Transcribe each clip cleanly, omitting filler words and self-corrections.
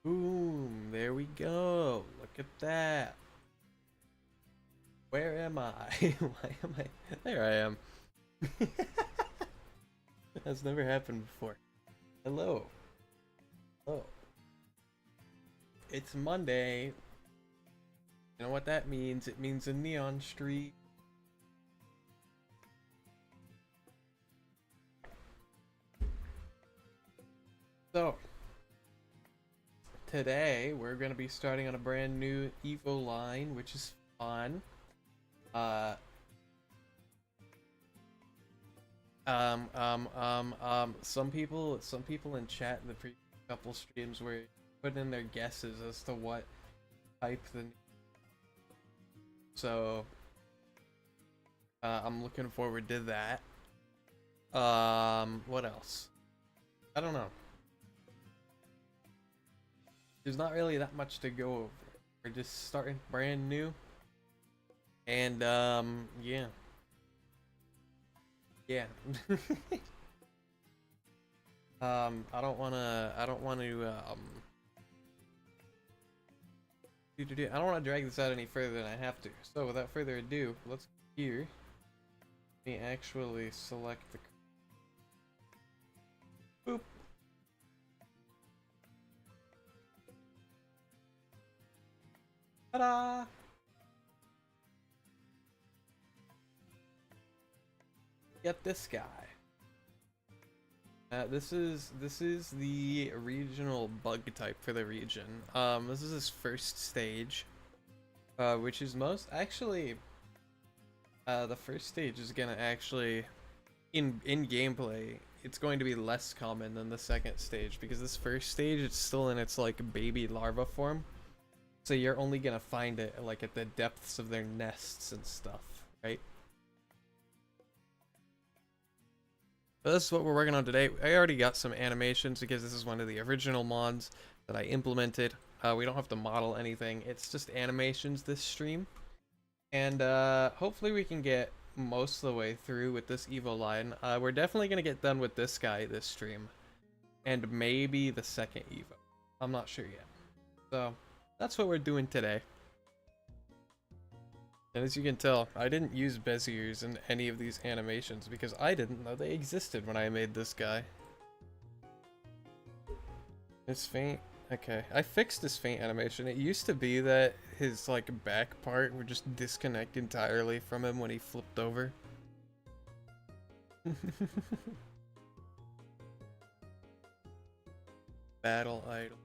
Boom, there we go. Look at that. Where am I? Why am I? There I am. That's never happened before. Hello. Hello. It's Monday. You know what that means? It means a neon street. So, today we're going to be starting on a brand new Evo line, which is fun. Some people in chat in the previous couple streams were putting in their guesses as to what type the. So, I'm looking forward to that. What else? I don't know. There's not really that much to go over. We're just starting brand new. And, yeah. Yeah. I don't wanna drag this out any further than I have to. So without further ado, let's go here. Let me actually select the boop. Ta-da! Get this guy. This is the regional bug type for the region. This is his first stage, which is most actually. The first stage is gonna actually, in gameplay, it's going to be less common than the second stage because this first stage it's still in its like baby larva form, so you're only gonna find it like at the depths of their nests and stuff, right? But this is what we're working on today. I already got some animations because this is one of the original mods that I implemented. We don't have to model anything. It's just animations this stream. And hopefully we can get most of the way through with this Evo line. We're definitely going to get done with this guy this stream. And maybe the second Evo. I'm not sure yet. So that's what we're doing today. And as you can tell, I didn't use Beziers in any of these animations because I didn't know they existed when I made this guy. His faint. Okay, I fixed his faint animation. It used to be that his like back part would just disconnect entirely from him when he flipped over. Battle idol.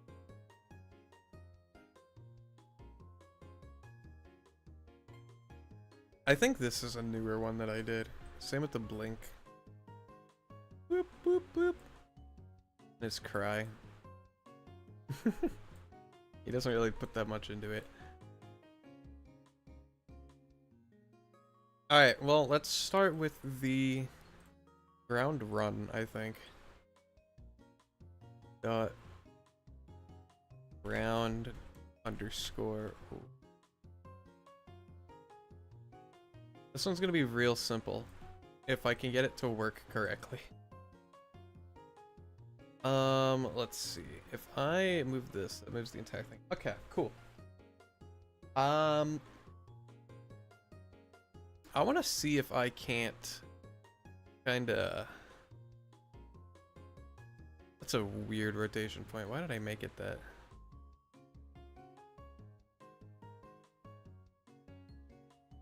I think this is a newer one that I did. Same with the blink. Boop, boop, boop. His cry. He doesn't really put that much into it. Alright, well, let's start with the ground run, I think. Dot ground underscore. Ooh. This one's gonna be real simple if I can get it to work correctly. Let's see. If I move this, that moves the entire thing. Okay, cool. I want to see if I can't kinda. That's a weird rotation point. Why did I make it that?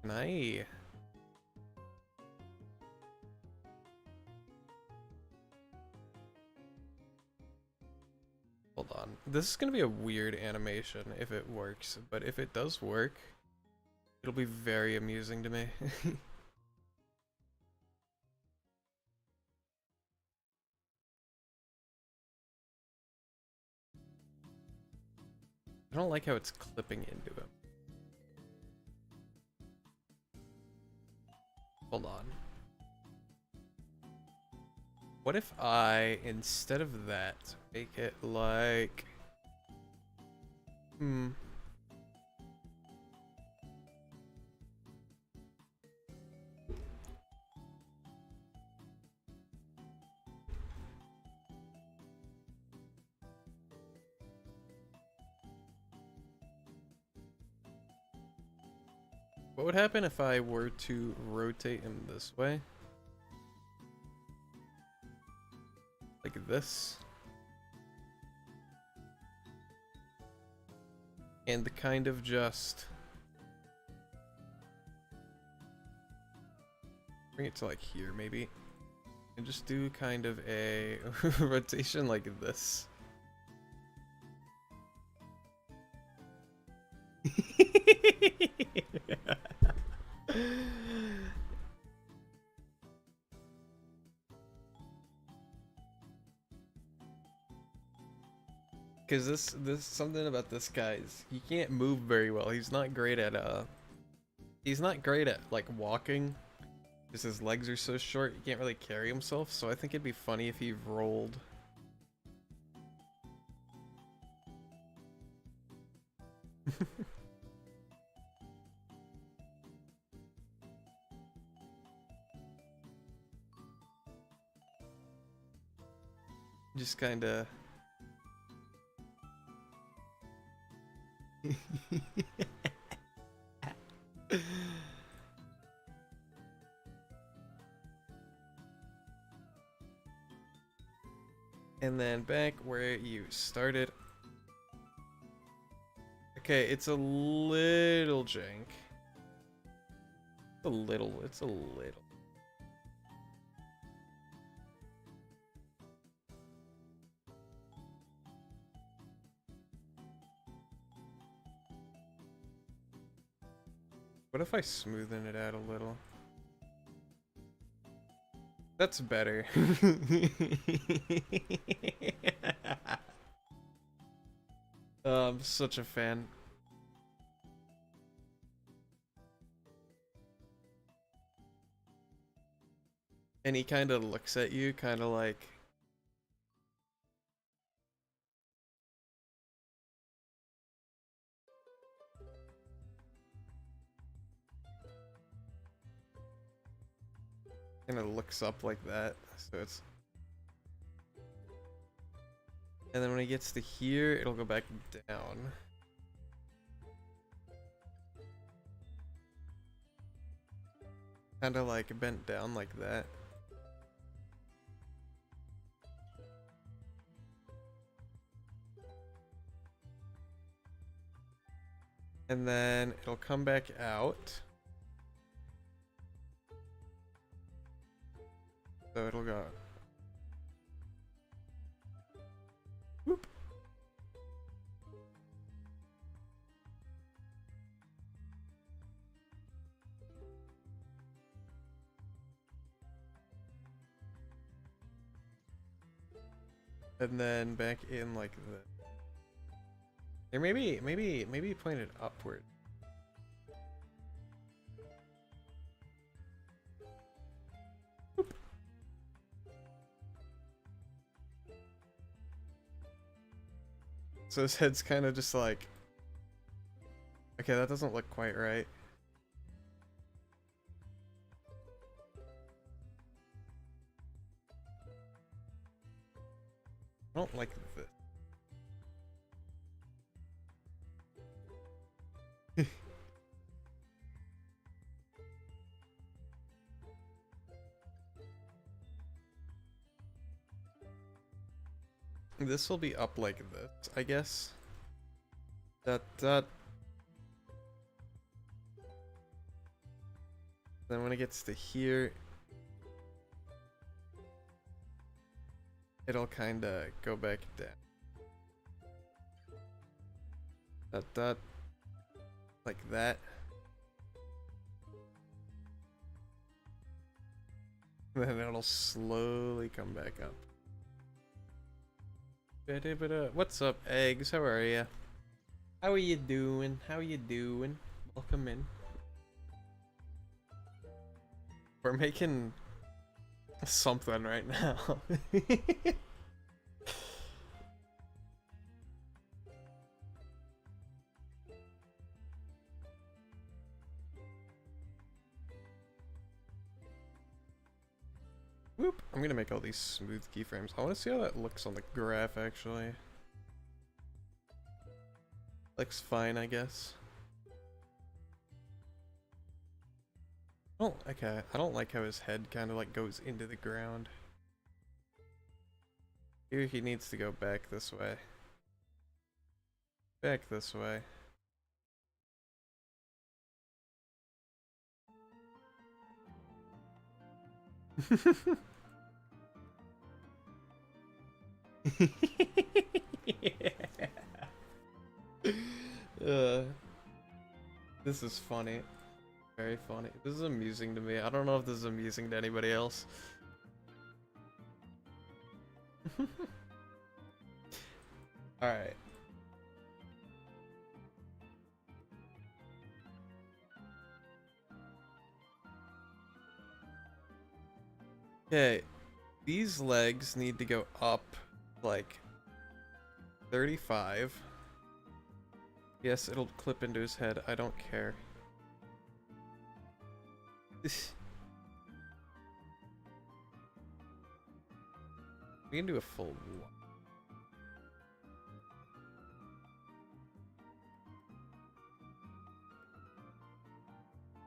Can I? Hold on. This is gonna be a weird animation if it works, but if it does work, it'll be very amusing to me. I don't like how it's clipping into him. Hold on. What if I, instead of that, make it like... What would happen if I were to rotate him this way? Like this? And kind of just bring it to like here maybe. And just do kind of a rotation like this. Because this something about this guy is he can't move very well. He's not great at like walking. Because his legs are so short, he can't really carry himself. So I think it'd be funny if he rolled. Just kind of. And then back where you started. Okay, it's a little jank. It's a little. What if I smoothen it out a little? That's better. I'm such a fan. And he kind of looks at you, kind of like... kind of looks up like that, so it's... And then when he gets to here, it'll go back down. Kind of like bent down like that. And then it'll come back out. So it'll go. Whoop. And then back in like this. Or maybe point it upward. Whoop. So his head's kind of just like, okay, that doesn't look quite right. I don't like this. This will be up like this, I guess. That. Then when it gets to here, it'll kinda go back down. That. Like that. And then it'll slowly come back up. What's up, eggs? How are ya? How are you doing? How are you doing? Welcome in. We're making something right now. Whoop! I'm gonna make all these smooth keyframes. I want to see how that looks on the graph, actually. Looks fine, I guess. Oh, okay. I don't like how his head kind of like goes into the ground. Here he needs to go back this way. Back this way. Yeah. This is funny. Very funny. This is amusing to me. I don't know if this is amusing to anybody else. Alright. Okay. These legs need to go up like 35. Yes, it'll clip into his head. I don't care. We can do a full one.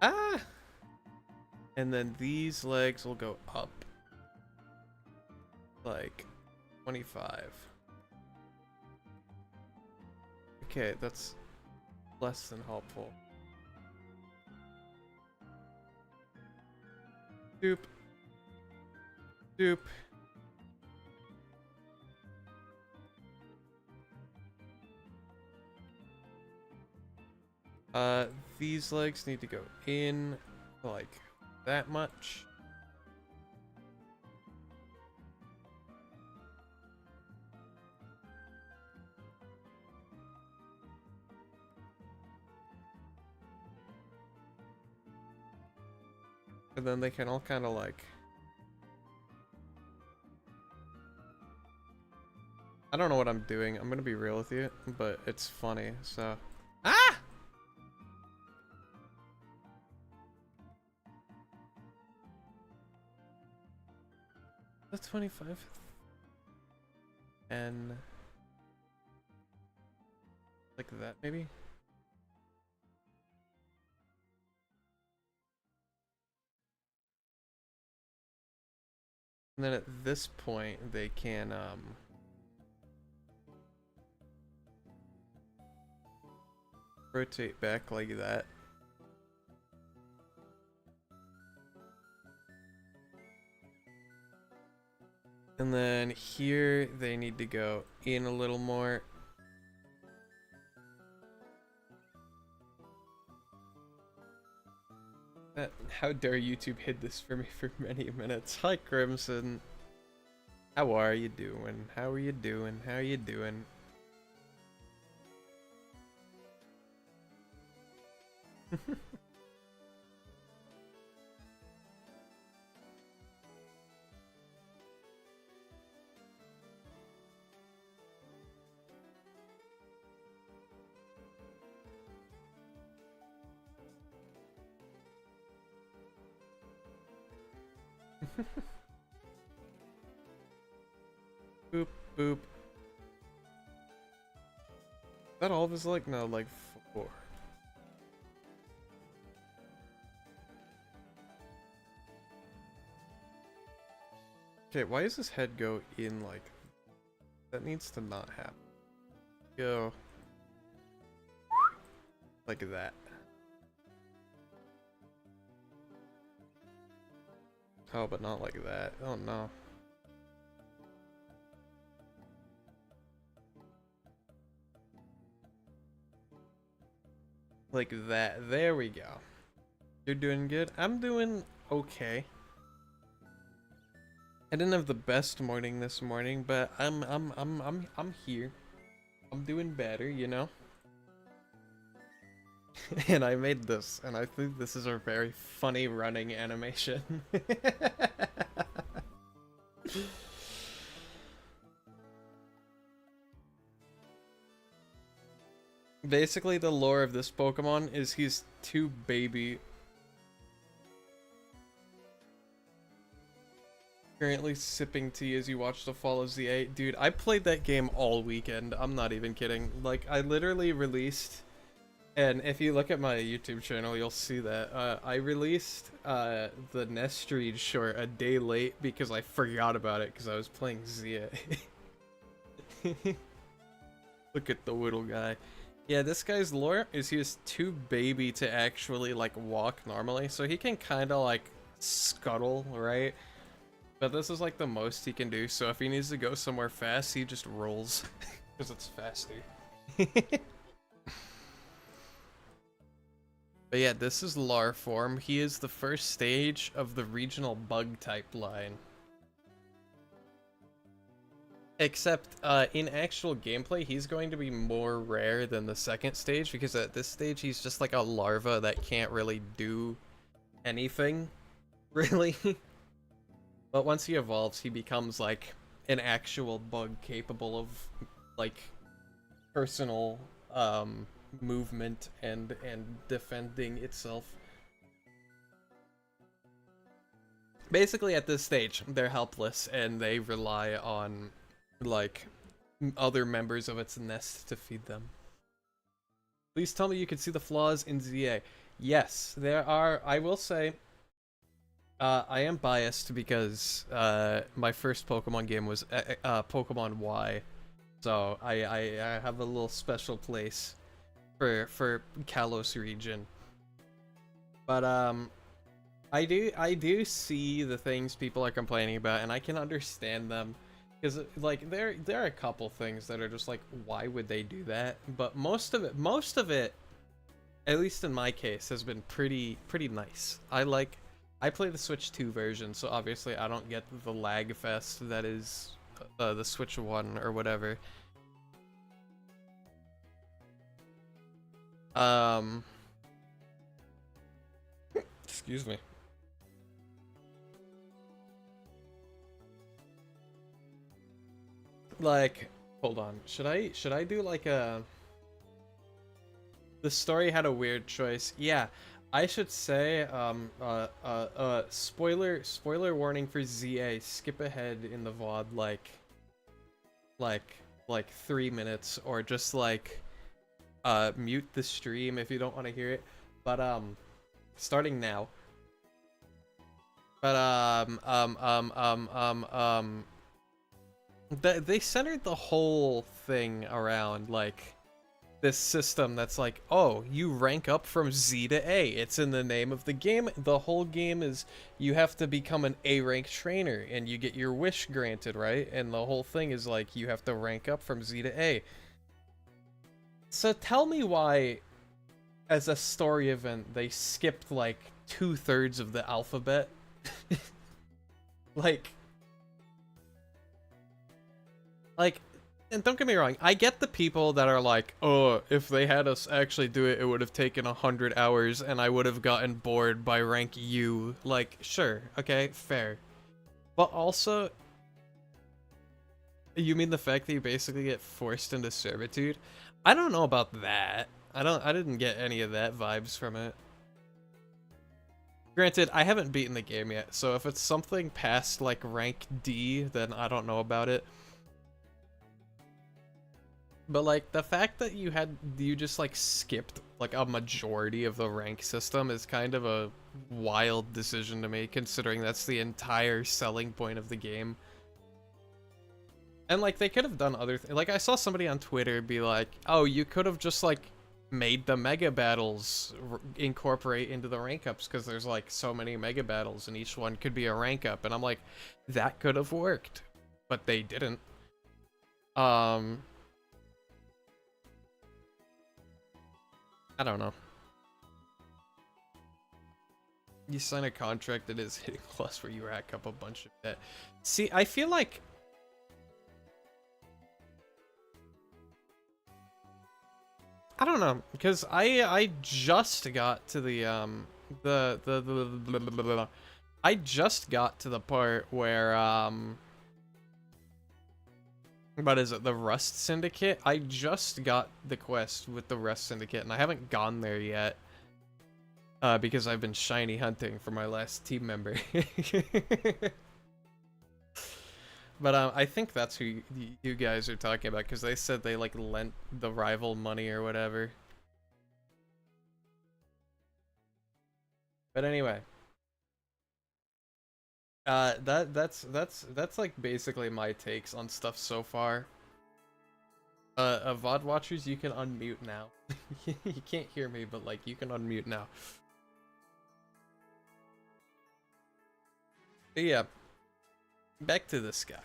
Ah! And then these legs will go up like 25. Okay, that's less than helpful. Doop. Doop. These legs need to go in like that much. And then they can all kind of like... I don't know what I'm doing. I'm gonna be real with you, but it's funny, so... Ah! That's 25. And... like that, maybe? And then at this point, they can, rotate back like that. And then here, they need to go in a little more. How dare YouTube hid this for me for many minutes. Hi, Crimson. How are you doing? How are you doing? How are you doing? Boop, boop. Is that all of his leg? No, like 4. Okay, why does his head go in like... That needs to not happen. Go... like that. Oh, but not like that. Oh no. Like that. There we go. You're doing good. I'm doing okay. I didn't have the best morning this morning, but I'm here. I'm doing better, you know? And I made this, and I think this is a very funny running animation. Basically, the lore of this Pokemon is he's too baby. Currently sipping tea as you watch the Fall of Z8. Dude, I played that game all weekend. I'm not even kidding. Like, I literally released And if you look at my YouTube channel, you'll see that I released the Nestreed short a day late because I forgot about it because I was playing Zia. Look at the little guy. Yeah, this guy's lore is he is too baby to actually like walk normally, so he can kind of like scuttle, right? But this is like the most he can do, so if he needs to go somewhere fast, he just rolls because it's faster. But yeah, this is Lar form. He is the first stage of the regional bug type line. Except, in actual gameplay, he's going to be more rare than the second stage, because at this stage, he's just like a larva that can't really do anything, really. But once he evolves, he becomes like an actual bug capable of, like, personal, movement and defending itself. Basically, at this stage, they're helpless, and they rely on like other members of its nest to feed them. Please tell me you can see the flaws in ZA. Yes, there are. I will say, I am biased because my first Pokemon game was Pokemon Y, so I have a little special place for Kalos region. But I do see the things people are complaining about, and I can understand them. Because, like, there are a couple things that are just like, why would they do that? But most of it, at least in my case, has been pretty nice. I play the Switch 2 version, so obviously I don't get the lag fest that is the Switch 1 or whatever. Excuse me. Like, hold on. Should I do like a... The story had a weird choice. Yeah, I should say, spoiler warning for ZA. Skip ahead in the VOD like 3 minutes, or just like mute the stream if you don't want to hear it. But starting now. But they centered the whole thing around like this system that's like, oh, you rank up from Z to A. It's in the name of the game. The whole game is you have to become an A rank trainer and you get your wish granted, right? And the whole thing is like you have to rank up from Z to A. So tell me why, as a story event, they skipped like 2/3 of the alphabet. like, and don't get me wrong, I get the people that are like, oh, if they had us actually do it, it would have taken 100 hours and I would have gotten bored by rank U. Like, sure, okay, fair. But also, you mean the fact that you basically get forced into servitude? I don't know about that. I didn't get any of that vibes from it. Granted, I haven't beaten the game yet, so if it's something past like rank D, then I don't know about it. But like the fact that you just like skipped like a majority of the rank system is kind of a wild decision to make, considering that's the entire selling point of the game. And like they could have done other things. Like I saw somebody on Twitter be like, "Oh, you could have just like made the mega battles incorporate into the rank ups because there's like so many mega battles and each one could be a rank up." And I'm like, that could have worked, but they didn't. I don't know. You sign a contract that is hitting plus where you rack up a bunch of debt. See, I feel like I don't know, because I just got to the I just got to the part where what is it, the Rust Syndicate? I just got the quest with the Rust Syndicate, and I haven't gone there yet. Because I've been shiny hunting for my last team member. But I think that's who you guys are talking about, because they said they like lent the rival money or whatever. But anyway, that's like basically my takes on stuff so far. VOD watchers, you can unmute now. You can't hear me, but like you can unmute now. But yeah, back to this guy.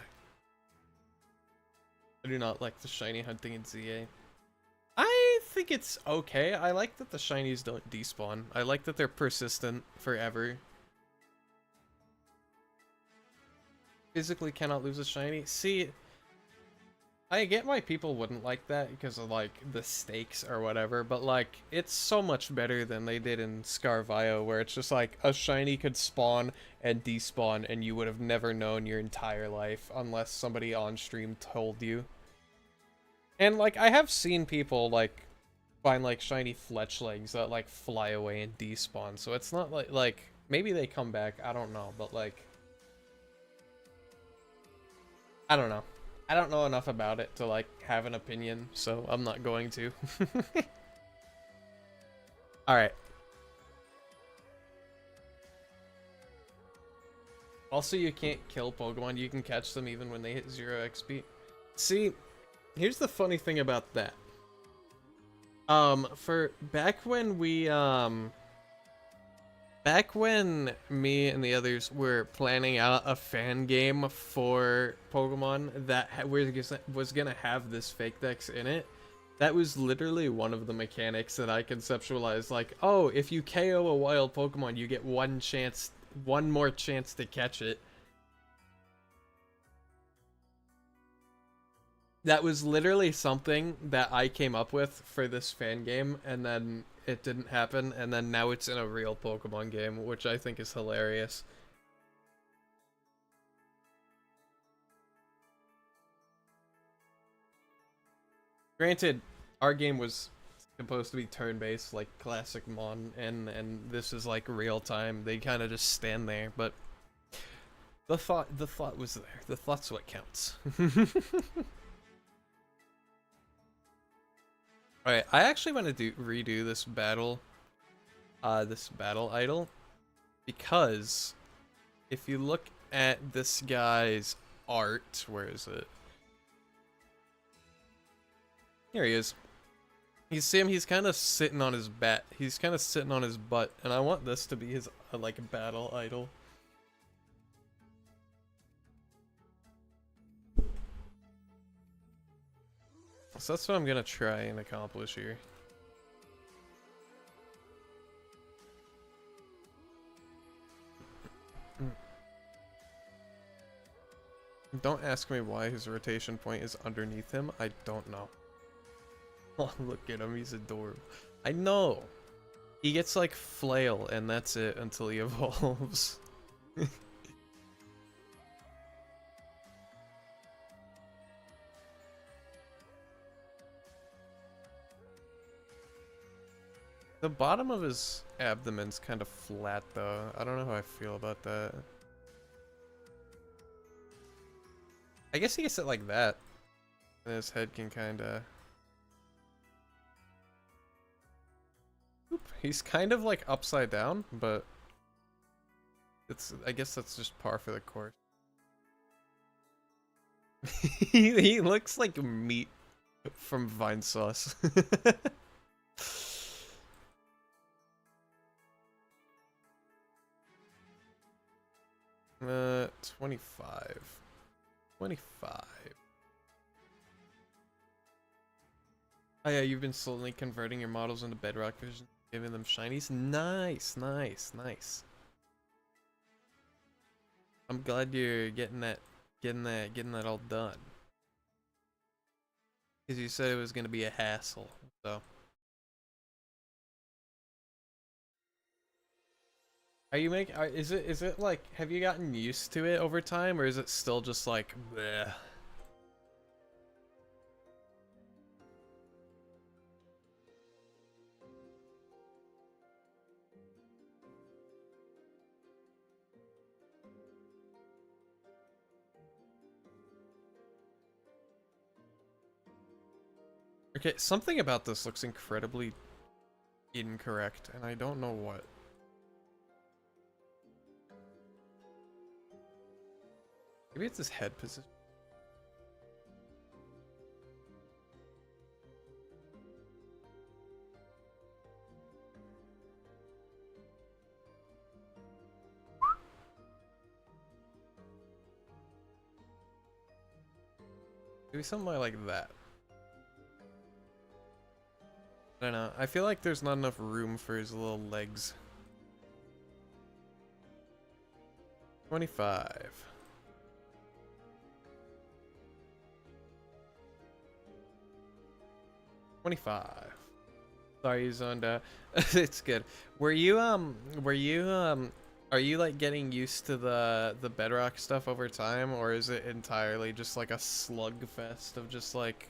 I do not like the shiny hunting in ZA. I think it's okay. I like that the shinies don't despawn. I like that they're persistent forever. Physically cannot lose a shiny. See, I get why people wouldn't like that because of like the stakes or whatever, but like it's so much better than they did in Scarvio, where it's just like a shiny could spawn and despawn and you would have never known your entire life unless somebody on stream told you. And like I have seen people like find like shiny fletchlings that like fly away and despawn, so it's not like maybe they come back, I don't know, but like I don't know. I don't know enough about it to like have an opinion, so I'm not going to. Alright. Also, you can't kill Pokemon, you can catch them even when they hit 0 XP. See, here's the funny thing about that. For back when we, back when me and the others were planning out a fan game for Pokemon that was gonna have this fake dex in it, that was literally one of the mechanics that I conceptualized. Like, oh, if you KO a wild Pokemon, you get one more chance to catch it. That was literally something that I came up with for this fan game, and then it didn't happen, and then now it's in a real Pokemon game, which I think is hilarious. Granted, our game was supposed to be turn-based, like classic Mon, and this is like real time. They kind of just stand there, but the thought was there. The thought's what counts. Alright, I actually want to redo this battle idol, because if you look at this guy's art, where is it? Here he is. You see him, he's kind of sitting on his he's kind of sitting on his butt, and I want this to be his like battle idol. So that's what I'm gonna try and accomplish here. Don't ask me why his rotation point is underneath him. I don't know. Oh, look at him. He's adorable. I know. He gets like flail and that's it until he evolves. The bottom of his abdomen's kind of flat though. I don't know how I feel about that. I guess he gets it like that. And his head can kind of... He's kind of like upside down, but... I guess that's just par for the course. He looks like meat from Vine Sauce. 25. 25. Oh yeah, you've been slowly converting your models into Bedrock Vision, giving them shinies. Nice, nice, nice. I'm glad you're getting that all done. Because you said it was gonna be a hassle, so. Are you is it like, have you gotten used to it over time, or is it still just like, bleh? Okay, something about this looks incredibly incorrect, and I don't know what. Maybe it's his head position. Maybe something like that. I don't know. I feel like there's not enough room for his little legs. 25. 25. Sorry, Zonda. It's good. Are you like getting used to the bedrock stuff over time, or is it entirely just like a slugfest of just like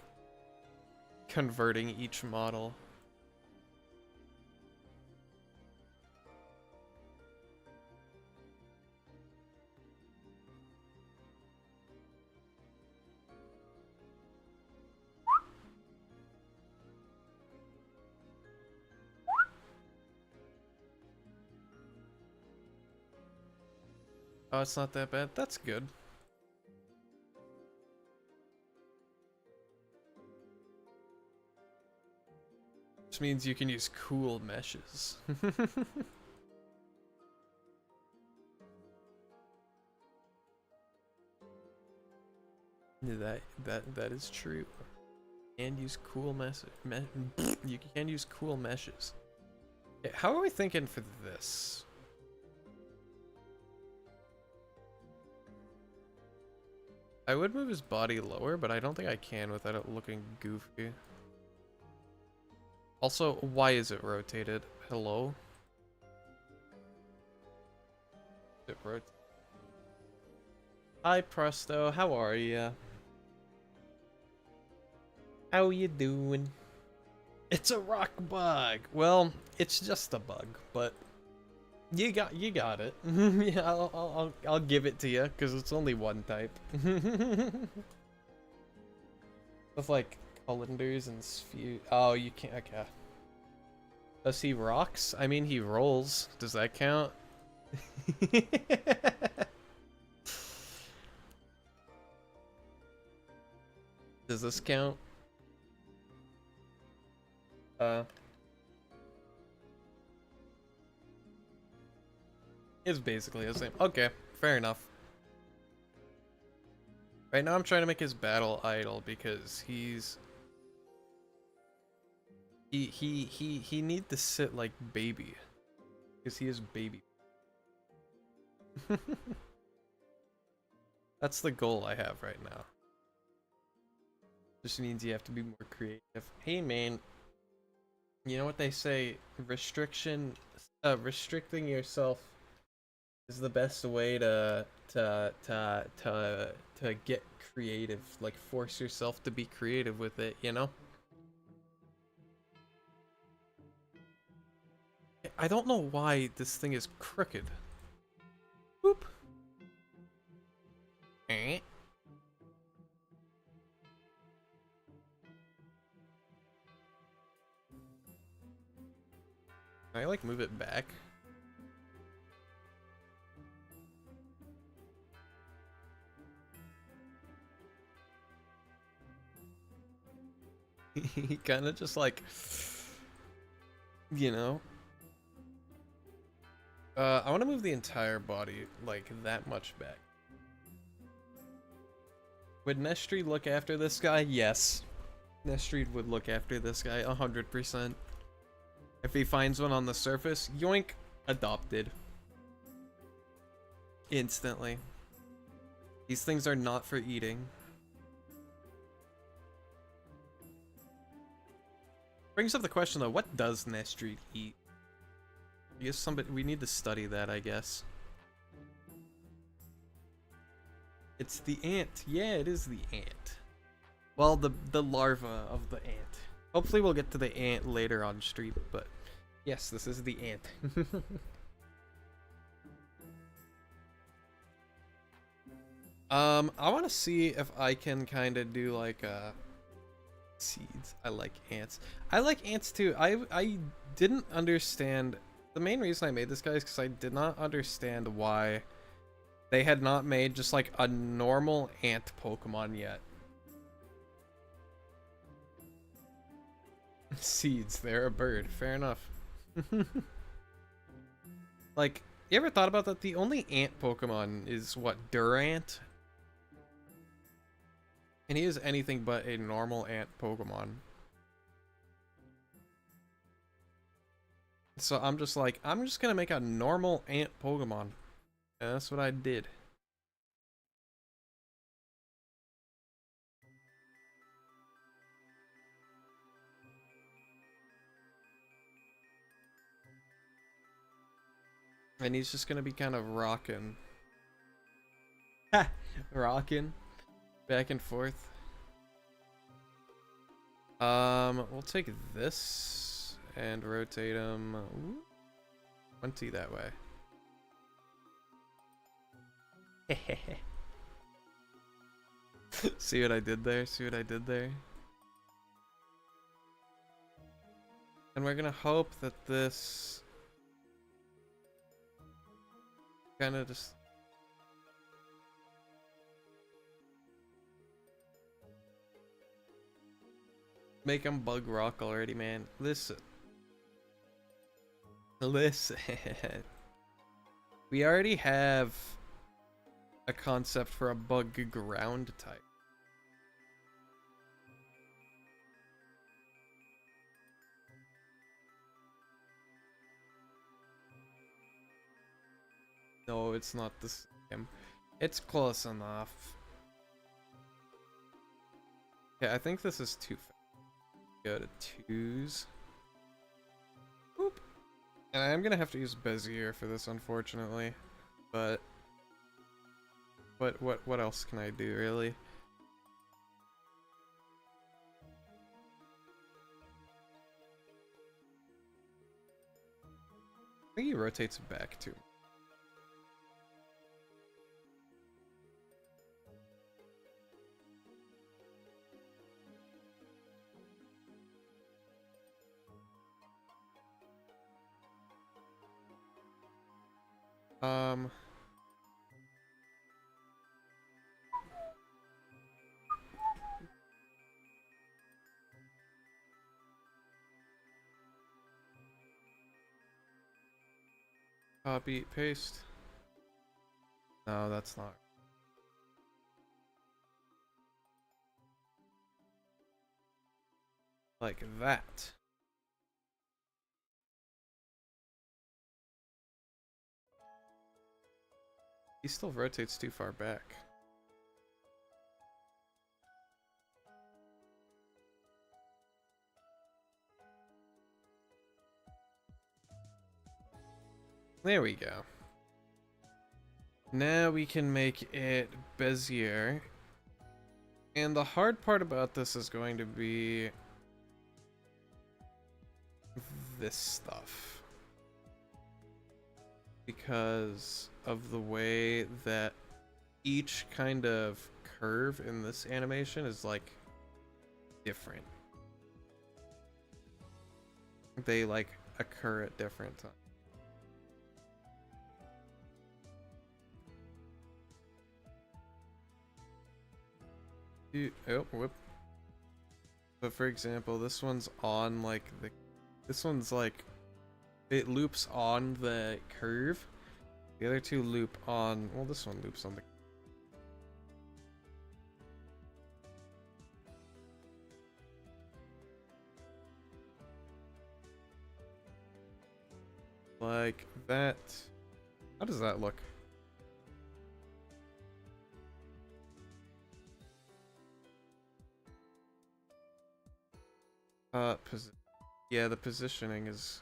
converting each model? Oh, it's not that bad. That's good. Which means you can use cool meshes. That is true. And use cool you can use cool meshes. Okay, how are we thinking for this? I would move his body lower, but I don't think I can without it looking goofy. Also, why is it rotated? Hello? It rotates. Hi Presto, how are ya? How you doing? It's a rock bug. Well, it's just a bug, but you got it. Yeah, I'll give it to you because it's only one type. With like colanders and spheres. Oh, you can't. Okay. Does he rocks? I mean, he rolls. Does that count? Does this count? It's basically the same. Okay, fair enough. Right now I'm trying to make his battle idle because he need to sit like baby. Because he is baby. That's the goal I have right now. Just means you have to be more creative. Hey man, you know what they say, restricting yourself is the best way to get creative. Like, force yourself to be creative with it, you know? I don't know why this thing is crooked. Boop. Eh. Can I like move it back? He kind of just like, you know. I want to move the entire body like that much back. Would Nestri look after this guy? Yes. Nestri would look after this guy 100%. If he finds one on the surface, yoink, adopted. Instantly. These things are not for eating. Brings up the question though, what does Nestri eat? I guess we need to study that, I guess. It's the ant. Yeah, it is the ant. Well, the larva of the ant. Hopefully we'll get to the ant later on stream, but yes, this is the ant. I want to see if I can kind of do like seeds. I like ants. I like ants too. I didn't understand. The main reason I made this guy is because I did not understand why They had not made just like a normal ant Pokemon yet. Seeds, they're a bird. Fair enough. Like, you ever thought about that? The only ant Pokemon is what, Durant? And he is anything but a normal ant Pokemon. So I'm just like, I'm just gonna make a normal ant Pokemon. And that's what I did. And he's just gonna be kind of rocking. Rocking. Back and forth. We'll take this and rotate him 20 that way. See what I did there? See what I did there? And we're gonna hope that this kind of just make him bug rock already, man. Listen. Listen. We already have a concept for a bug ground type. No, it's not the same. It's close enough. Okay, I think this is too fast. Go to 2s. Boop. And I'm gonna have to use Bezier for this, unfortunately. But what else can I do, really? I think he rotates back too. Copy, paste. No, that's not. Like that. He still rotates too far back. There we go. Now we can make it Bezier. And the hard part about this is going to be this stuff. Because of the way that each kind of curve in this animation is like different. They like occur at different times. Oh, whoop. So for example, this one's on like this one's like, it loops on the curve. The other two loop on, well, this one loops on the like that. How does that look? Yeah, the positioning is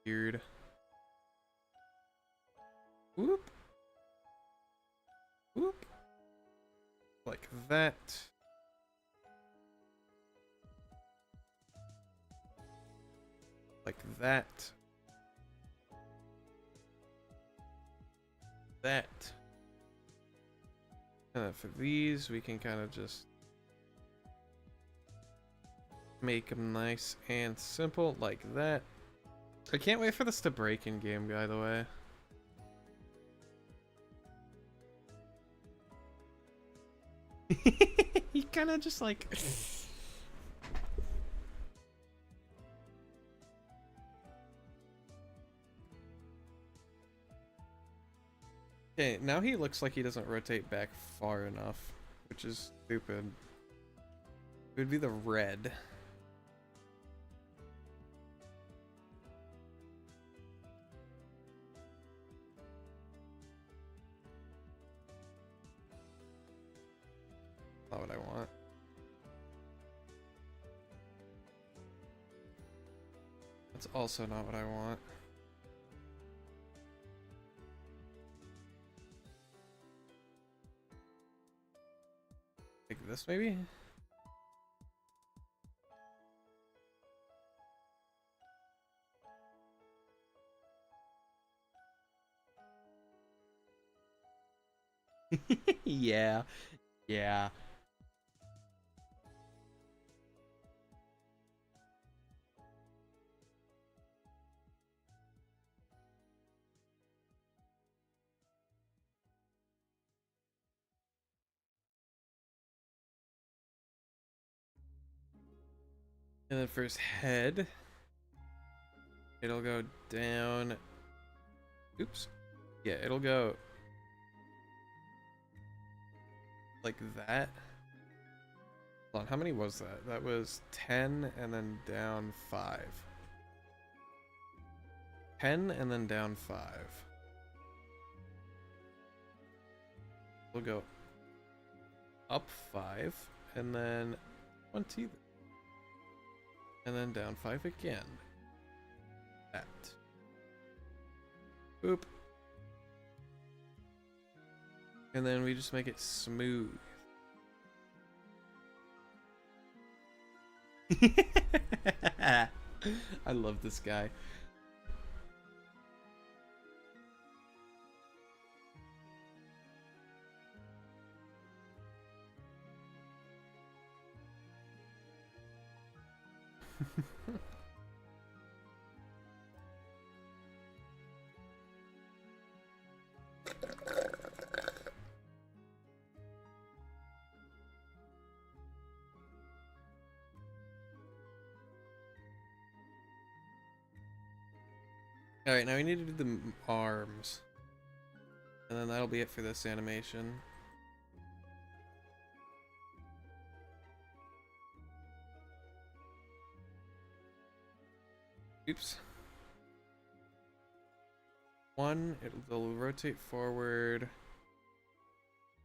weird. Whoop. Whoop. Like that. Like that. That. And then for these, we can kind of just make them nice and simple like that. I can't wait for this to break in game, by the way. He kind of just like... Okay, now he looks like he doesn't rotate back far enough, which is stupid. It would be the red. Not what I want. That's also not what I want. Like this, maybe? Yeah. Yeah. And then for his head, it'll go down. Oops. Yeah, it'll go like that. Hold on, how many was that? That was 10 and then down 5. 10 and then down 5. We'll go up 5 and then 20. And then down 5 again. That. Boop. And then we just make it smooth. I love this guy. Alright, now we need to do the arms. And then that'll be it for this animation. Oops. One, it'll rotate forward.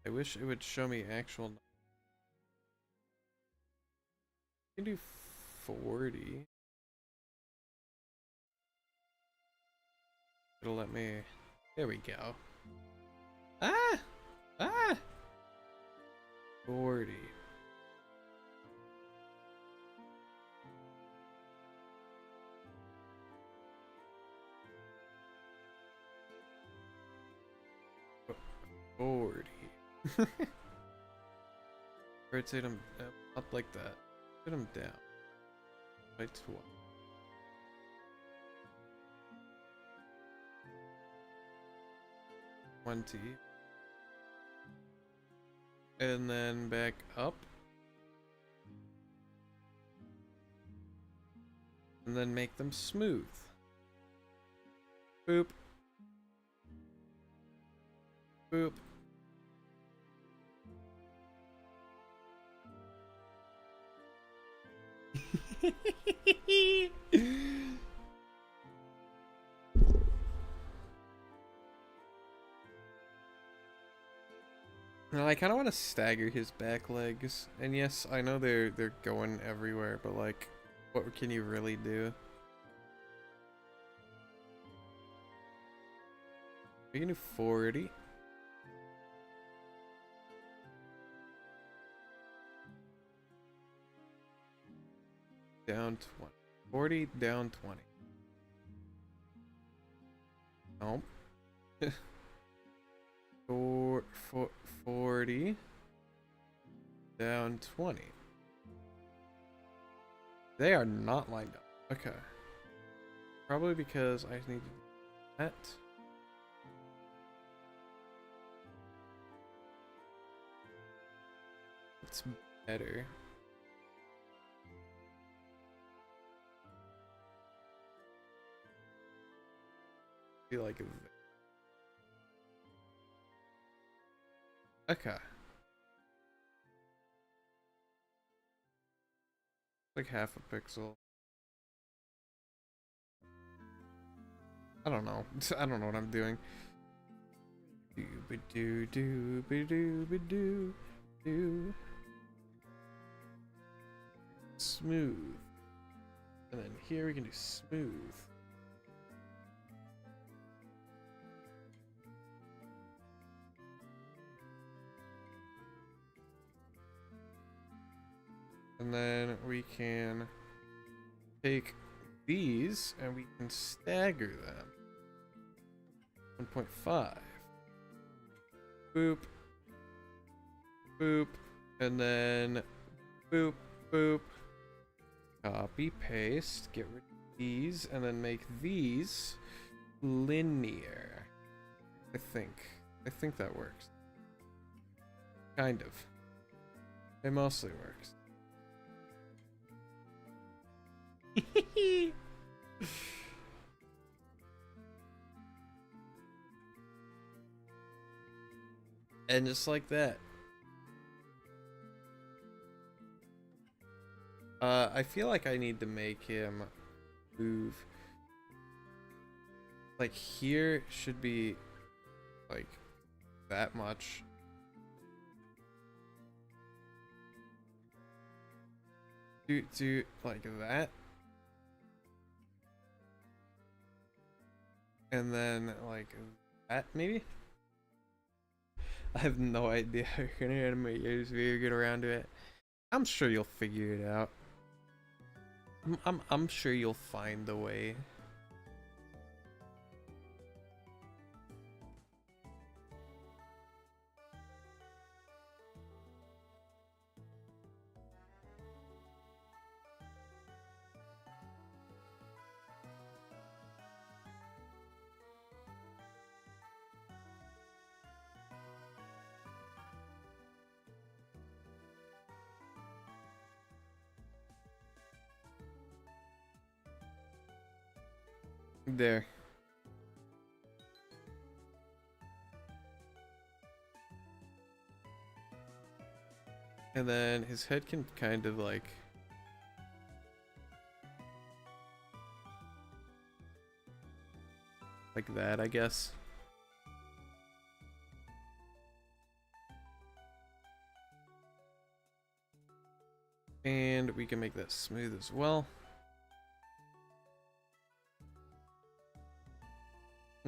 I wish it would show me actual. I can do 40. It'll let me. There we go. Ah! Ah! 40. Rotate them up like that. Put them down. By 20. And then back up. And then make them smooth. Boop. Boop. Now I kind of want to stagger his back legs, and yes, I know they're going everywhere, but like, what can you really do? We can do 40. Down 20. 40 down 20. Nope. 40 down 20. They are not lined up. Okay. Probably because I need to do that. It's better. Feel like okay. Like half a pixel. I don't know. I don't know what I'm doing. Do. Smooth. And then here we can do smooth. And then we can take these and we can stagger them. 1.5. Boop. Boop. And then boop, boop. Copy, paste, get rid of these, and then make these linear. I think that works. Kind of. It mostly works. And just like that. I feel like I need to make him move. Like here should be like that much. Do like that. And then like that maybe? I have no idea how you're gonna animate yours if you get around to it. I'm sure you'll figure it out. I'm sure you'll find the way. There. And then his head can kind of like that, I guess. And we can make that smooth as well.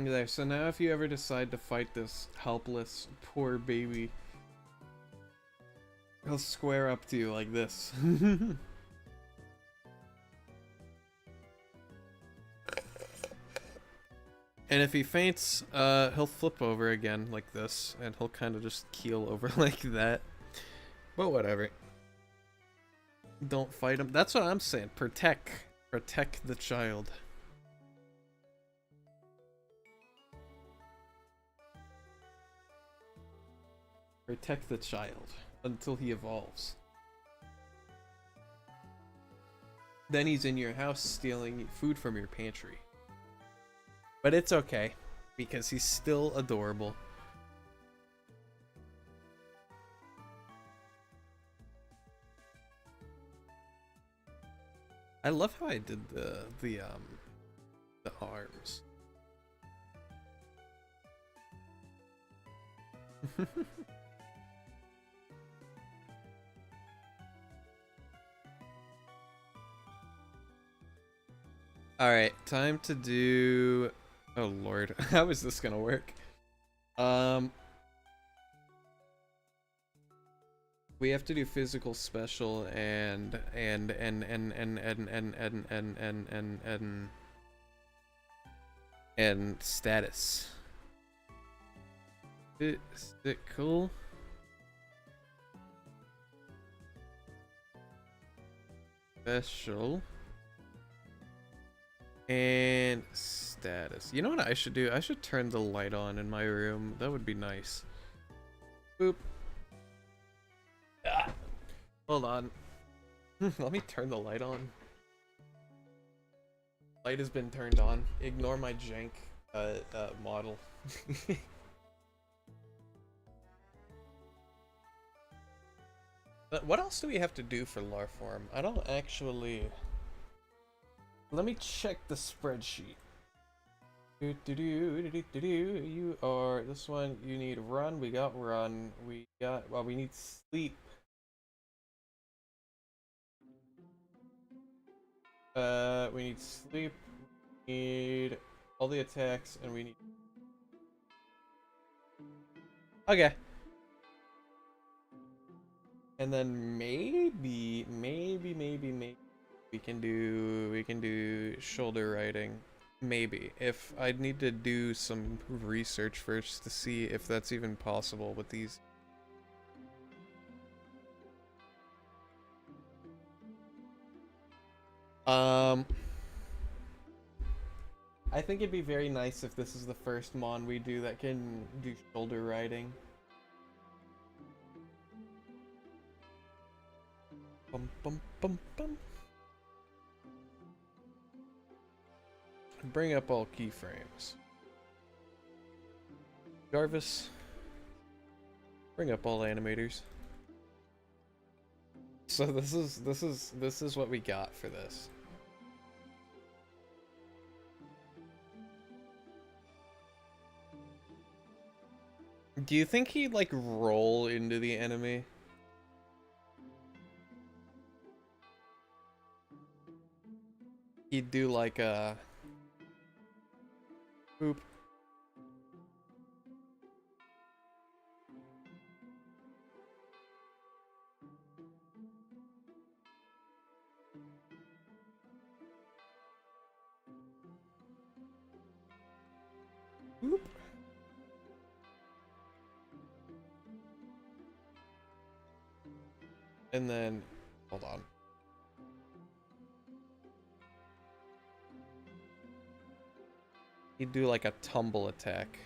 There, so now if you ever decide to fight this helpless, poor baby, he'll square up to you like this. And if he faints, he'll flip over again like this, and he'll kind of just keel over like that. But whatever. Don't fight him. That's what I'm saying. Protect the child. Protect the child until he evolves. Then he's in your house stealing food from your pantry. But it's okay, because he's still adorable. I love how I did the arms. All right, time to do. Oh Lord, how is this gonna work? We have to do physical, special, and status. Is it cool? Special. And status. You know what I should do? I should turn the light on in my room. That would be nice. Boop. Ah. Hold on. Let me turn the light on. Light has been turned on. Ignore my jank model. But what else do we have to do for Larform? I don't actually... Let me check the spreadsheet. You are... This one, you need run. We got run. We got... Well, we need sleep. We need sleep. We need all the attacks, and we need... Okay. And then maybe we can do shoulder riding. Maybe. If I'd need to do some research first to see if that's even possible with these. I think it'd be very nice if this is the first Mon we do that can do shoulder riding. Bum bum bum bum. Bring up all keyframes. Jarvis, bring up all animators. So this is what we got for this. Do you think he'd like roll into the enemy? He'd do like a boop. Boop. And then, hold on. He'd do like a tumble attack.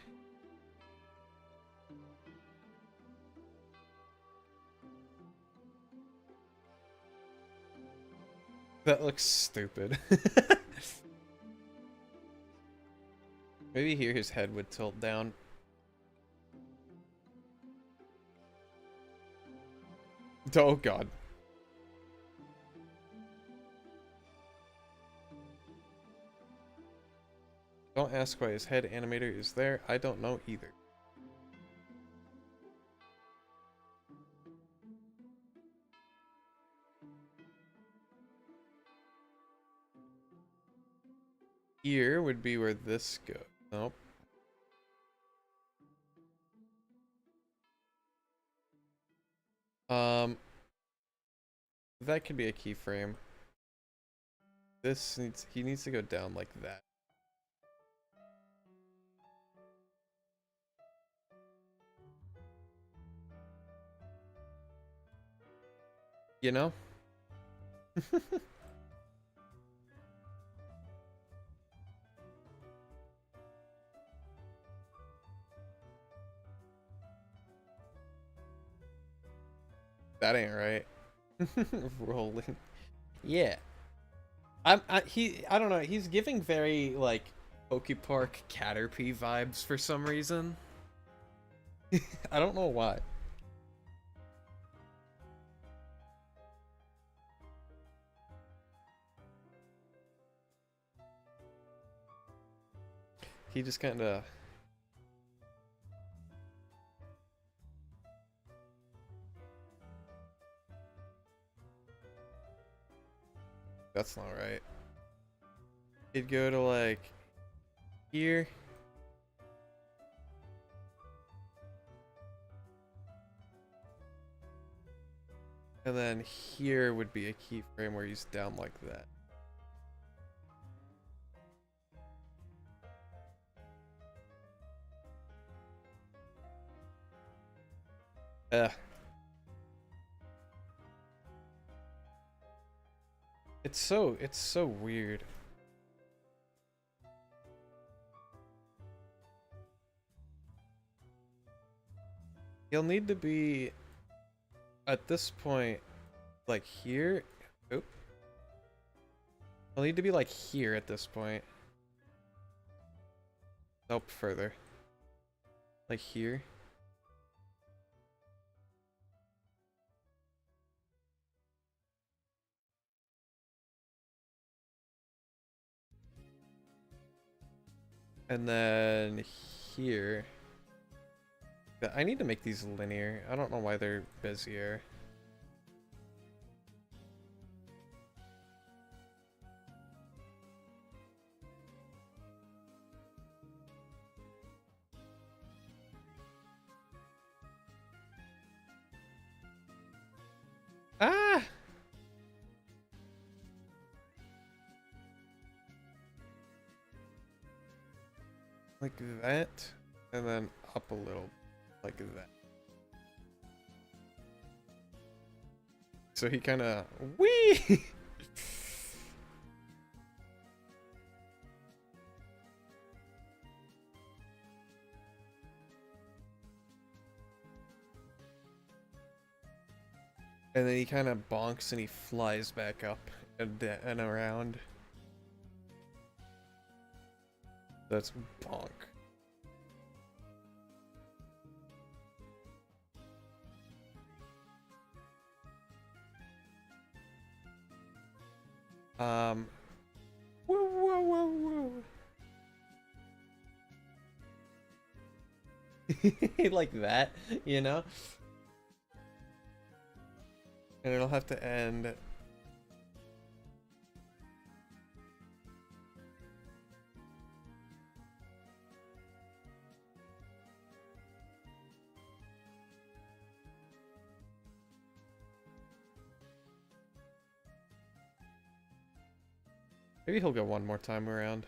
That looks stupid. Maybe here his head would tilt down. Oh god. Don't ask why his head animator is there. I don't know either. Here would be where this goes. Nope. That could be a keyframe. He needs to go down like that. You know? That ain't right. Rolling. Yeah. I don't know, he's giving very like Pokepark Caterpie vibes for some reason. I don't know why. He just kind of... That's not right. He'd go to like here. And then here would be a keyframe where he's down like that. It's so weird. He'll need to be at this point like here. Oop. I'll need to be like here at this point. Nope, further. Like here. And then here. I need to make these linear. I don't know why they're Bezier. Ah! Like that, and then up a little, like that. So he kind of wee. And then he kind of bonks and he flies back up and around. That's bonk. Woo, woo, woo, woo. Like that, you know? And it'll have to end. Maybe he'll go one more time around.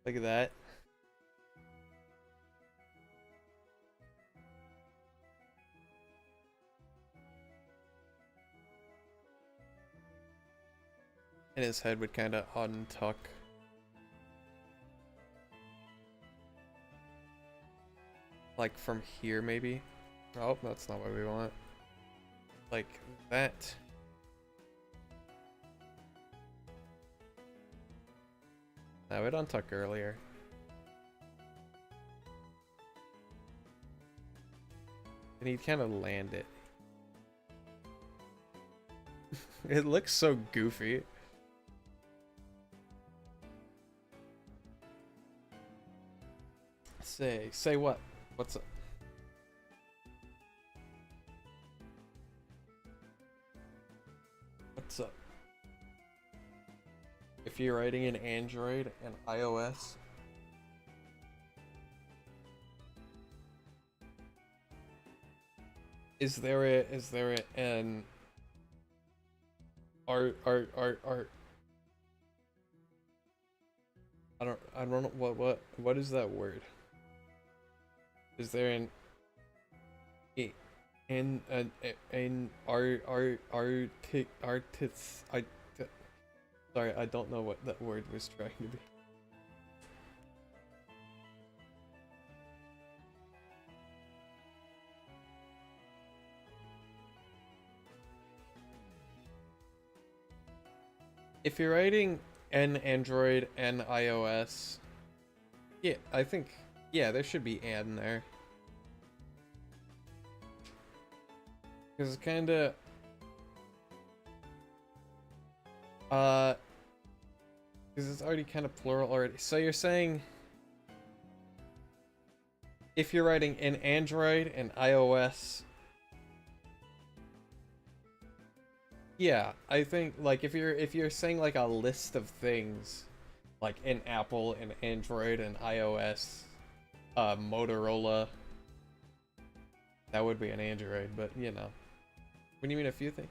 Look at that. And his head would kind of untuck. Like from here, maybe? Oh, that's not what we want. Like that. I would untuck earlier. And he'd kind of land it. It looks so goofy. Say what? What's up? What's up? If you're writing in Android and iOS, is there an art I don't know what is that word? Is there an artist sorry, I don't know what that word was trying to be. If you're writing an Android and iOS, yeah, I think, yeah, there should be "and" there. Because it's kind of, because it's already kind of plural already. So you're saying, if you're writing in Android and iOS, yeah, I think like if you're saying like a list of things, like in Apple and Android and iOS, Motorola, that would be an Android, but you know. What do you mean a few things?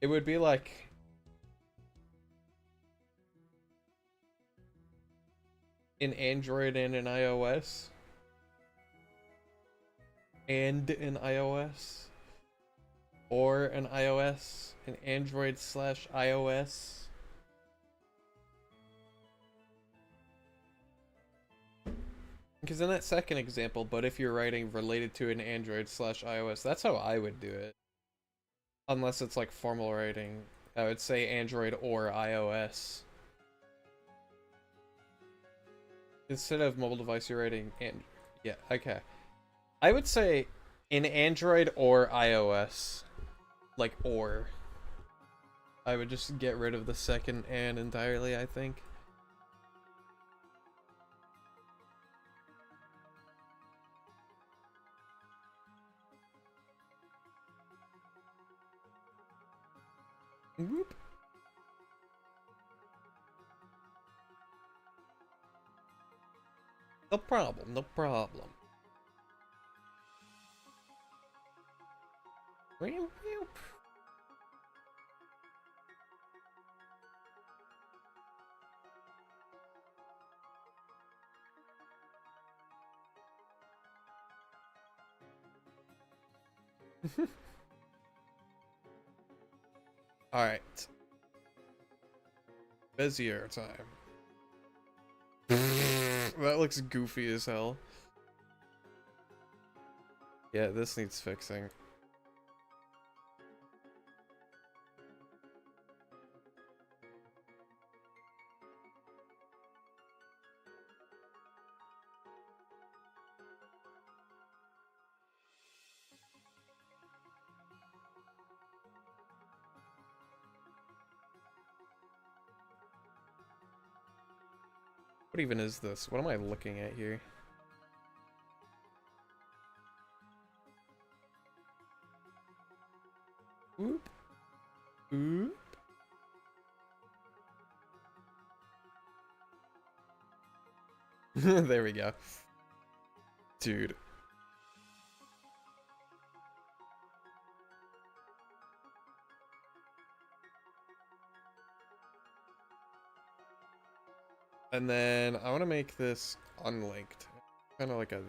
It would be like in Android and in iOS. And in iOS. or an iOS, an Android slash iOS. Because in that second example, but if you're writing related to an Android slash iOS, that's how I would do it. Unless it's like formal writing, I would say Android or iOS. Instead of mobile device, you're writing yeah, okay. I would say in Android or iOS, like or. I would just get rid of the second and entirely, I think. Whoop. No problem, no problem. Alright. Bezier time. That looks goofy as hell. Yeah, this needs fixing. What even is this? What am I looking at here? Oop. Oop. There we go. Dude. And then I want to make this unlinked. Kind of like a...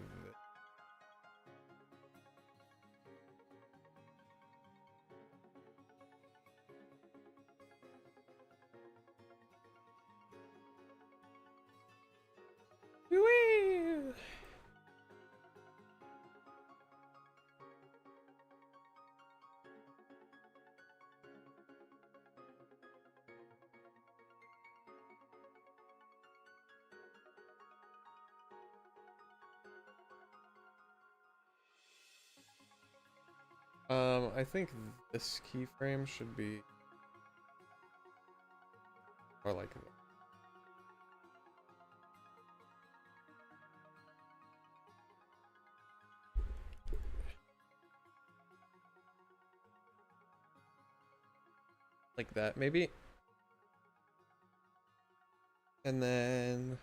Whee! I think this keyframe should be... Or like... Like that, maybe? And then...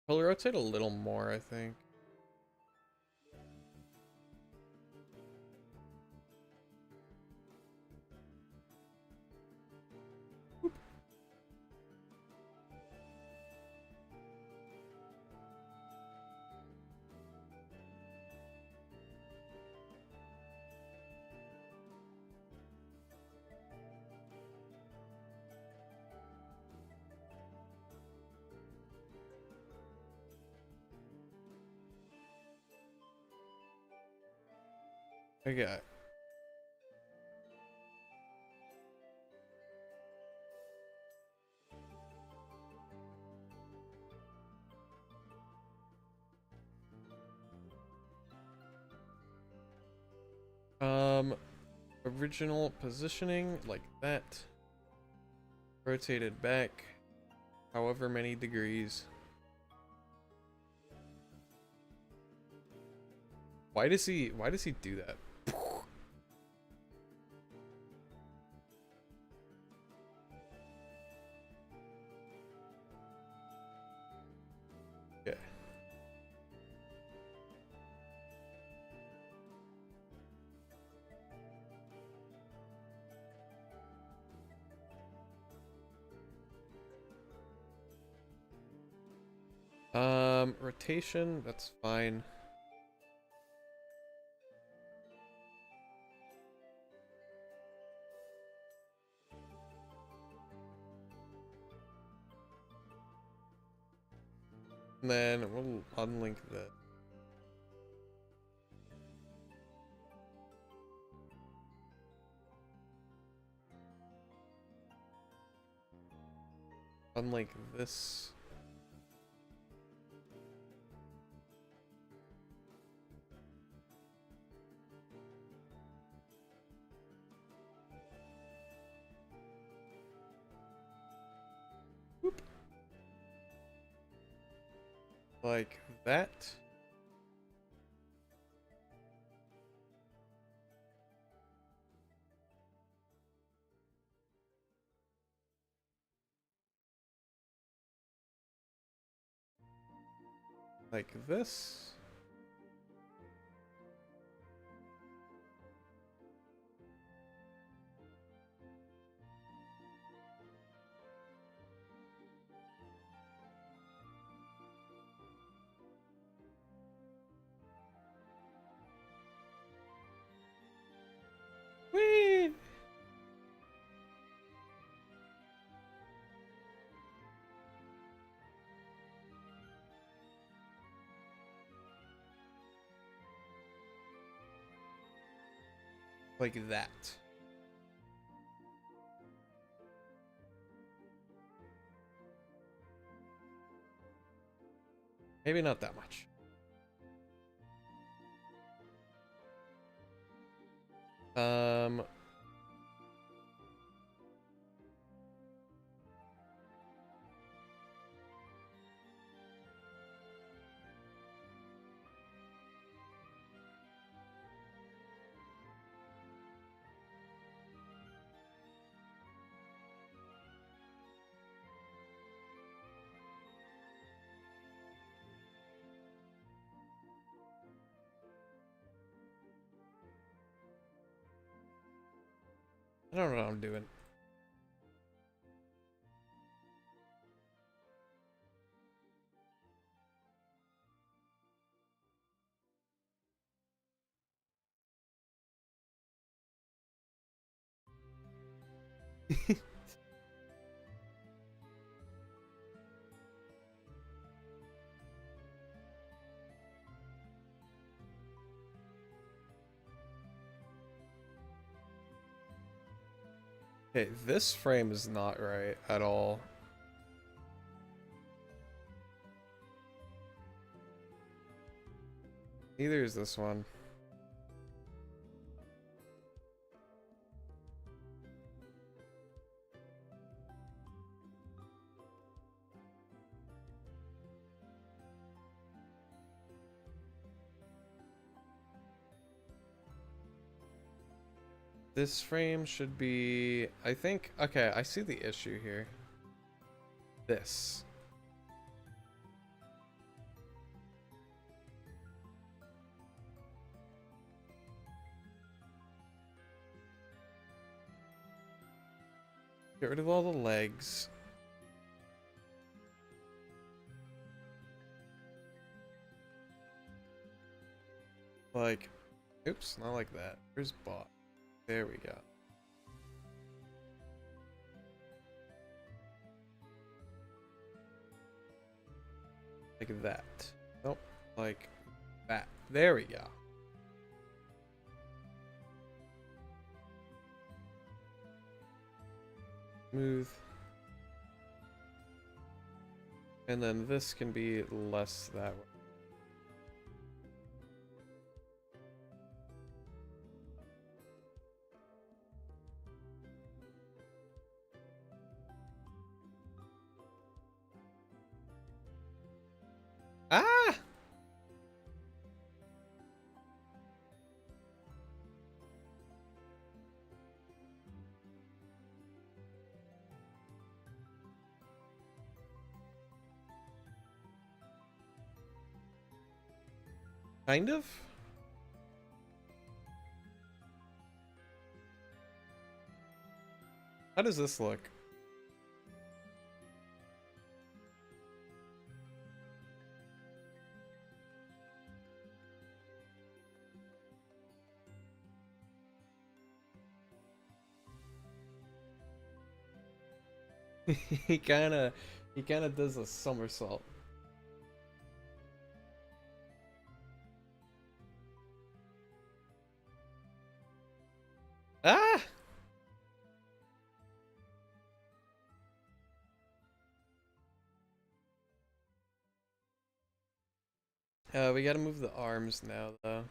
I'll rotate a little more, I think. Okay. Original positioning, like that. Rotated back, however many degrees. Why does he do that? Okay. Rotation, that's fine. And then we'll unlink this. Unlink this. Whoop. Like that. Like this. Whee! Like that. Maybe not that much. I don't know what I'm doing. Okay, this frame is not right at all. Neither is this one. This frame should be, I think, okay, I see the issue here. This. Get rid of all the legs. Like, oops, not like that. Where's bot? There we go. Like that. Nope, like that. There we go. Smooth. And then this can be less that way. Ah! Kind of? How does this look? he kind of does a somersault. Ah! We gotta move the arms now, though.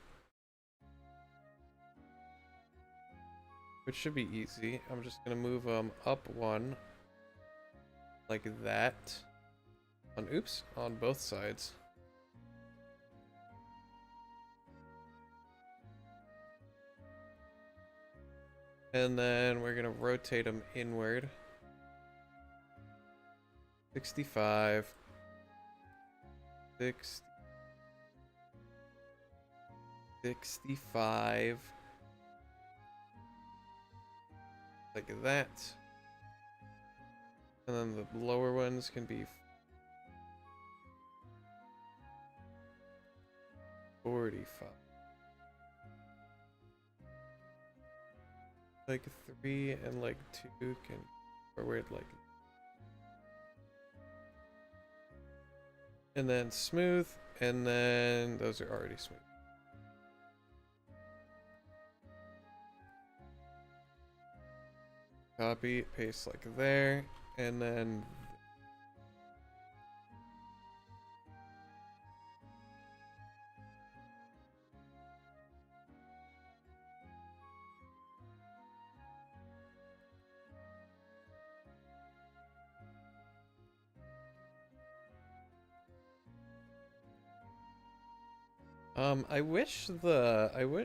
Which should be easy. I'm just gonna move them up one. Like that. On both sides. And then we're gonna rotate them inward. 65. 65. Like that. And then the lower ones can be 45. Like 3 and like 2 can forward like. And then smooth, and then those are already smooth. Copy, paste like there, and then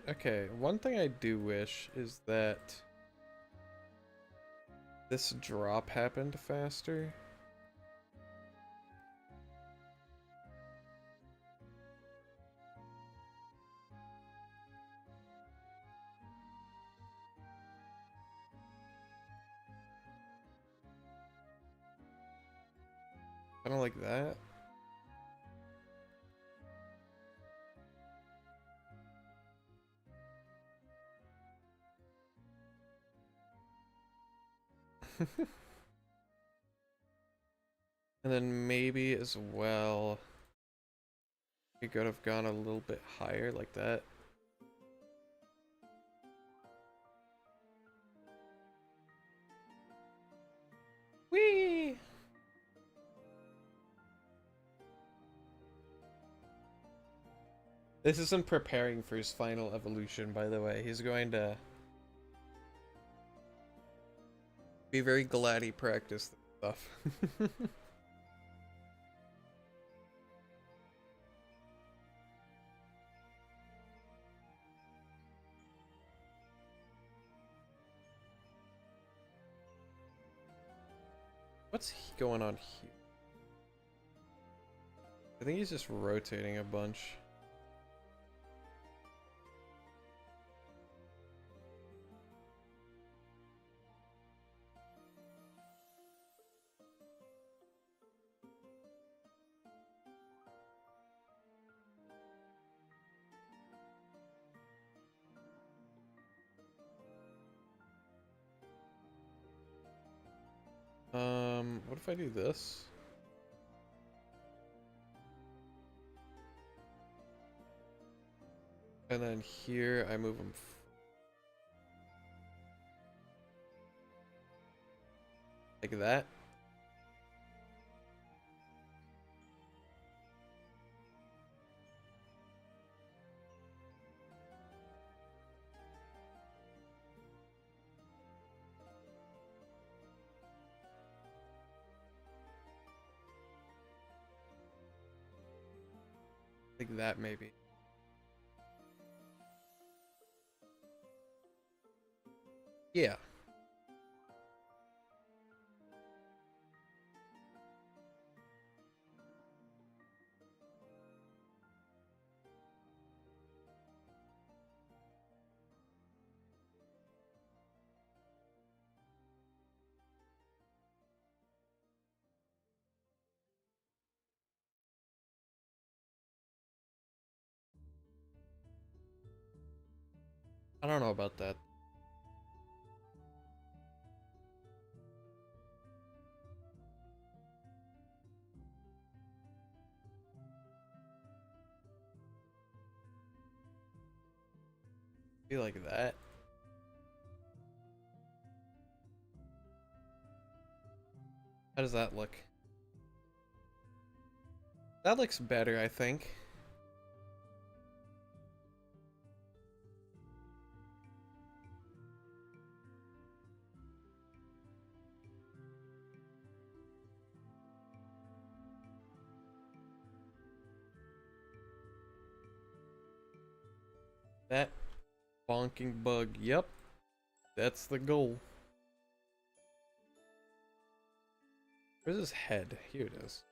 okay, one thing I do wish is that this drop happened faster. Kind of like that. And then maybe as well, you could have gone a little bit higher like that. Whee! This isn't preparing for his final evolution, by the way. He's going to be very glad he practiced this stuff. What's going on here? I think he's just rotating a bunch. What if I do this? And then here I move them like that. Like that maybe. Yeah. I don't know about that. Be like that. How does that look? That looks better, I think. That bonking bug, yep. That's the goal. Where's his head? Here it is.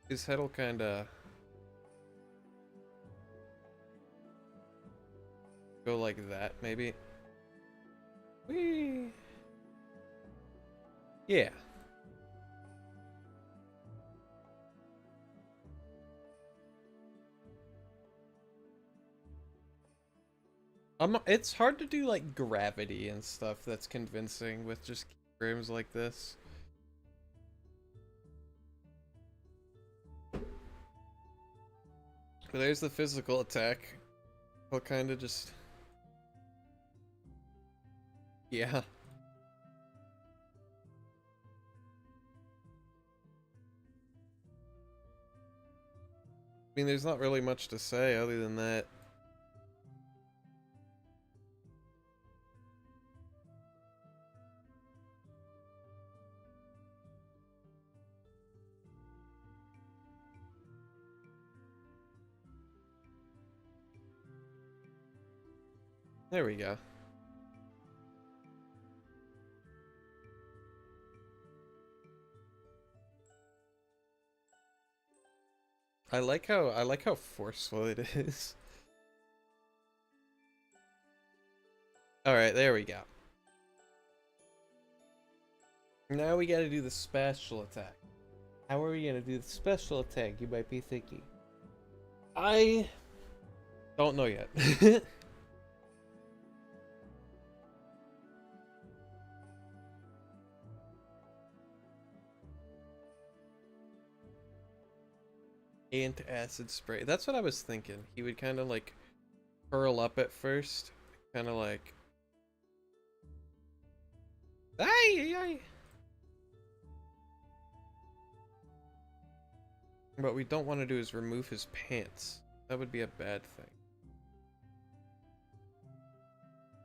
His head will kinda go like that, maybe. Whee! Yeah. It's hard to do like gravity and stuff that's convincing with just keyframes like this. But there's the physical attack. He'll kind of just... Yeah. I mean, there's not really much to say other than that. There we go. I like how forceful it is. All right, there we go. Now we got to do the special attack. How are we gonna do the special attack? You might be thinking. I don't know yet. Antacid spray. That's what I was thinking. He would kind of like curl up at first, kind of like. Ay, ay. What we don't want to do is remove his pants. That would be a bad thing.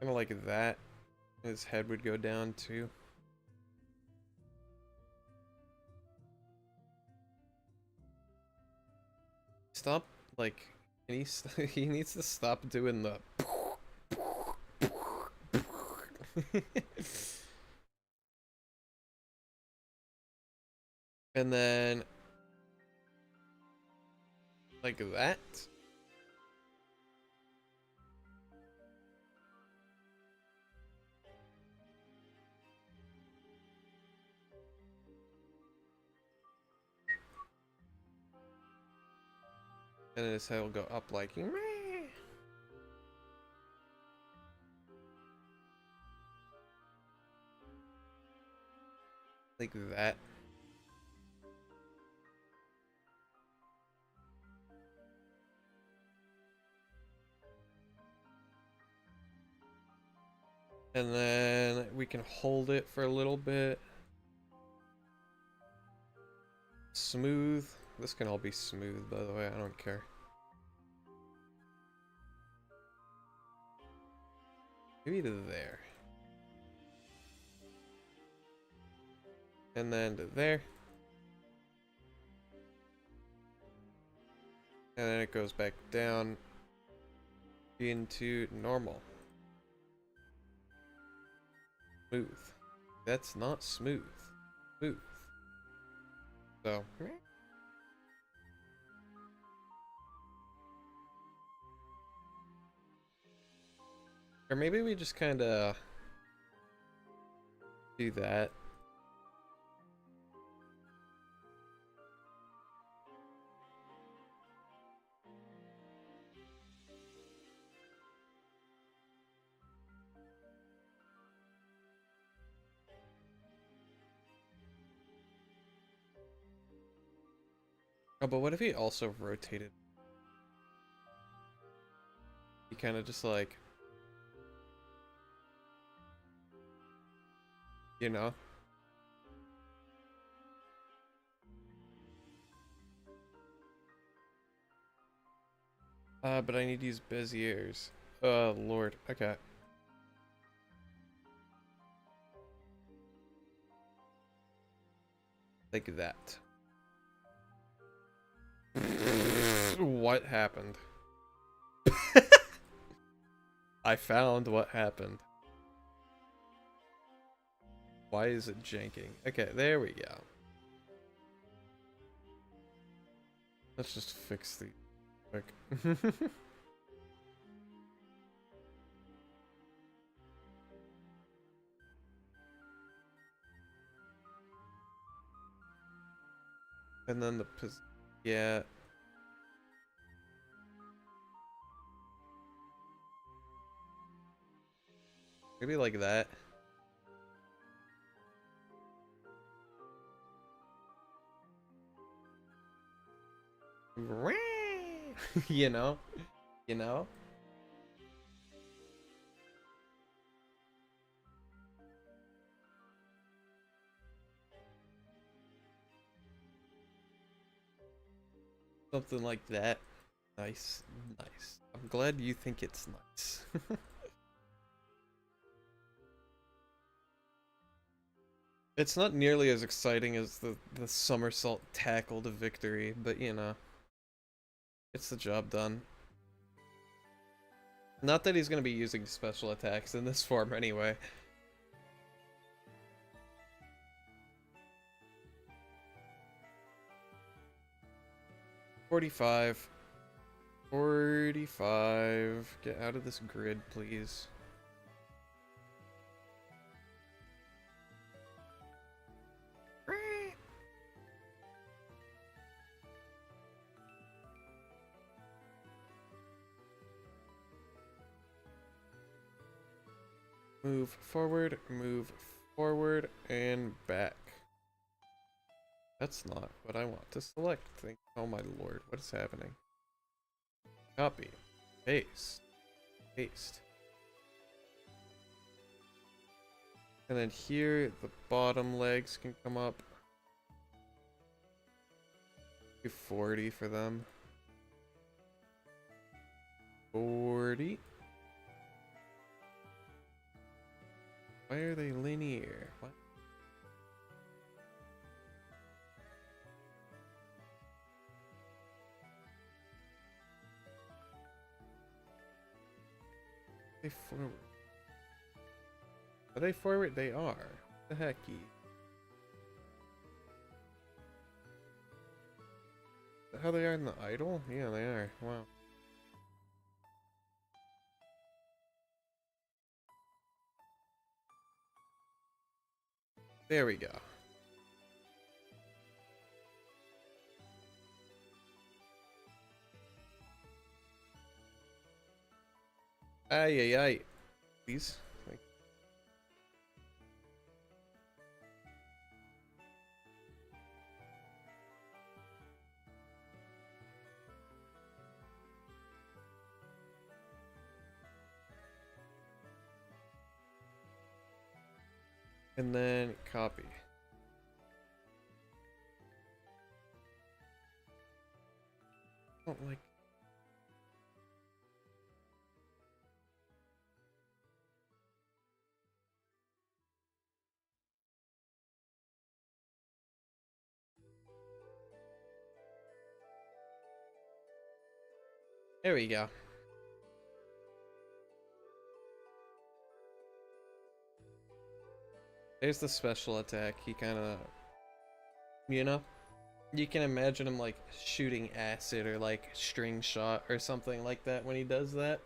Kind of like that. His head would go down too. Stop, like, he needs to stop doing the. And then like that. And then his head will go up like meh. Like that. And then we can hold it for a little bit. Smooth. This can all be smooth, by the way. I don't care. Maybe to there. And then to there. And then it goes back down into normal. Smooth. That's not smooth. Smooth. So. Or maybe we just kind of do that. Oh, but what if he also rotated? You kind of just like, you know. But I need to use Bezier's. Oh, Lord. Okay. Like that. What happened? I found what happened. Why is it janking? Okay, there we go. Let's just fix the quick. And then the yeah. Maybe like that. You know? You know? Something like that. Nice. Nice. I'm glad you think it's nice. It's not nearly as exciting as the somersault tackle to victory, but you know. It's the job done. Not that he's gonna be using special attacks in this form anyway. $45. $45. Get out of this grid, please. move forward, and back. That's not what I want to select. Oh my lord, what is happening? Copy. Paste. Paste. And then here, the bottom legs can come up. Do 40 for them. 40. Why are they linear? What? Are they forward? Are they forward? They are. What the hecky? Is that how they are in the idle? Yeah, they are. Wow. There we go. Ay, ay, ay. Please. And then copy. I don't like. There we go. There's the special attack. He kind of, you know, you can imagine him like shooting acid or like string shot or something like that when he does that.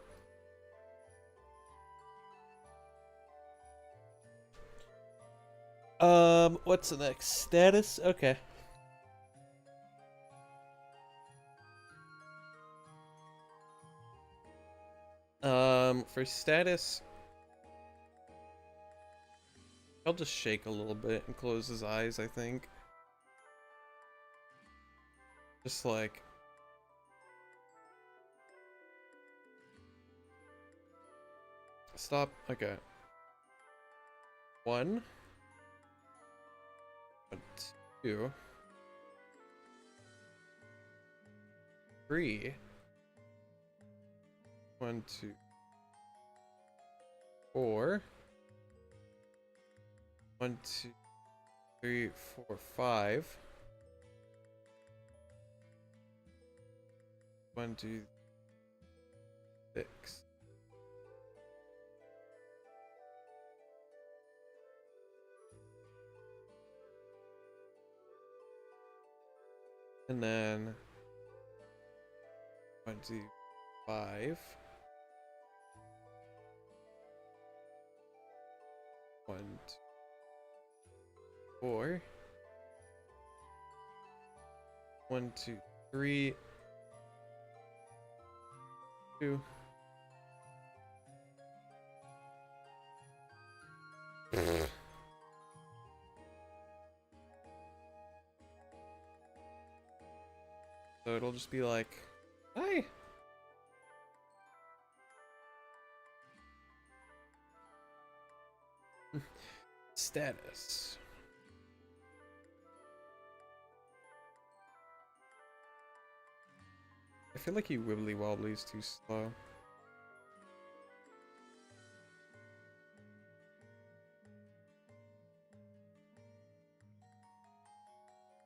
What's the next status? Okay. For status, I'll just shake a little bit and close his eyes, I think. Just like... Stop. Okay. 1, 2, 3. 1, 2, 4. 1, 2, 3, 4, 5. 1, 2, 6. And then 1, 2, 5. 1, 2, 4. 1, 2, 3. 2. So it'll just be like, hi. Status. I feel like he wibbly wobbly's too slow.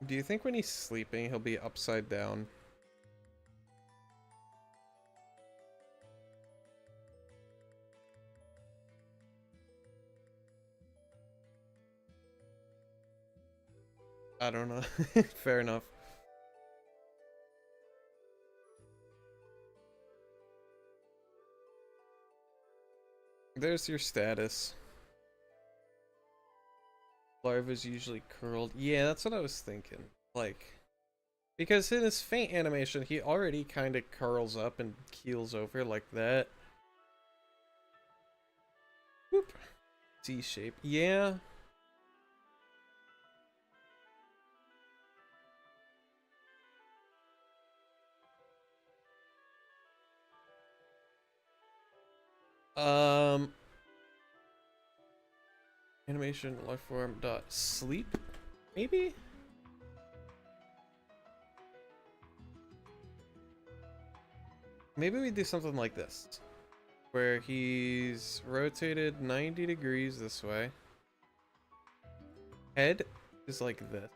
Do you think when he's sleeping he'll be upside down? I don't know. Fair enough. There's your status. Larva's usually curled. Yeah, that's what I was thinking. Like, because in his faint animation, he already kind of curls up and keels over like that. Whoop. C shape. Yeah. Um. Animation lifeform dot sleep, maybe. Maybe we do something like this, where he's rotated 90 degrees this way. Head is like this.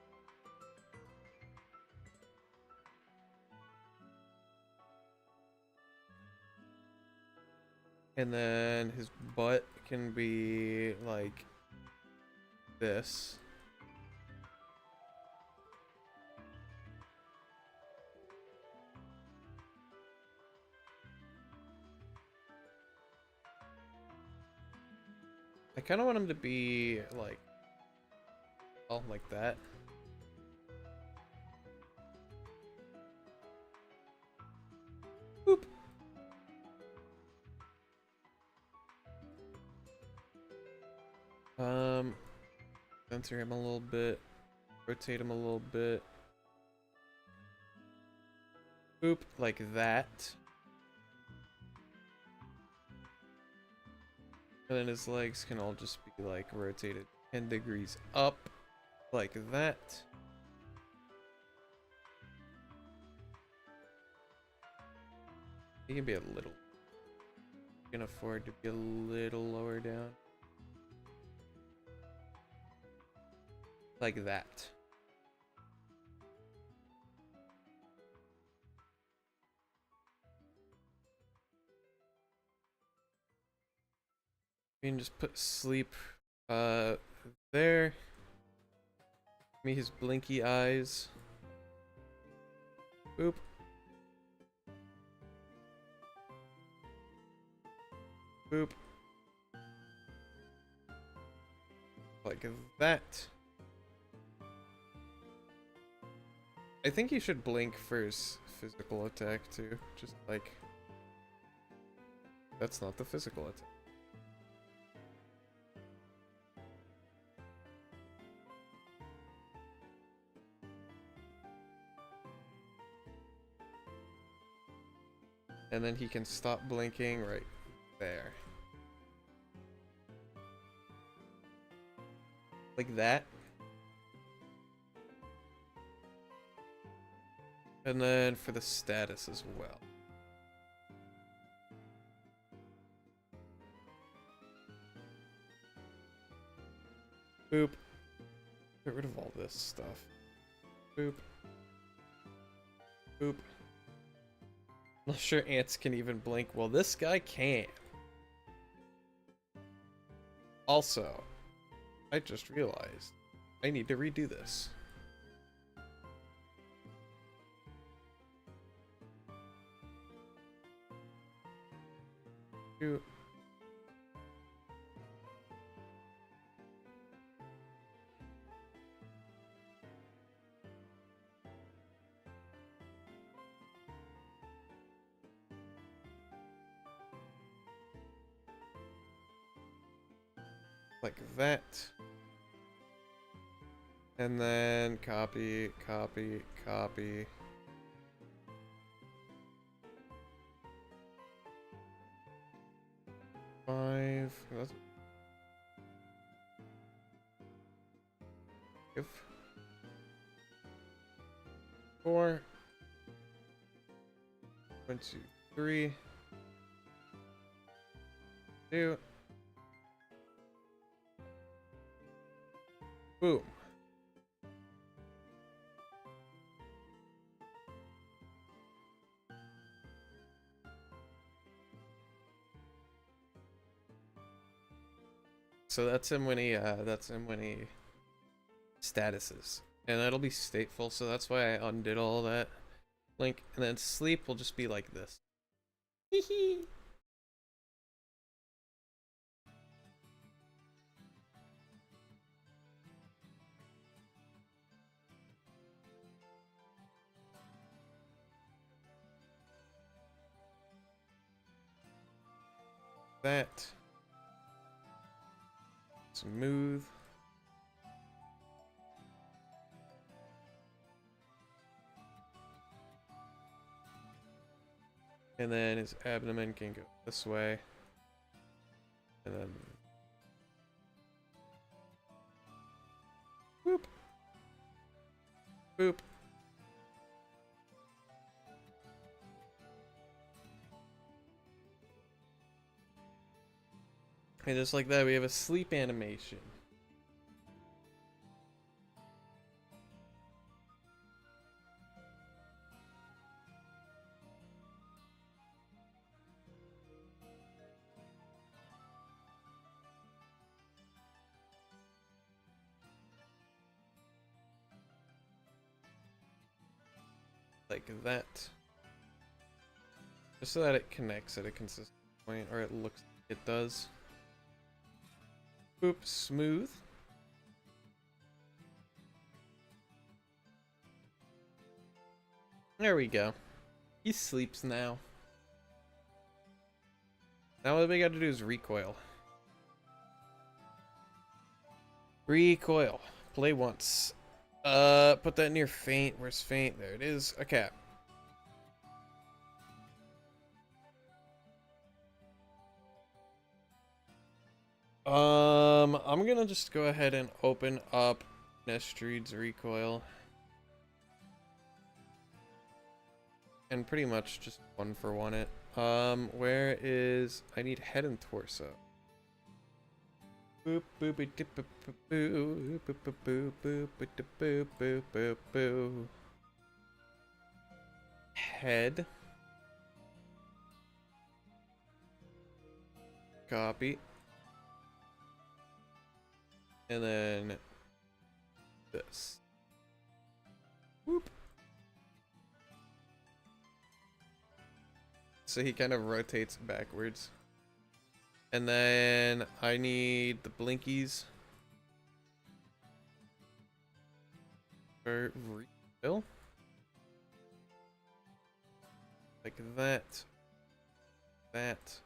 And then his butt can be like this. I kind of want him to be like, oh, like that. Boop. Center him a little bit, rotate him a little bit. Boop, like that. And then his legs can all just be like rotated 10 degrees up, like that. He can be a little. You can afford to be a little lower down. Like that. You can just put sleep there. Give me his blinky eyes. Boop. Boop. Like that. I think you should blink for his physical attack too. Just like... That's not the physical attack. And then he can stop blinking right there. like that. And then for the status as well. Boop. Get rid of all this stuff. Boop. Boop. I'm not sure ants can even blink. Well, this guy can't. Also, I just realized I need to redo this. Shoot. Like that. And then copy, copy, copy. Five. That's... If 4. 1, 2, 3. 2. Boom. So that's him when he statuses. And that'll be stateful, so that's why I undid all that. Link, and then sleep will just be like this. Hee. That. Smooth. And then his abdomen can go this way. And then boop. Boop. And just like that, we have a sleep animation. Like that. Just so that it connects at a consistent point, or it looks like it does. Boop, smooth. There we go. He sleeps now. Now what we gotta do is recoil. Recoil. Play once. Put that near faint. Where's faint? There it is. Okay. I'm gonna just go ahead and open up Nestrede's recoil. And pretty much just one for one it. Where is... I need head and torso. Boop boop boop boop boop boop boop boop boop boop boop boop. Head. Copy. And then this. Whoop. So he kind of rotates backwards. And then I need the blinkies for refill. Like that. That.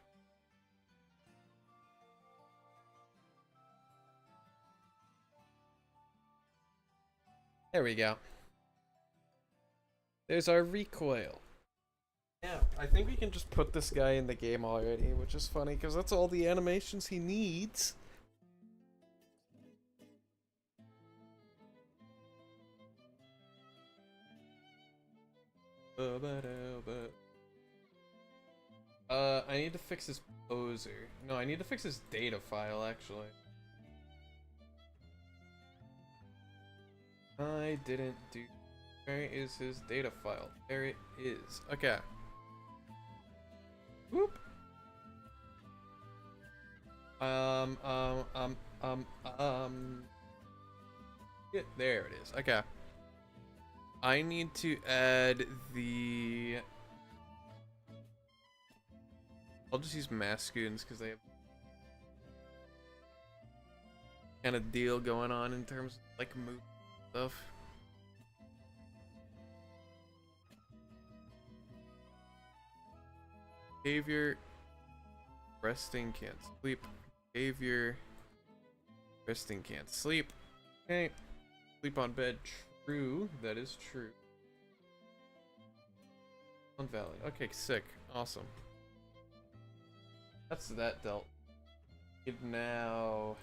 There we go. There's our recoil. Yeah, I think we can just put this guy in the game already, which is funny because that's all the animations he needs. I need to fix this poser. No, I need to fix this data file, actually. I didn't do... Where is his data file? There it is. Okay. Whoop. Yeah, there it is. Okay. I need to add the... I'll just use Mascoons because they have kind of deal going on in terms of like move stuff. Behavior, resting, can't sleep. Behavior, resting, can't sleep. Okay. Sleep on bed, true. That is true. On Valley. Okay, sick. Awesome. That's that dealt. Give now.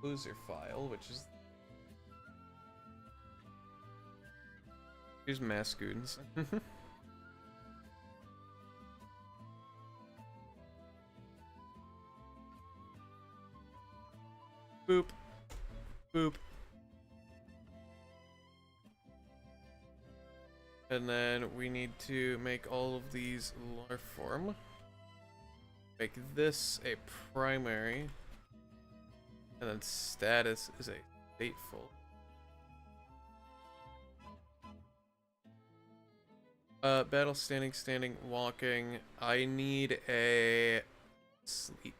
Loser file, which is. Here's Mascoons. Boop. Boop. And then we need to make all of these larform. Make this a primary. And then status is a stateful. Battle, standing, standing, walking. I need a sleep.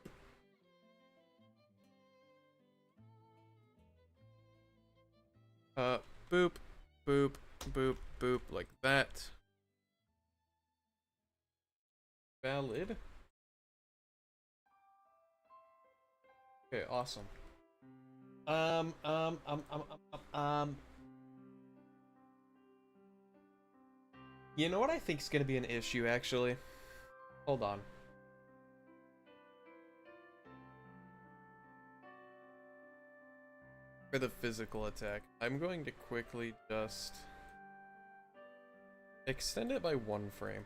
Boop, boop, boop, boop, like that. Valid. Okay, awesome. You know what I think is gonna be an issue, actually? Hold on. For the physical attack, I'm going to quickly just extend it by 1 frame.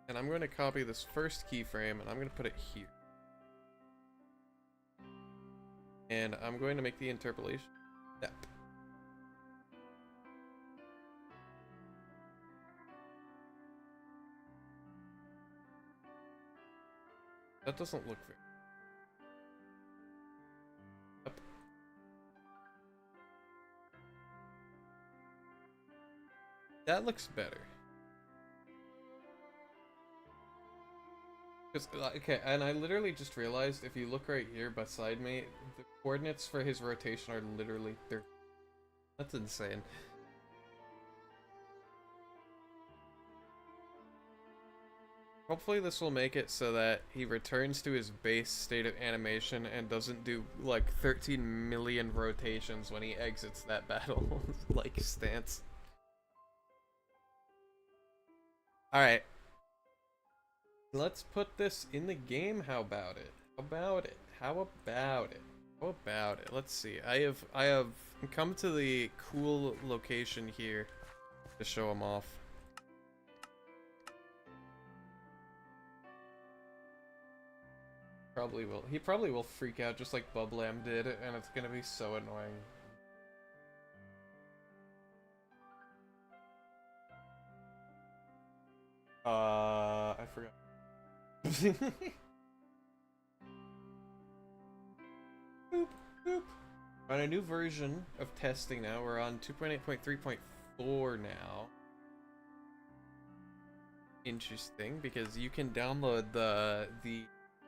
And I'm going to copy this first keyframe and I'm going to put it here. And I'm going to make the interpolation step. That doesn't look very... Yep. That looks better. Okay, and I literally just realized if you look right here beside me, the coordinates for his rotation are literally 30. That's insane. Hopefully this will make it so that he returns to his base state of animation and doesn't do like 13 million rotations when he exits that battle like stance. Alright. Let's put this in the game. How about it? How about it? How about it? How about it? Let's see. I have come to the cool location here to show him off. Probably will. He probably will freak out just like Bublam did, and it's gonna be so annoying. I forgot. Boop, boop. On a new version of testing now. We're on 2.8.3.4 now. Interesting, because you can download the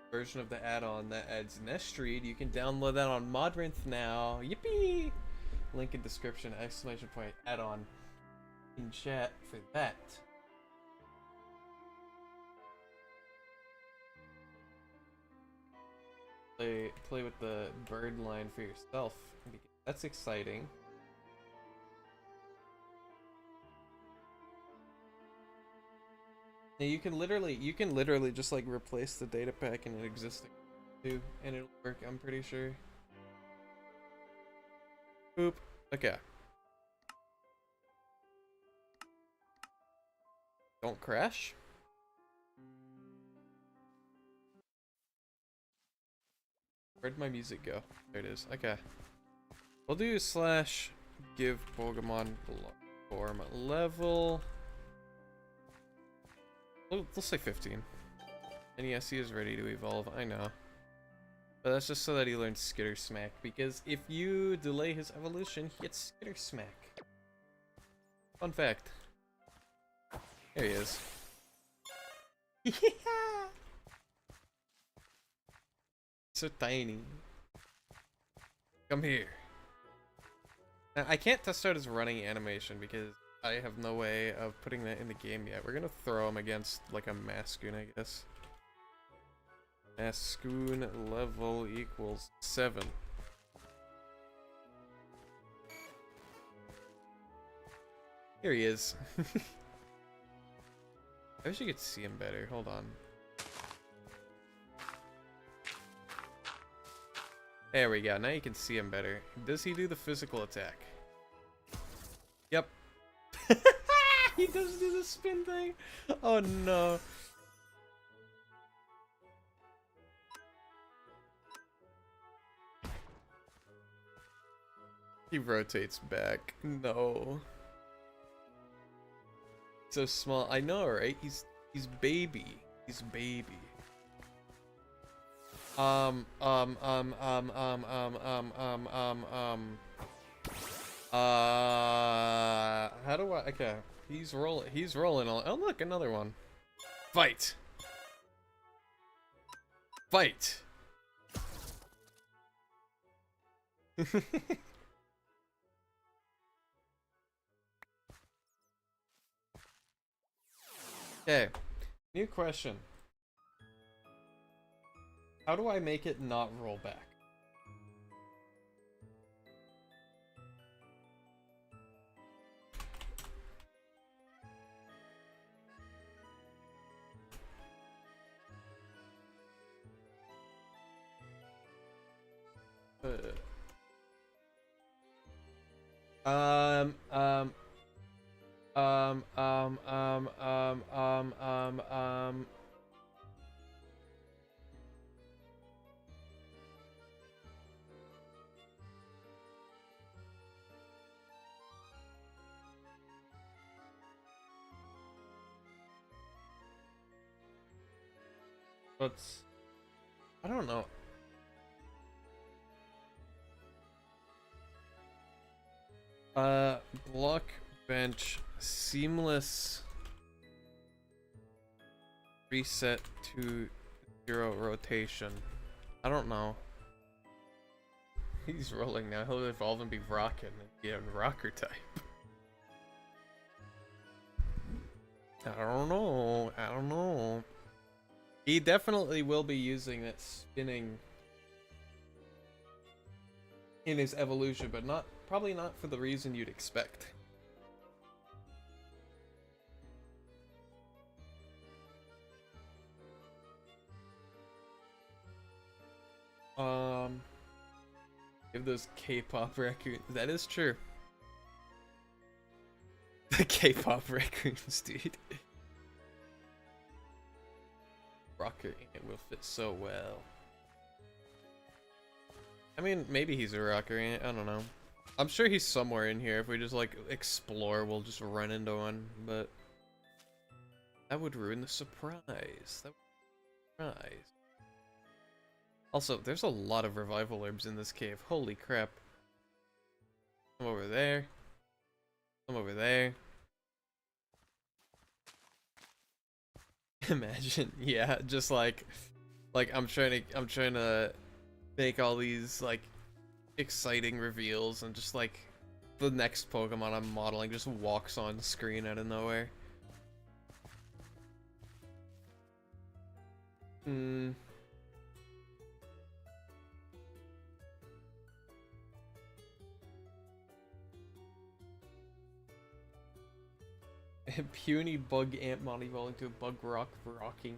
version of the add-on that adds Nest Read. You can download that on Modrinth now. Yippee! Link in description, exclamation point, add-on in chat for that. Play with the bird line for yourself. That's exciting. Now you can literally just like replace the data pack in an existing too, and it'll work, I'm pretty sure. Boop. Okay. Don't crash. Where'd my music go? There it is. Okay. We'll do slash give Pokemon form level. We'll say 15. And yes, he is ready to evolve, I know. But that's just so that he learns Skitter Smack, because if you delay his evolution, he gets Skitter Smack. Fun fact. There he is. Yeah! So tiny. Come here. Now, I can't test out his running animation because I have no way of putting that in the game yet. We're gonna throw him against like a Mascoon, I guess. Mascoon level equals 7. Here he is. I wish you could see him better. Hold on. There we go. Now you can see him better. Does he do the physical attack? Yep. He does do the spin thing. Oh no. He rotates back. No. So small. I know, right? He's baby. He's baby. How do I, okay. He's rolling on, oh look, another one. Fight. Fight. Okay, new question. How do I make it not roll back? Um, um, um, um, um, um, um, um, um. Let's, I don't know. Blockbench seamless reset to 0 rotation. I don't know. He's rolling now. He'll evolve and be rocking and be a rocker type. I don't know. I don't know. He definitely will be using that spinning in his evolution, but probably not for the reason you'd expect. Give those K-pop raccoons. That is true. The K-pop raccoons, dude. Rocker it will fit so well. I mean, maybe he's a rocker. I don't know. I'm sure he's somewhere in here. If we just like explore, we'll just run into one. But that would ruin the surprise. That would surprise. Also, there's a lot of revival herbs in this cave. Holy crap! Some over there. Some over there. Imagine, yeah, just like I'm trying to make all these like exciting reveals, and just like the next Pokemon I'm modeling just walks on screen out of nowhere. Puny bug ant mod evolving to a bug rock rocking.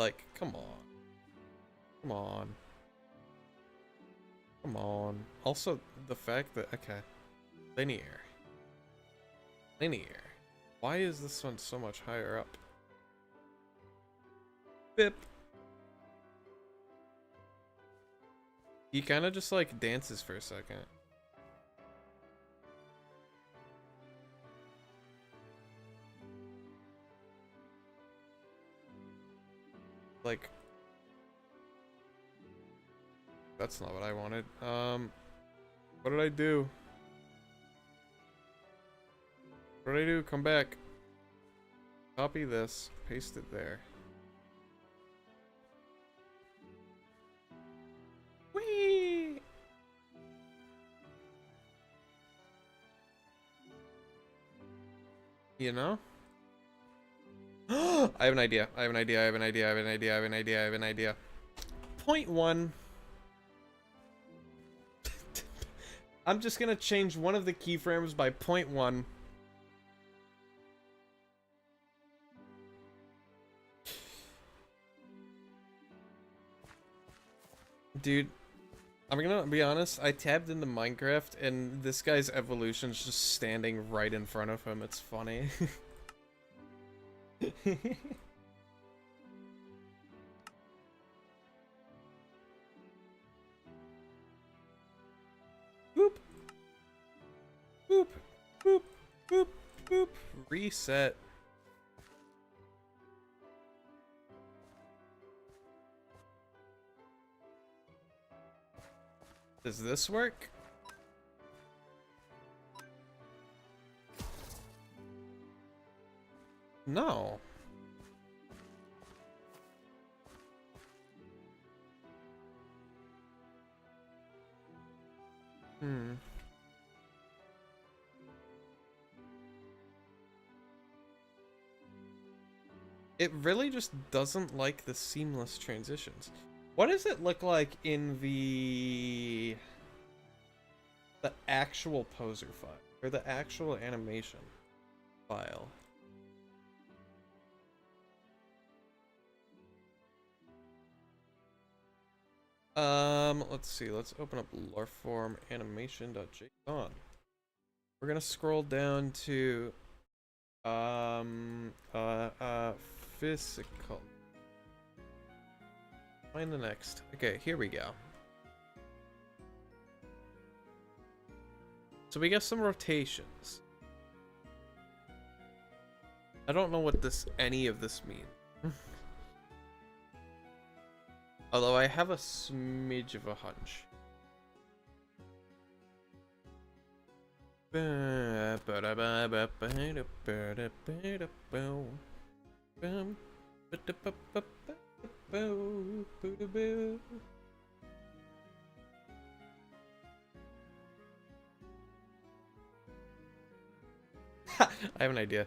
Like, come on. Come on. Come on. Also, the fact that, okay. Linear. Linear. Why is this one so much higher up? Bip. He kind of just like dances for a second. Like, that's not what I wanted. What did I do? What did I do? Come back. Copy this, paste it there. Whee! You know? I have an idea. I have an idea. I have an idea. I have an idea. I have an idea. I have an idea. Point one. I'm just gonna change one of the keyframes by 0.1. Dude, I'm gonna be honest, I tabbed into Minecraft and this guy's evolution's just standing right in front of him. It's funny. Boop. Boop. Boop. Boop. Boop. Reset. Does this work? No. It really just doesn't like the seamless transitions. What does it look like in the actual poser file or the actual animation file? Let's see. Let's open up loreform animation.json. We're gonna scroll down to physical. Find the next. Okay, here we go. So we got some rotations. I don't know what any of this means. Although I have a smidge of a hunch. I have an idea.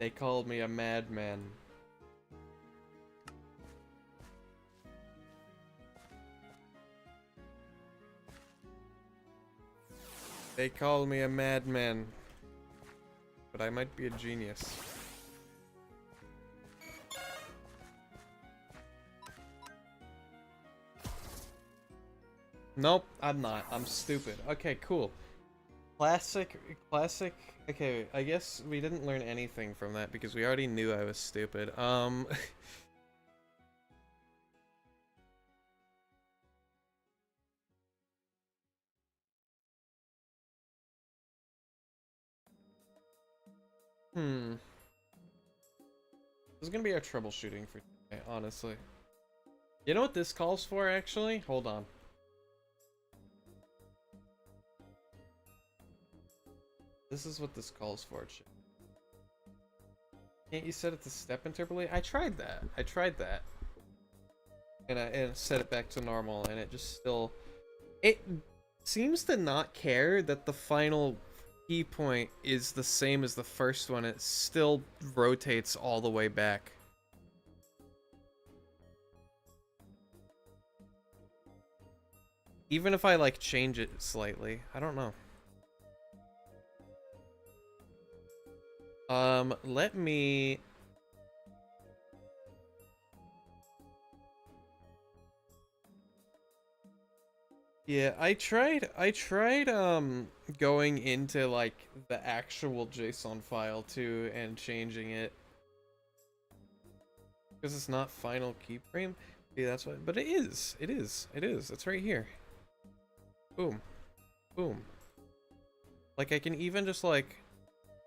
They called me a madman. They call me a madman. But I might be a genius. Nope, I'm not. I'm stupid. Okay, cool. Classic. Okay, I guess we didn't learn anything from that because we already knew I was stupid. This is gonna be our troubleshooting for today, honestly. You know what this calls for, actually? Hold on. This is what this calls for. Can't you set it to step interpolate? I tried that. And I set it back to normal, and it just still... It seems to not care that the final key point is the same as the first one. It still rotates all the way back. Even if I, like, change it slightly. I don't know. Let me... Yeah, I tried, going into, like, the actual JSON file, too, and changing it. Because it's not final keyframe. Yeah, that's why, but it is. It's right here. Boom. Boom. Like, I can even just, like,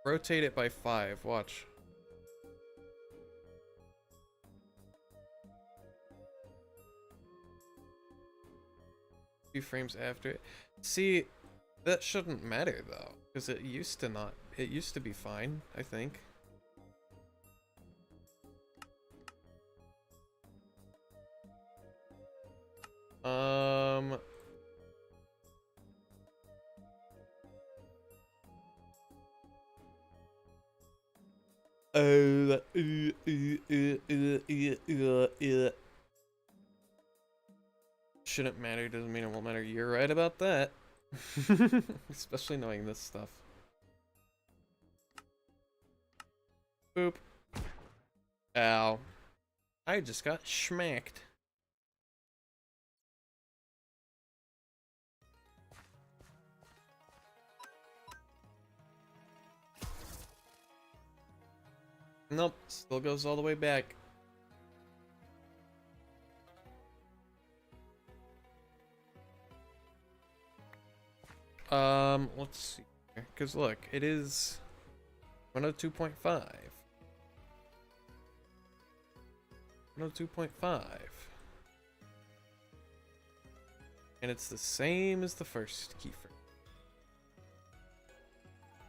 rotate it by 5. Watch. Few frames after it. See, that shouldn't matter, though. Because it used to not. It used to be fine, I think. Shouldn't matter, doesn't mean it won't matter. You're right about that. Especially knowing this stuff. Boop. Ow. I just got schmacked. Nope, still goes all the way back. Let's see here. Because look, it is 102.5. 102.5. And it's the same as the first keyframe.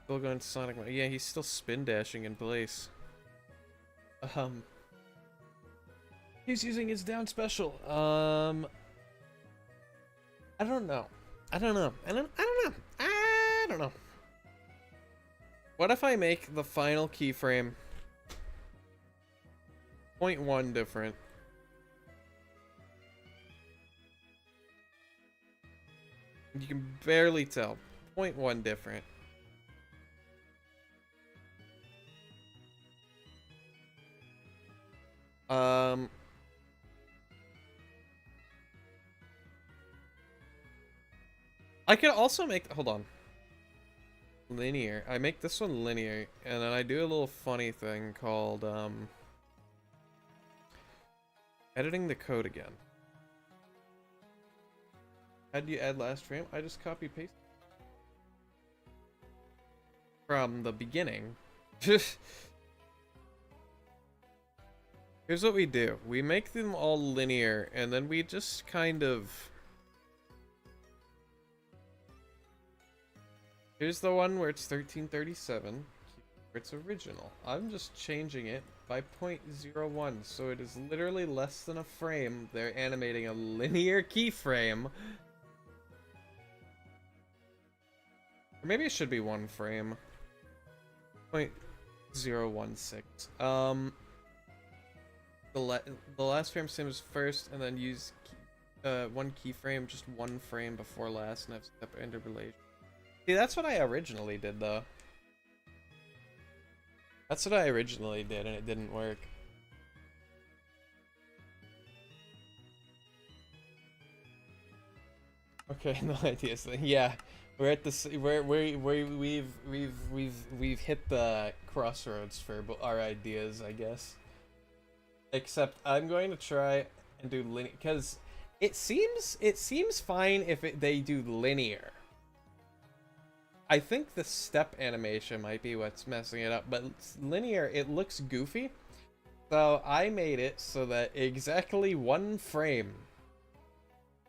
Still going to Sonic mode. Yeah, he's still spin dashing in place. He's using his down special. I don't know. I don't know. What if I make the final keyframe 0.1 different? You can barely tell. 0.1 different. I could also make, hold on. Linear. I make this one linear, and then I do a little funny thing called, editing the code again. How do you add last frame? I just copy paste from the beginning. Here's what we do. We make them all linear, and then we just kind of... Here's the one where it's 1337, where it's original. I'm just changing it by 0.01, so it is literally less than a frame. They're animating a linear keyframe. Or maybe it should be 1 frame. 0.016. The last frame same as first, and then use 1 keyframe, just 1 frame before last, and have step interpolation. See, that's what I originally did, though. That's what I originally did, and it didn't work. Okay, no ideas. Yeah, we're at the we've hit the crossroads for our ideas, I guess. Except I'm going to try and do linear, because it seems fine if they do linear. I think the step animation might be what's messing it up, but linear, it looks goofy. So I made it so that exactly 1 frame,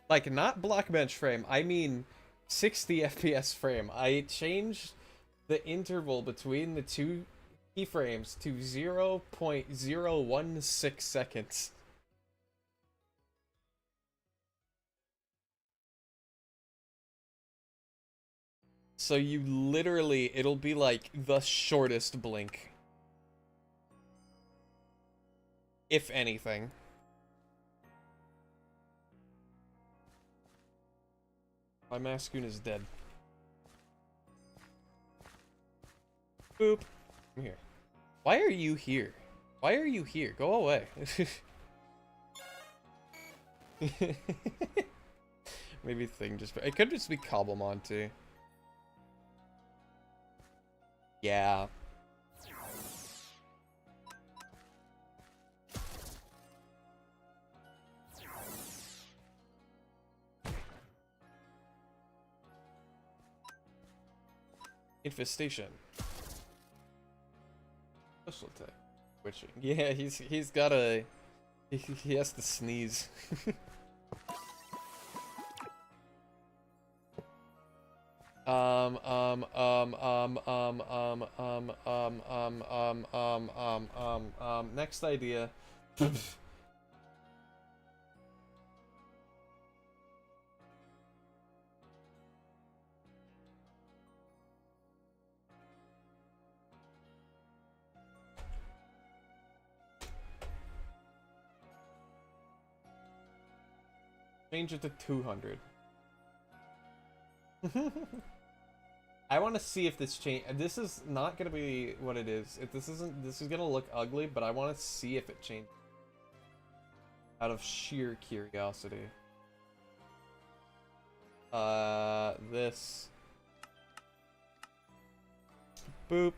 like not Blockbench frame, I mean 60 FPS frame. I changed the interval between the 2 keyframes to 0.016 seconds. So you literally, it'll be like the shortest blink. If anything. My Mascoon is dead. Boop. Come here. Why are you here? Why are you here? Go away. Maybe thing just... It could just be Cobblemon too. Yeah. Infestation. Special attack. Witching. Yeah, he's got a... He has to sneeze. Next idea. Change it to 200. I want to see if this change. This is not gonna be what it is. If this isn't, this is gonna look ugly. But I want to see if it changes. Out of sheer curiosity. This. Boop.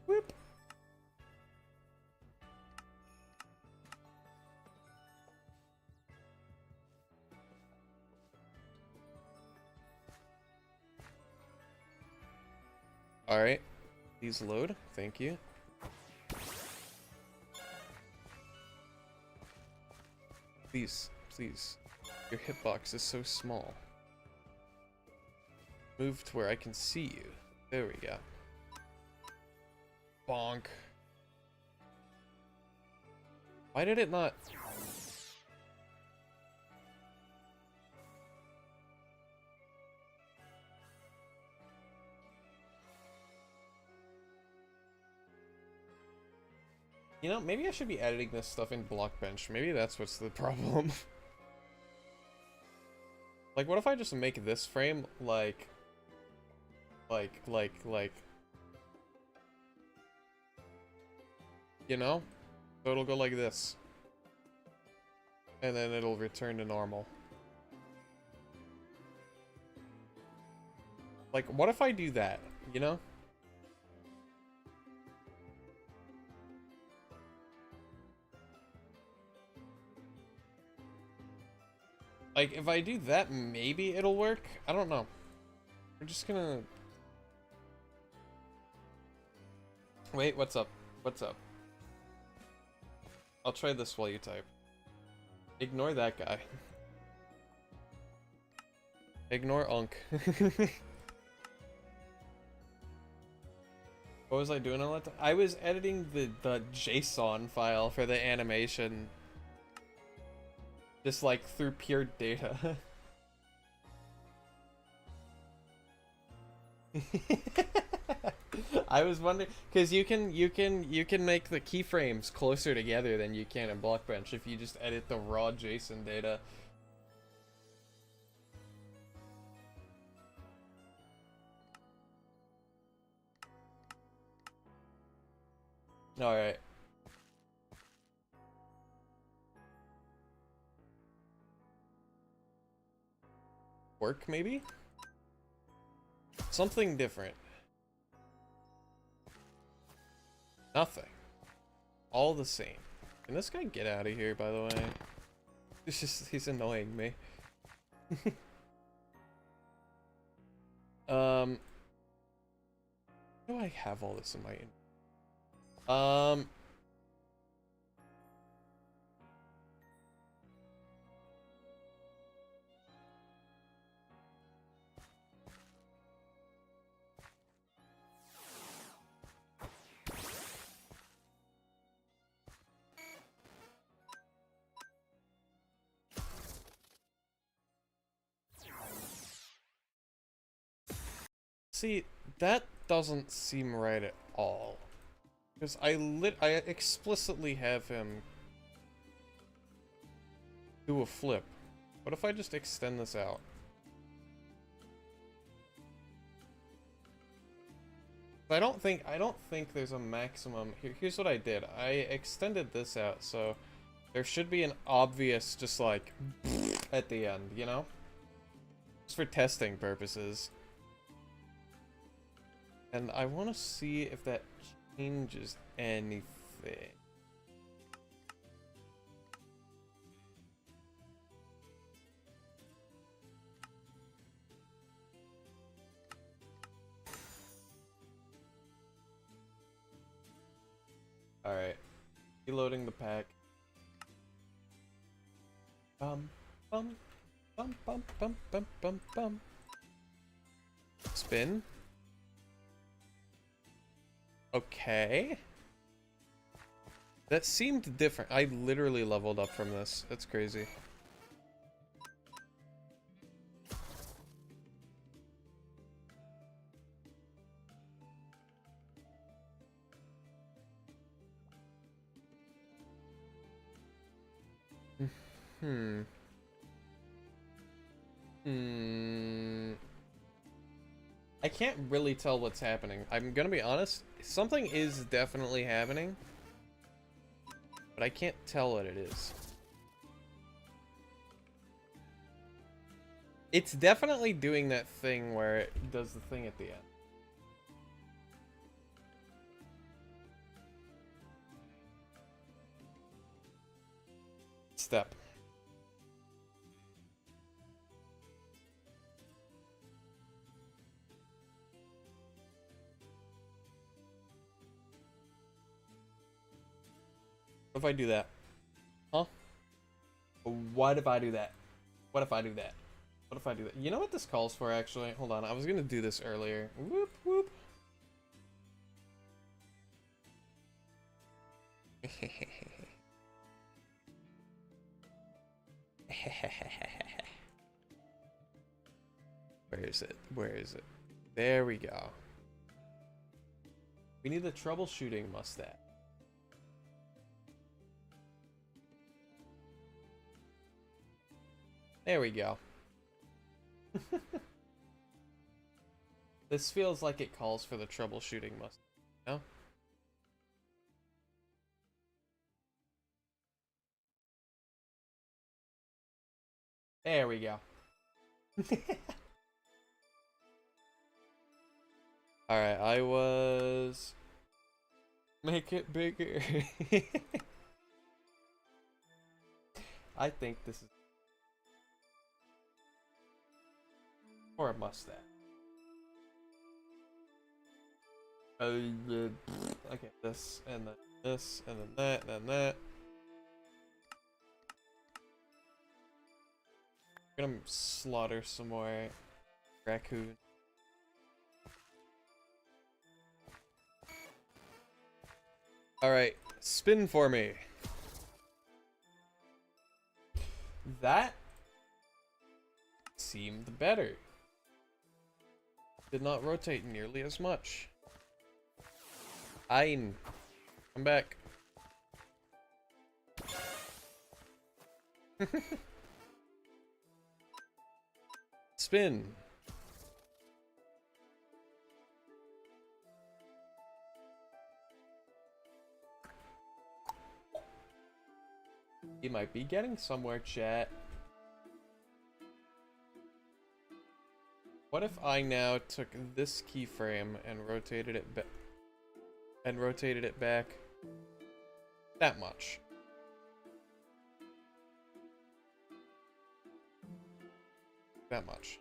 Whoop. Alright. Please load. Thank you. Please, please. Your hitbox is so small. Move to where I can see you. There we go. Bonk. Why did it not... You know, maybe I should be editing this stuff in Blockbench. Maybe that's what's the problem. Like, what if I just make this frame, like... You know? So it'll go like this. And then it'll return to normal. Like, what if I do that? You know? Like, if I do that, maybe it'll work? I don't know. We're just gonna... Wait, what's up? What's up? I'll try this while you type. Ignore that guy. Ignore Unk. What was I doing all that time? I was editing the JSON file for the animation. Just like through pure data. I was wondering because you can make the keyframes closer together than you can in Blockbench if you just edit the raw JSON data. All right. Work maybe? Something different. Nothing. All the same. Can this guy get out of here, by the way? It's just, he's annoying me. How do I have all this in my... See, that doesn't seem right at all. Because I explicitly have him do a flip. What if I just extend this out? I don't think there's a maximum. Here's what I did. I extended this out, so there should be an obvious just like at the end, you know? Just for testing purposes. And I want to see if that changes anything. Alright. Reloading the pack. Bum, bum, bum, bum, bum, bum, bum, bum. Spin. Okay. That seemed different. I literally leveled up from this. That's crazy. I can't really tell what's happening. I'm gonna be honest. Something is definitely happening. But I can't tell what it is. It's definitely doing that thing where it does the thing at the end. Step. What if I do that? Huh? What if I do that? What if I do that? What if I do that? You know what this calls for, actually? Hold on, I was gonna do this earlier. Whoop, whoop. Where is it? Where is it? There we go. We need the troubleshooting mustache. There we go. This feels like it calls for the troubleshooting mustache, no? There we go. Alright, I was... Make it bigger. I think this is... Or a mustache. Okay, this, and then this, and then that, and then that. I'm gonna slaughter some more raccoon. Alright, spin for me. That seemed better. Did not rotate nearly as much. Ein. Come back. Spin. You might be getting somewhere, chat. What if I now took this keyframe and rotated it back that much? That much.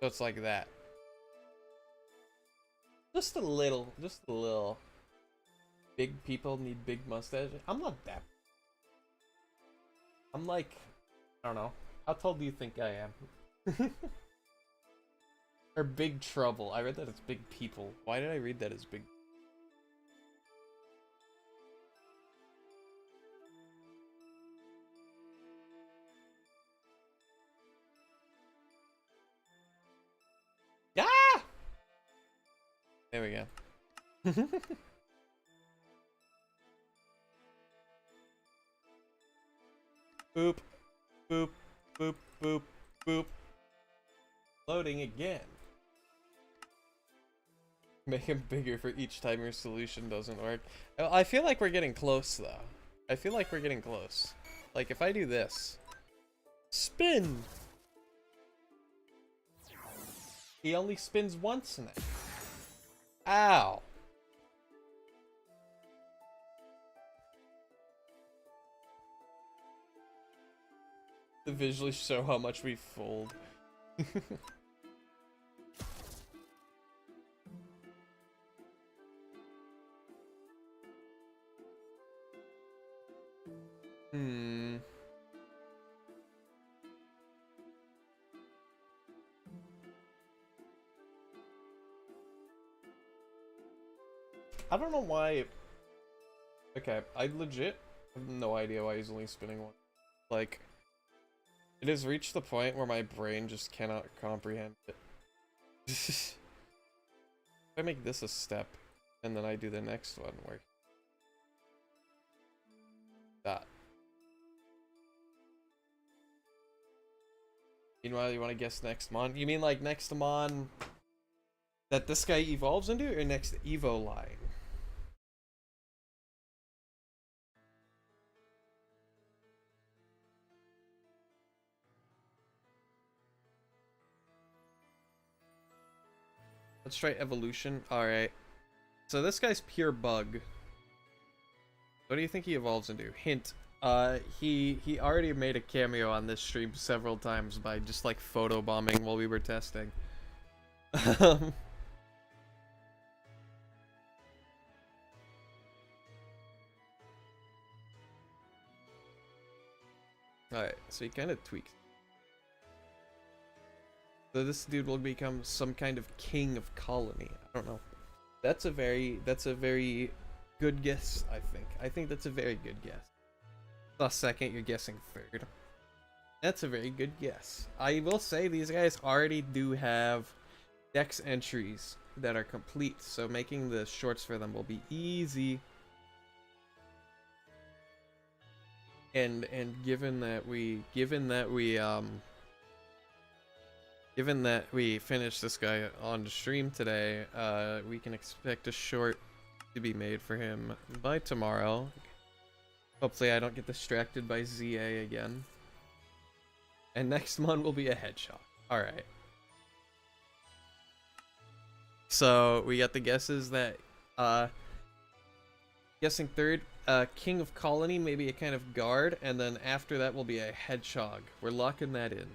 So it's like that. Just a little. Big people need big mustaches. I'm not that. I'm like, I don't know. How tall do you think I am? Or big trouble. I read that as big people. Why did I read that as big? There we go. Boop, boop, boop, boop, boop. Loading again. Make him bigger for each time your solution doesn't work. I feel like we're getting close, though. I feel like we're getting close. Like, if I do this. Spin! He only spins once now. Ow! To visually show how much we fold. I don't know why. Okay, I legit have no idea why he's only spinning one. Like, it has reached the point where my brain just cannot comprehend it. If I make this a step, and then I do the next one where that. Meanwhile, you want to guess next mon? You mean like next mon that this guy evolves into, or next Evo line? Let's try evolution. Alright. So this guy's pure bug. What do you think he evolves into? Hint. He already made a cameo on this stream several times by just like photobombing while we were testing. Alright, so he kind of tweaks. So this dude will become some kind of king of colony. I don't know. That's a very good guess, I think. I think that's a very good guess. A second, you're guessing third. That's a very good guess. I will say these guys already do have dex entries that are complete, so making the shorts for them will be easy. And given that we finished this guy on the stream today, we can expect a short to be made for him by tomorrow. Hopefully I don't get distracted by ZA again. And next month will be a headshot. Alright. So we got the guesses that guessing third, King of Colony, maybe a kind of guard, and then after that will be a hedgehog. We're locking that in.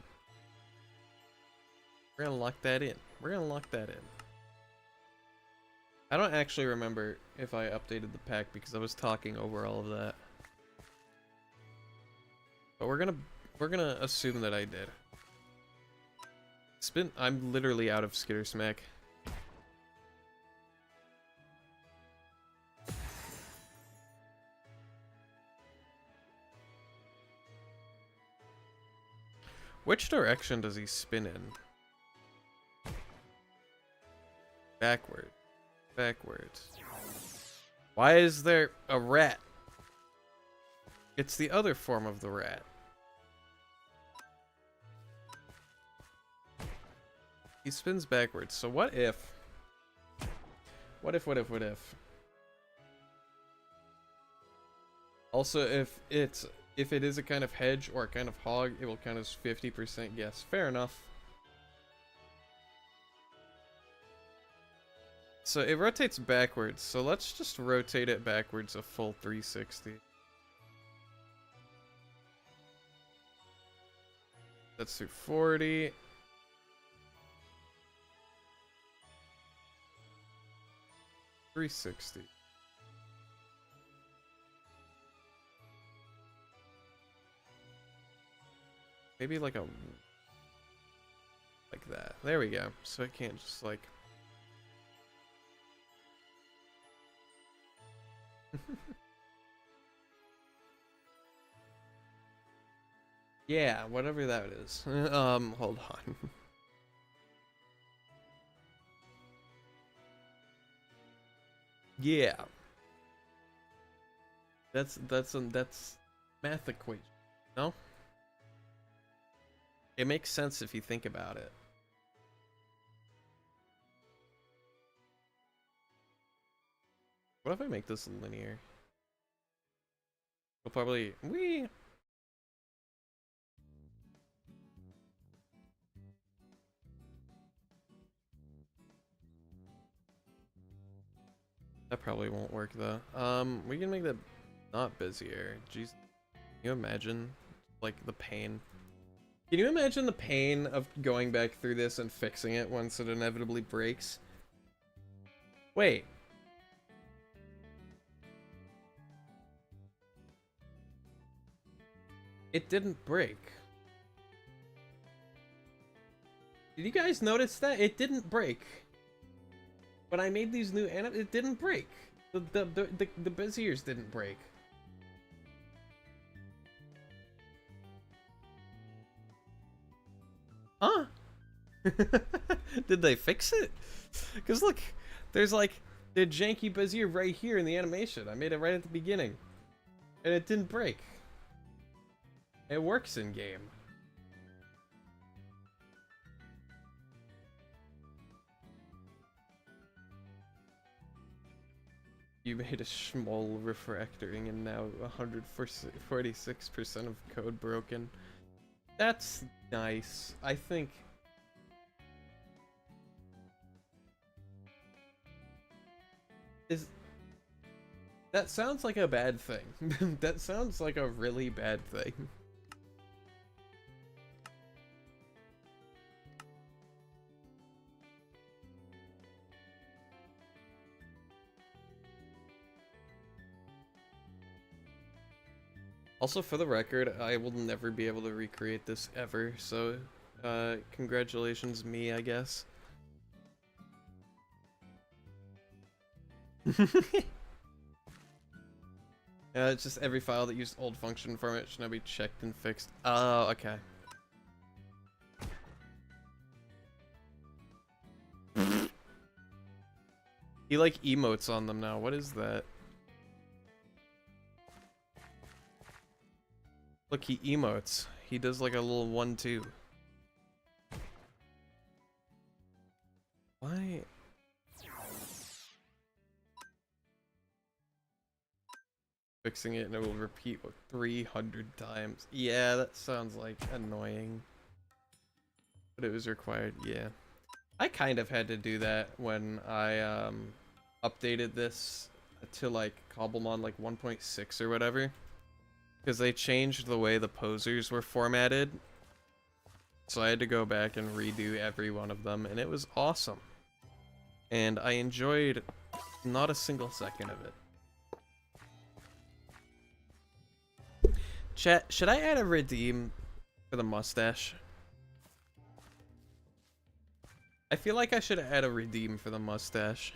We're gonna lock that in. We're gonna lock that in. I don't actually remember if I updated the pack because I was talking over all of that. But we're gonna assume that I did. Spin. I'm literally out of Skitter Smack. Which direction does he spin in? Backward. Backwards. Why is there a rat? It's the other form of the rat. He spins backwards. So what if? What if? Also, if it is a kind of hedge or a kind of hog, it will count as 50% guess. Fair enough. So it rotates backwards. So let's just rotate it backwards a full 360. Let's do 40. $360. Maybe like that. There we go. So it can't just like yeah, whatever that is. Hold on. Yeah. That's math equation. No? It makes sense if you think about it. What if I make this linear? We'll probably that probably won't work though. We can make that not busier. Jeez, can you imagine like the pain? Can you imagine the pain of going back through this and fixing it once it inevitably breaks? Wait. It didn't break. Did you guys notice that? It didn't break. When I made these new it didn't break. The Beziers didn't break. Huh? Did they fix it? Because look, there's like the janky Bezier right here in the animation. I made it right at the beginning. And it didn't break. It works in game. You made a small refactoring and now 146% of code broken. That's nice. I think... That sounds like a bad thing. That sounds like a really bad thing. Also, for the record, I will never be able to recreate this ever, so congratulations me, I guess. It's just every file that used old function format should now be checked and fixed. Oh, okay. He like emotes on them now. What is that? Look, he emotes. He does like a little 1-2. Why? Fixing it and it will repeat 300 times. Yeah, that sounds like annoying. But it was required, yeah. I kind of had to do that when I updated this to like Cobblemon like 1.6 or whatever. Because they changed the way the posers were formatted. So I had to go back and redo every one of them, and it was awesome. And I enjoyed not a single second of it. Chat, should I add a redeem for the mustache? I feel like I should add a redeem for the mustache.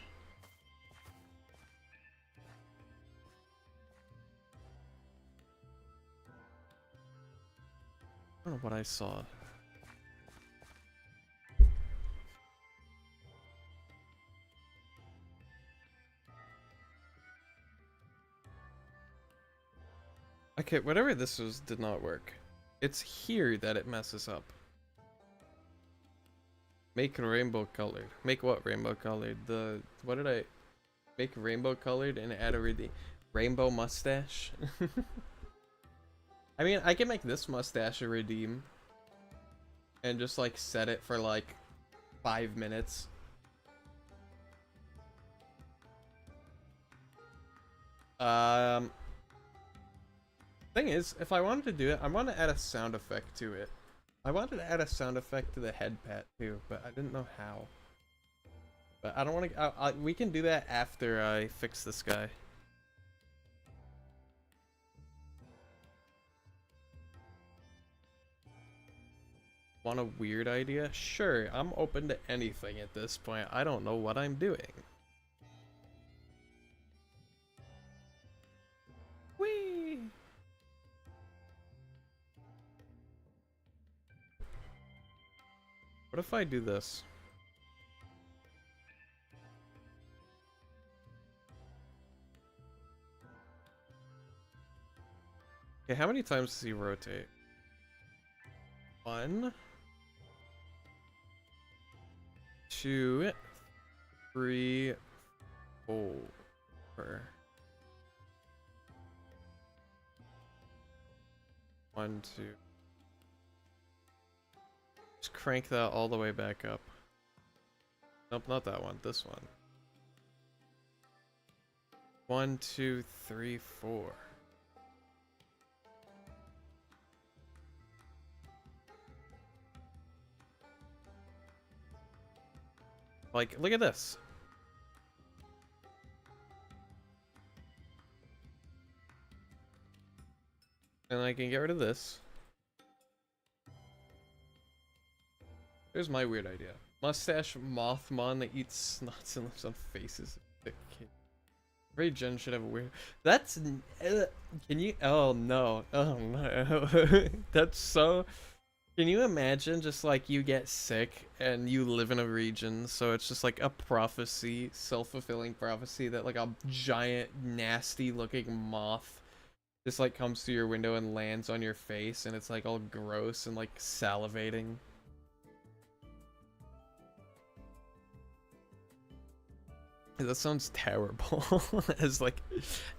I don't know what I saw. Okay, whatever this was did not work. It's here that it messes up. Make rainbow colored. Make what rainbow colored? What did I make rainbow colored and add a rainbow mustache? I mean, I can make this mustache a redeem and just like set it for like 5 minutes. Thing is, if I wanted to do it, I want to add a sound effect to it. I wanted to add a sound effect to the head pat too, but I didn't know how. But I don't want to. We can do that after I fix this guy. Want a weird idea? Sure, I'm open to anything at this point. I don't know what I'm doing. Whee! What if I do this? Okay, how many times does he rotate? 1, 2, 3, 4. 1, 2. Just crank that all the way back up. Nope, not that one. This one. 1, 2, 3, 4. Like, look at this. And I can get rid of this. Here's my weird idea. Mustache Mothmon that eats snots and lives on faces of thick kids. Every gen should have a weird... That's... can you... Oh, no. Oh, no. That's so... Can you imagine just like you get sick and you live in a region, so it's just like a prophecy, self-fulfilling prophecy that like a giant, nasty-looking moth just like comes to your window and lands on your face, and it's like all gross and like salivating. That sounds terrible. As like,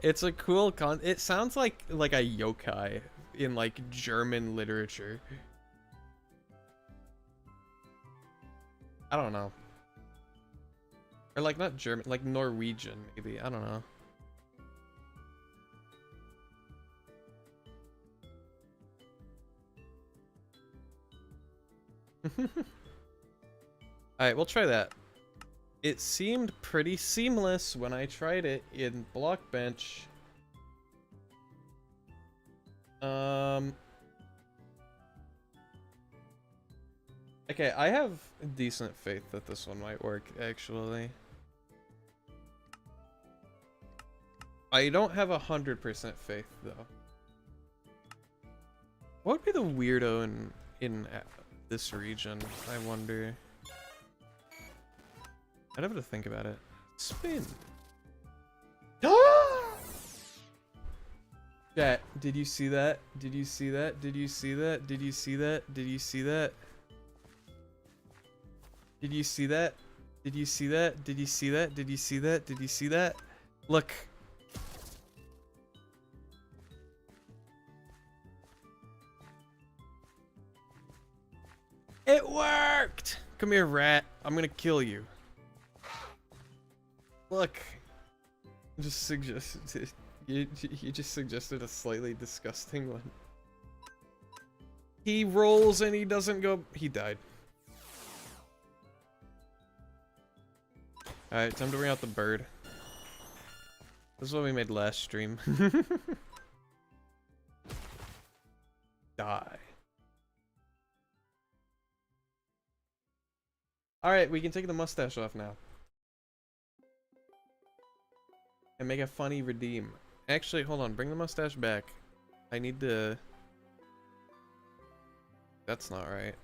it's a cool it sounds like a yokai in like German literature. I don't know. Or like not German, like Norwegian maybe. I don't know. Alright, we'll try that. It seemed pretty seamless when I tried it in Blockbench. Okay, I have decent faith that this one might work, actually. I don't have 100% faith, though. What would be the weirdo in this region, I wonder? I'd have to think about it. Spin. Chat, did you see that? Did you see that? Did you see that? Did you see that? Did you see that? Did you see that? Did you see that? Did you see that? Did you see that? Did you see that? Look. It worked! Come here, rat. I'm gonna kill you. Look. Just suggested you just suggested a slightly disgusting one. He rolls and he doesn't go. He died. Alright, time to bring out the bird. This is what we made last stream. Die. Alright, we can take the mustache off now. And make a funny redeem. Actually, hold on, bring the mustache back. I need to... That's not right.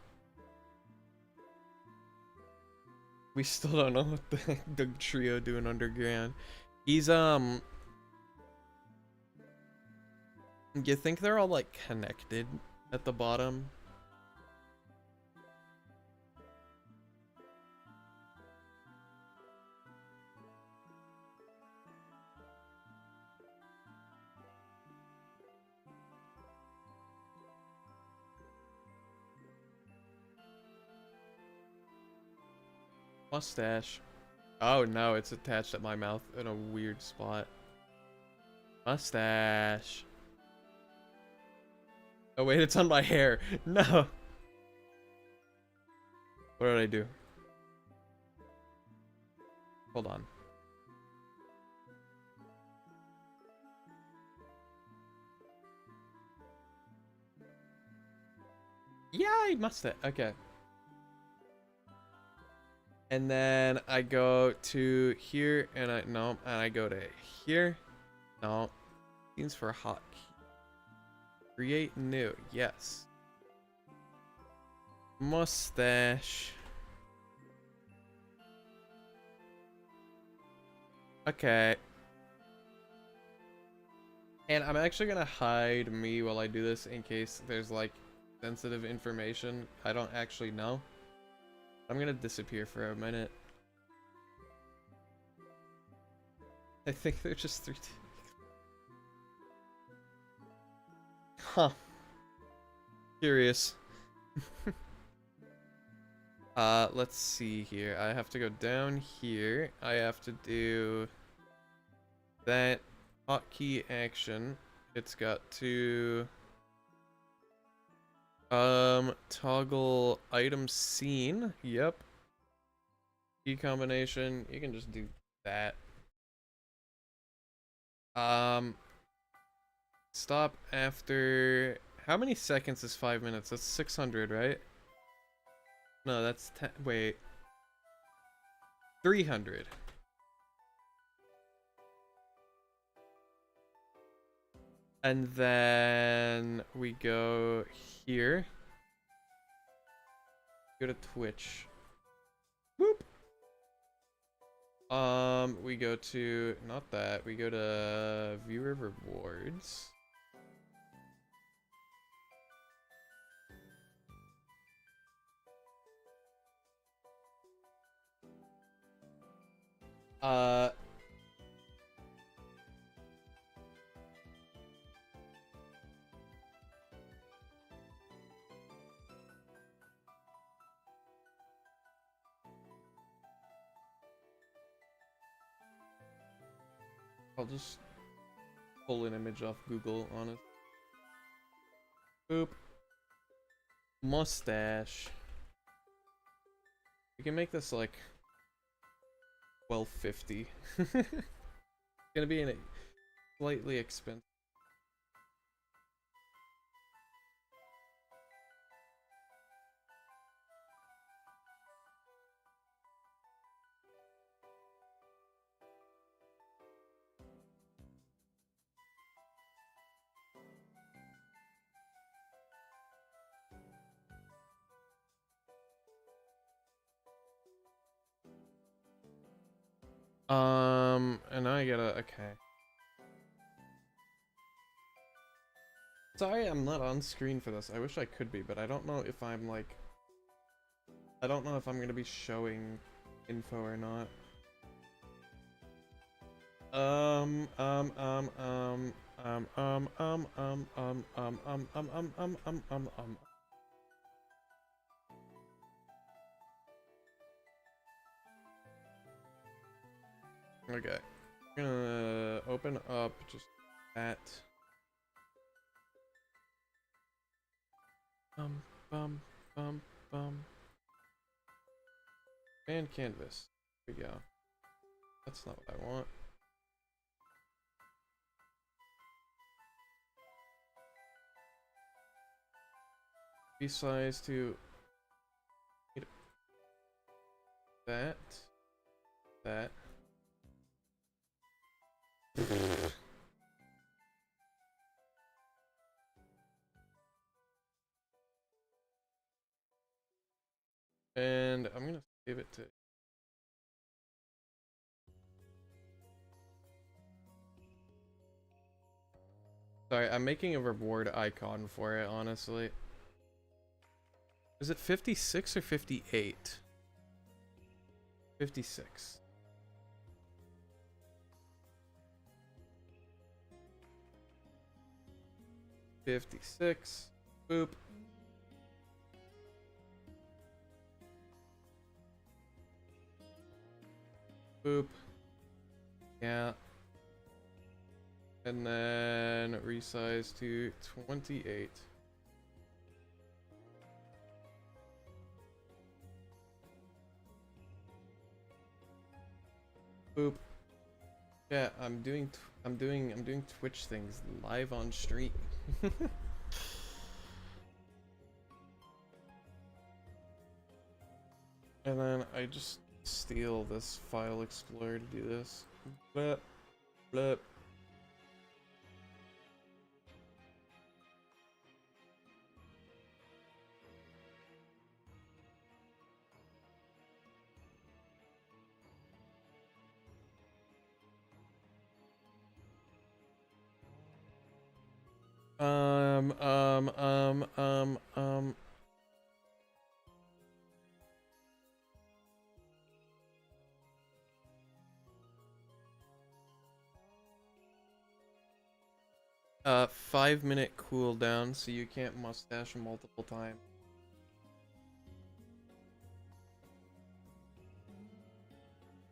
We still don't know what the heck the trio doing underground. He's, you think they're all, like, connected at the bottom? Mustache. Oh no, it's attached at my mouth in a weird spot. Mustache. Oh wait, it's on my hair. No. What did I do? Hold on. Yay, mustache. Okay. And then I go to here, and I go to here. No, seems for hotkey. Create new, yes. Mustache. Okay. And I'm actually gonna hide me while I do this in case there's like sensitive information I don't actually know. I'm gonna disappear for a minute. I think they're just 3D. Huh. Curious. Let's see here. I have to go down here. I have to do that hotkey action. It's got to toggle item scene. Yep. Key combination. You can just do that. Stop after how many seconds is 5 minutes? That's 600, right? No, that's 10. Wait. 300. And then we go here. Go to Twitch. Whoop. We go to not that. We go to viewer rewards. I'll just pull an image off Google on it. Boop. Mustache. We can make this like 1250. It's gonna be in a slightly expensive. And now I gotta, okay. Sorry, I'm not on screen for this. I wish I could be, but I don't know if I'm like, I don't know if I'm gonna be showing info or not. Okay. I'm gonna open up just that. Bum, bum. And canvas. Here we go. That's not what I want. Resize to that. That. And I'm gonna save it to. Sorry, I'm making a reward icon for it, honestly. Is it 56 or 58? 56. Boop. Boop. Yeah. And then resize to 28. Boop. Yeah, I'm doing Twitch things live on stream. And then I just steal this file explorer to do this. Blip, blip. Um, um, um, um, um. 5 minute cooldown, so you can't mustache multiple times.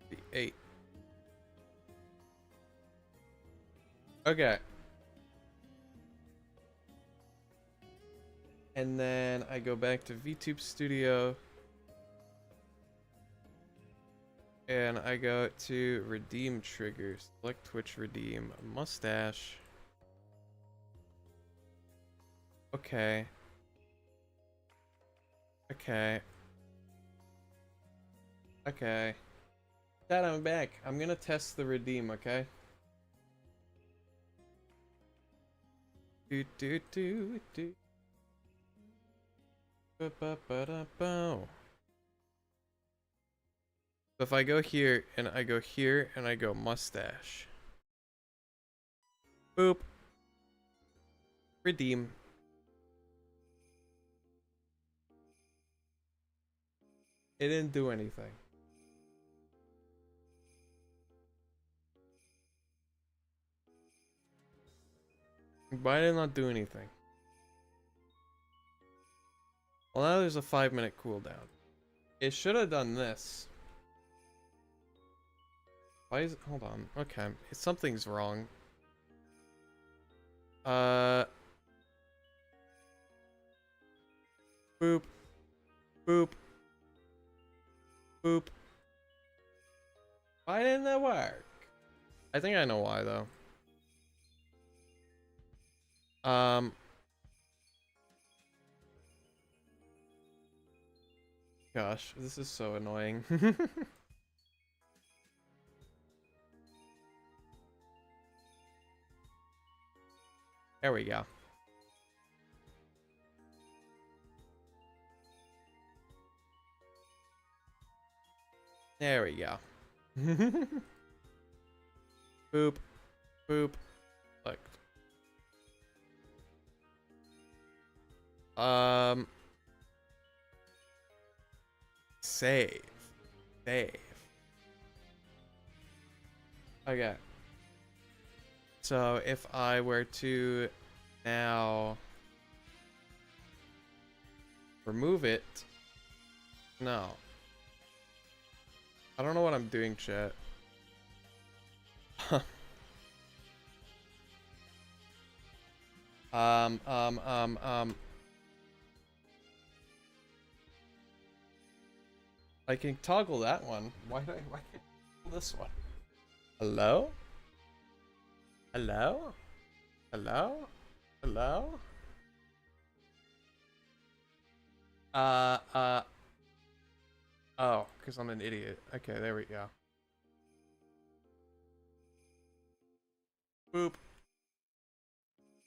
The 8. Okay. And then I go back to VTube Studio. And I go to redeem triggers. Select Twitch redeem. Mustache. Okay. Okay. Okay. Dad, I'm back. I'm gonna test the redeem, okay? Do do do do. Ba ba ba da bow. So if I go here and I go here and I go mustache. Boop. Redeem. It didn't do anything. Why did it not do anything? Well, now there's a 5 minute cooldown. It should have done this. Why is it? Hold on. Okay. Something's wrong. Boop. Boop. Boop. Why didn't that work? I think I know why, though. Gosh, this is so annoying. There we go. There we go. Boop. Boop. Look. Save. Save. Okay. So if I were to now remove it, no. I don't know what I'm doing, chat. I can toggle that one. Why can't I toggle this one? Hello? Hello? Hello? Hello? Oh, because I'm an idiot. Okay, there we go. Boop.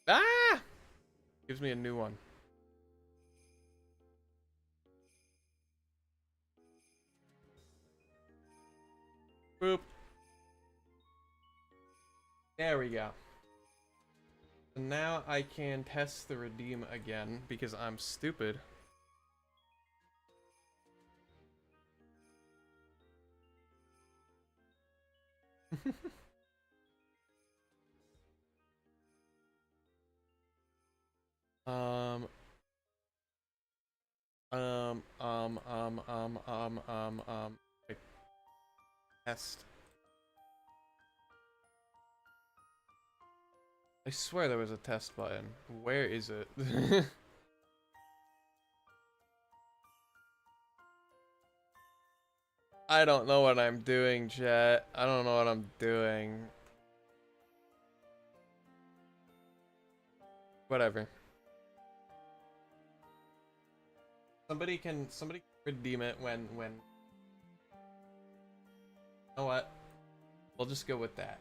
Ah! Gives me a new one. Boop. There we go. And now I can test the redeem again because I'm stupid. um test. I swear there was a test button. Where is it? I don't know what I'm doing, chat. I don't know what I'm doing. Whatever. Somebody can redeem it when you know what? We'll just go with that.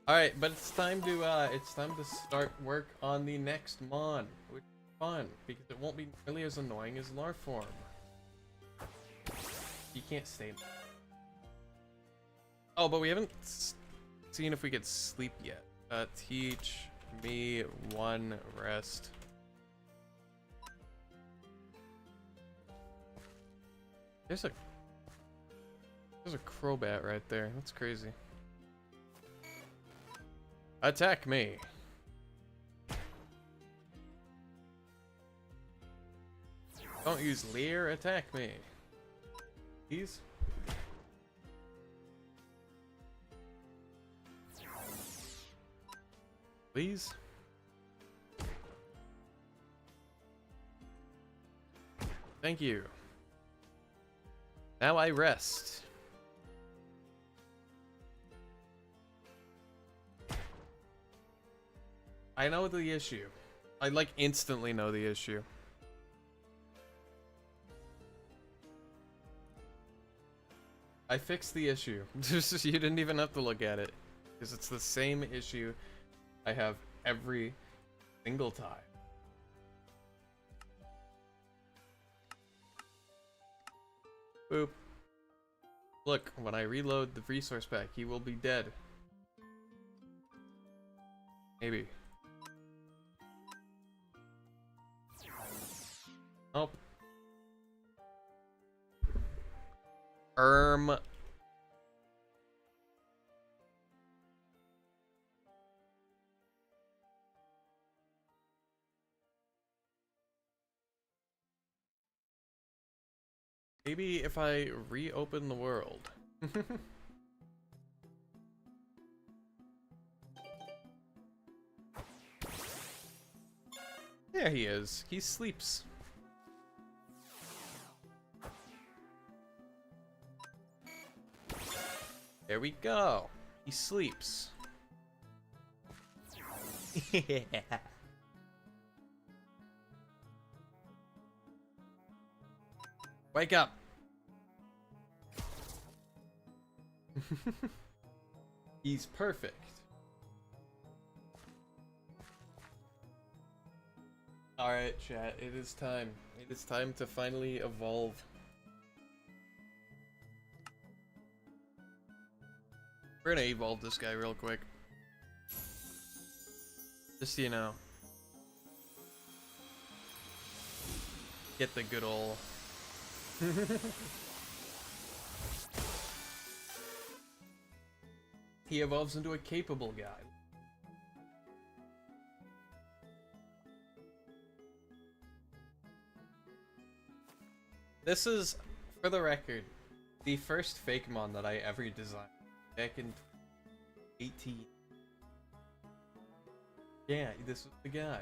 Alright, but it's time to start work on the next mon, which is fun, because it won't be nearly as annoying as Larform. You can't stay. Oh, but we haven't seen if we could sleep yet. Teach me one rest. There's a Crobat right there. That's crazy. Attack me. Don't use Leer. Attack me. Please. Please. Thank you. Now I rest. I know the issue. I like instantly know the issue. I fixed the issue. You didn't even have to look at it. Because it's the same issue I have every single time. Boop. Look, when I reload the resource pack, he will be dead. Maybe. Nope. Maybe if I reopen the world. There he is. He sleeps. There we go. He sleeps. Yeah. Wake up. He's perfect. Alright, chat. It is time. It is time to finally evolve. We're gonna evolve this guy real quick. Just so you know. Get the good ol'. He evolves into a capable guy. This is, for the record, the first Fakemon that I ever designed back in 2018. Yeah, this was the guy.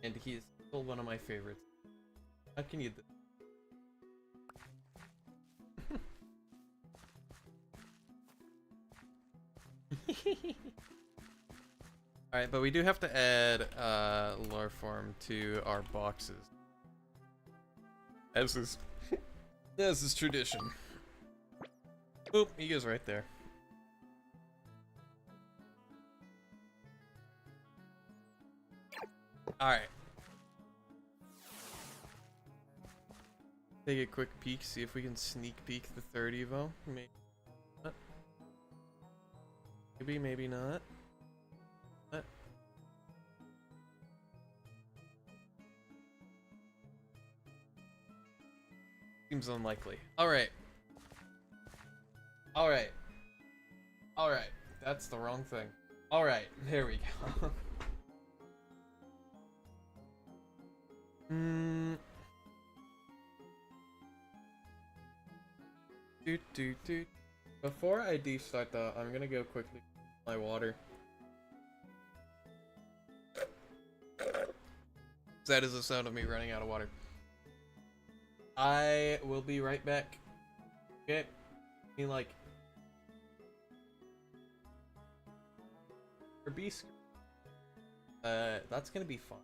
And he is still one of my favorites. How can you... Alright, but we do have to add lore form to our boxes. As is tradition. Oop, he goes right there. Alright. Take a quick peek, see if we can sneak peek the third Evo. Maybe not. Maybe not. Seems unlikely. Alright. Alright. Alright. That's the wrong thing. Alright, there we go. Before I start though, I'm gonna go quickly my water. That is the sound of me running out of water. I will be right back. Okay. I mean, like, for Beast, that's gonna be fun.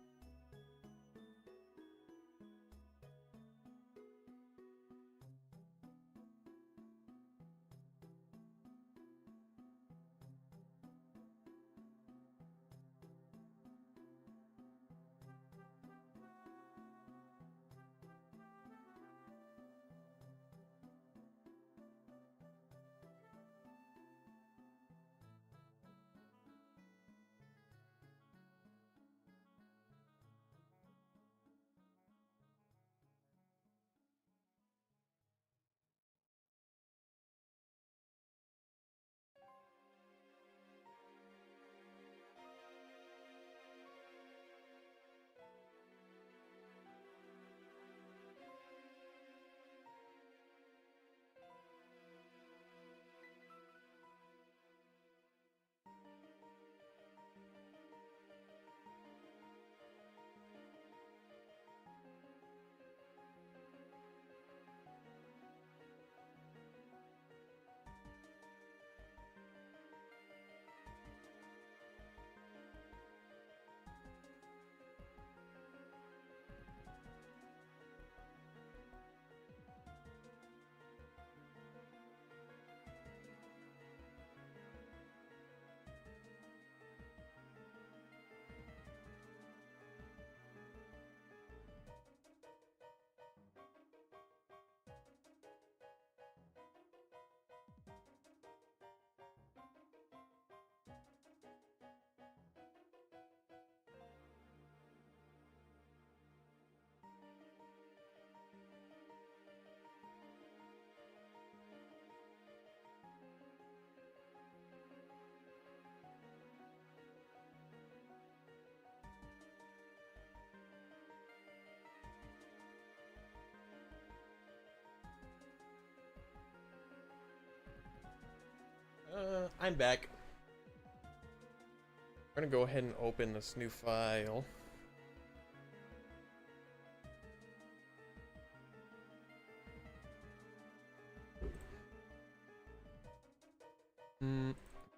I'm back. We're gonna go ahead and open this new file.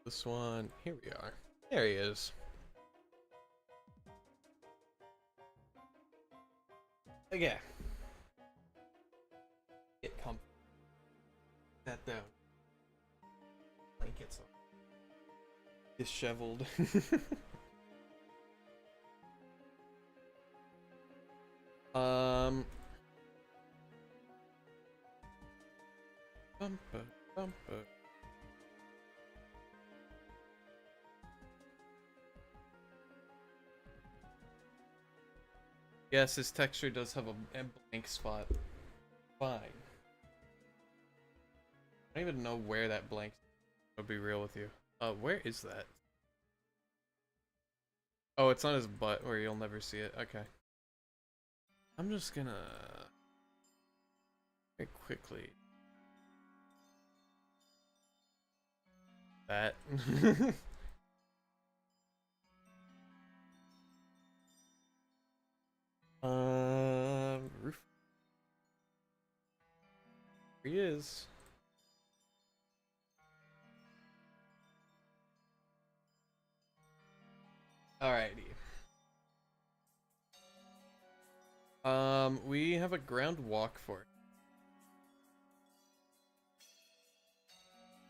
This one. Here we are. There he is. Okay. Get comfy. That down. Blankets on. Disheveled. Bumper, bumper. Yes, his texture does have a blank spot. Fine. I don't even know where that blank. I'll be real with you. Where is that? Oh, it's on his butt where you'll never see it. Okay. I'm just gonna very quickly that. Roof. Here he is. Alrighty. We have a ground walk for it.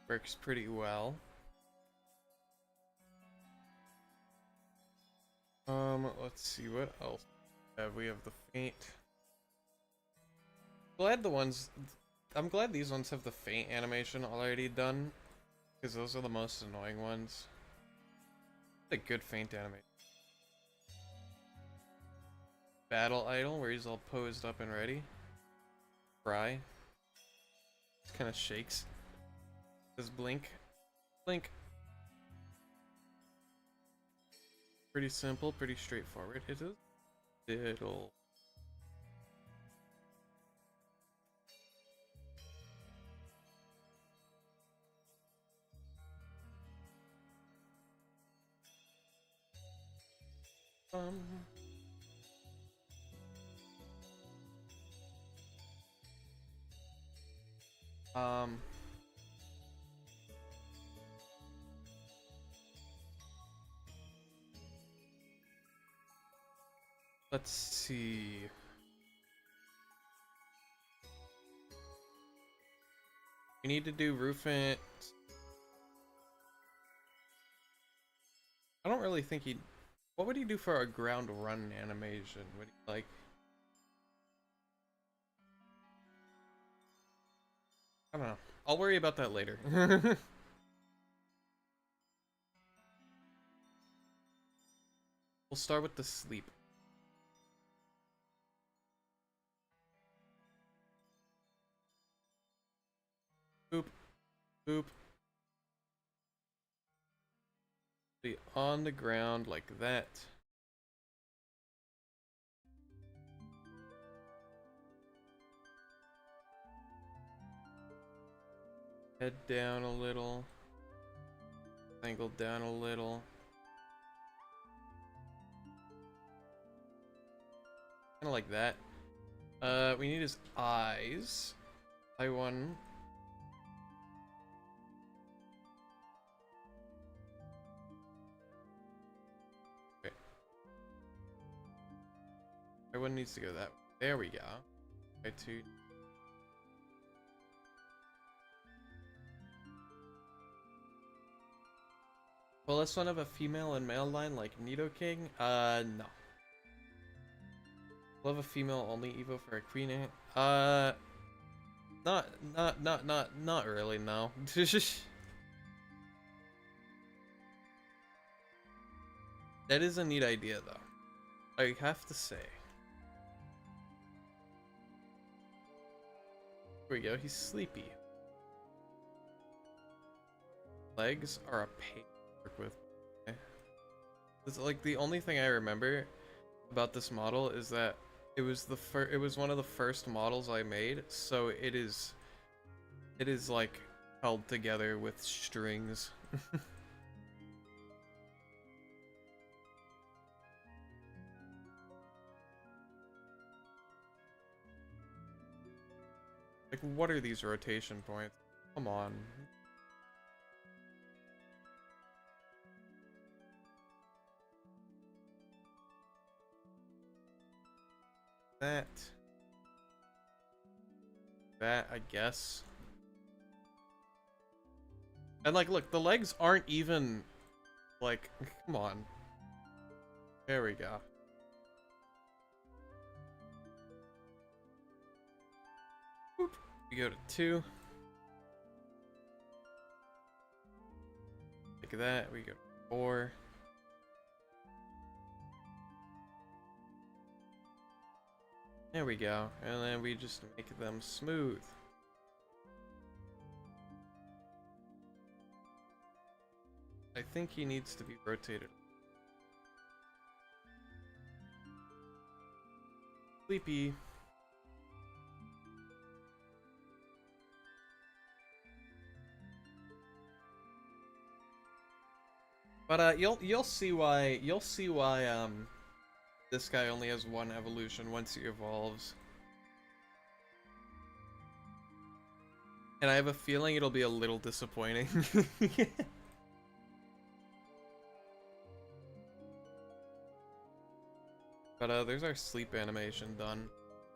Works pretty well. Let's see what else. We have the faint. I'm glad these ones have the faint animation already done, because those are the most annoying ones. A good faint animation. Battle idol, where he's all posed up and ready. Fry. Just kind of shakes. Says blink. Blink. Pretty simple, pretty straightforward. It is. Diddle. Let's see. We need to do roofing. I don't really think he. What would he do for a ground run animation? Would he like? I don't know. I'll worry about that later. We'll start with the sleep. Boop. Boop. Be on the ground like that. Head down a little. Angled down a little. Kinda like that. We need his eyes. Eye one. Okay. Eye one needs to go that way. There we go. Eye two. Will this one have a female and male line like Nidoking? No. We'll have a female only Evo for a queen ant. Not really, no. That is a neat idea though. I have to say. Here we go, he's sleepy. Legs are a pain to work with. Okay. It's like the only thing I remember about this model is that it was one of the first models I made, so it is like held together with strings. Like, what are these rotation points? Come on. That, I guess. And like, look, the legs aren't even, like, come on. There we go. Boop. We go to 2. Like that, we go to 4. There we go. And then we just make them smooth. I think he needs to be rotated. Sleepy. But you'll see why this guy only has 1 evolution once he evolves. And I have a feeling it'll be a little disappointing. But there's our sleep animation done.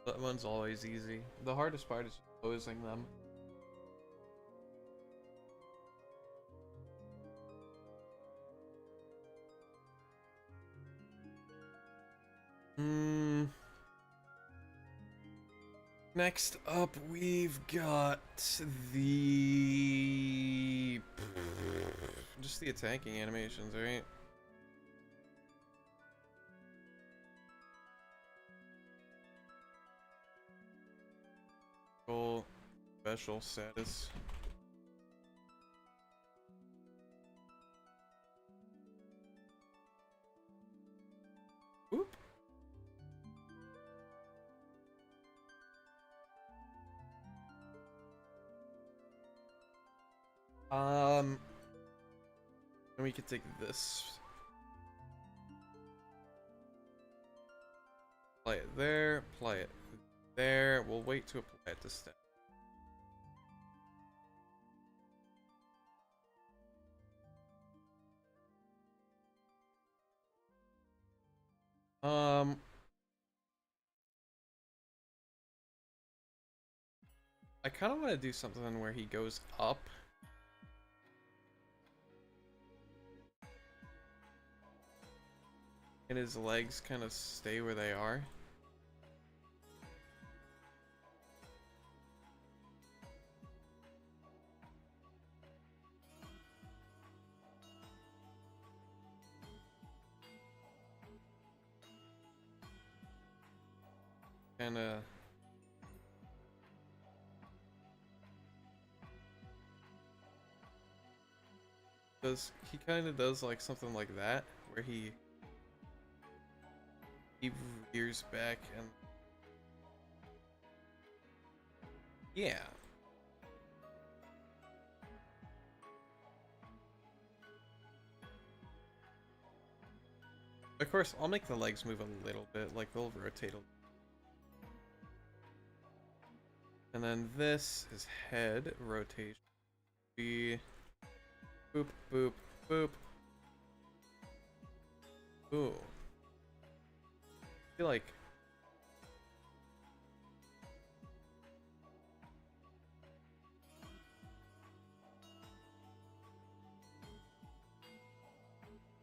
That one's always easy. The hardest part is posing them. Next up, we've got the... just the attacking animations, right? Full special status. Oop. And we could take this. Play it there, play it there. We'll wait to apply it to step. I kind of want to do something where he goes up. And his legs kind of stay where they are. And he kind of does like something like that where he rears back and yeah. Of course, I'll make the legs move a little bit, like they'll rotate a little. And then this is head rotation. Be boop, boop, boop. Ooh. I feel like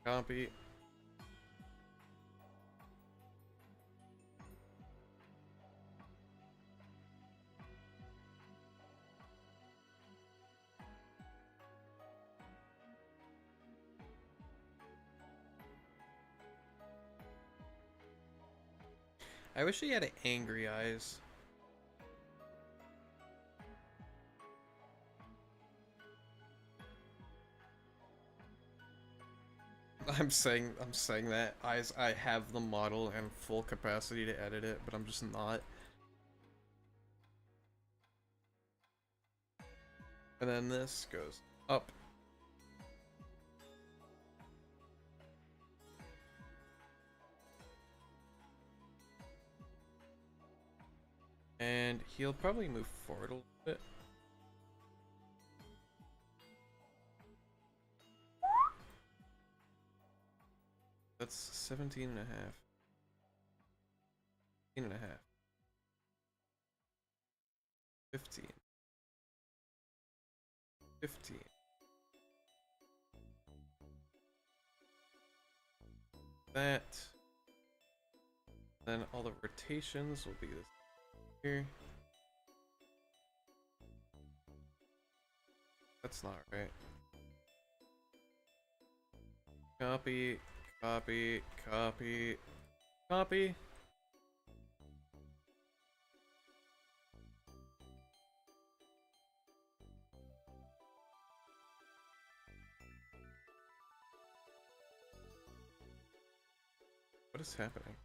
copy. I wish he had angry eyes. I'm saying that I have the model and full capacity to edit it, but I'm just not. And then this goes up. And he'll probably move forward a little bit. That's 17 and a half. 18 and a half. 15. 15. That. Then all the rotations will be this here. That's not right. Copy, copy, copy, copy. What is happening?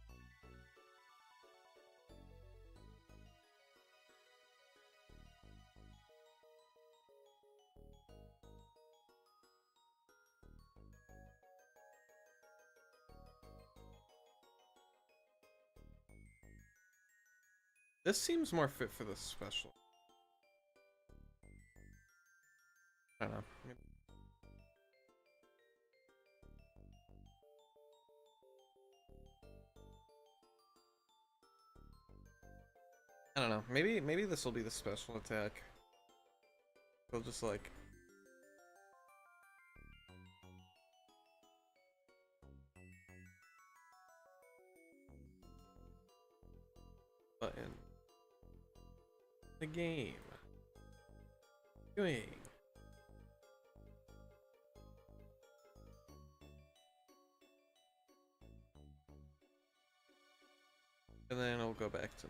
This seems more fit for the special. I don't know. I don't know. Maybe this will be the special attack. They'll just like button the game doing. And then I'll go back to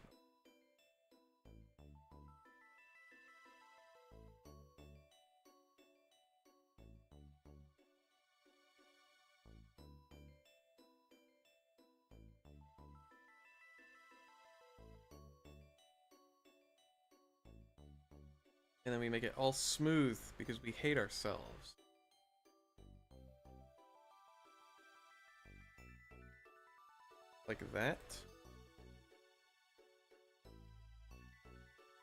and then we make it all smooth because we hate ourselves. Like that.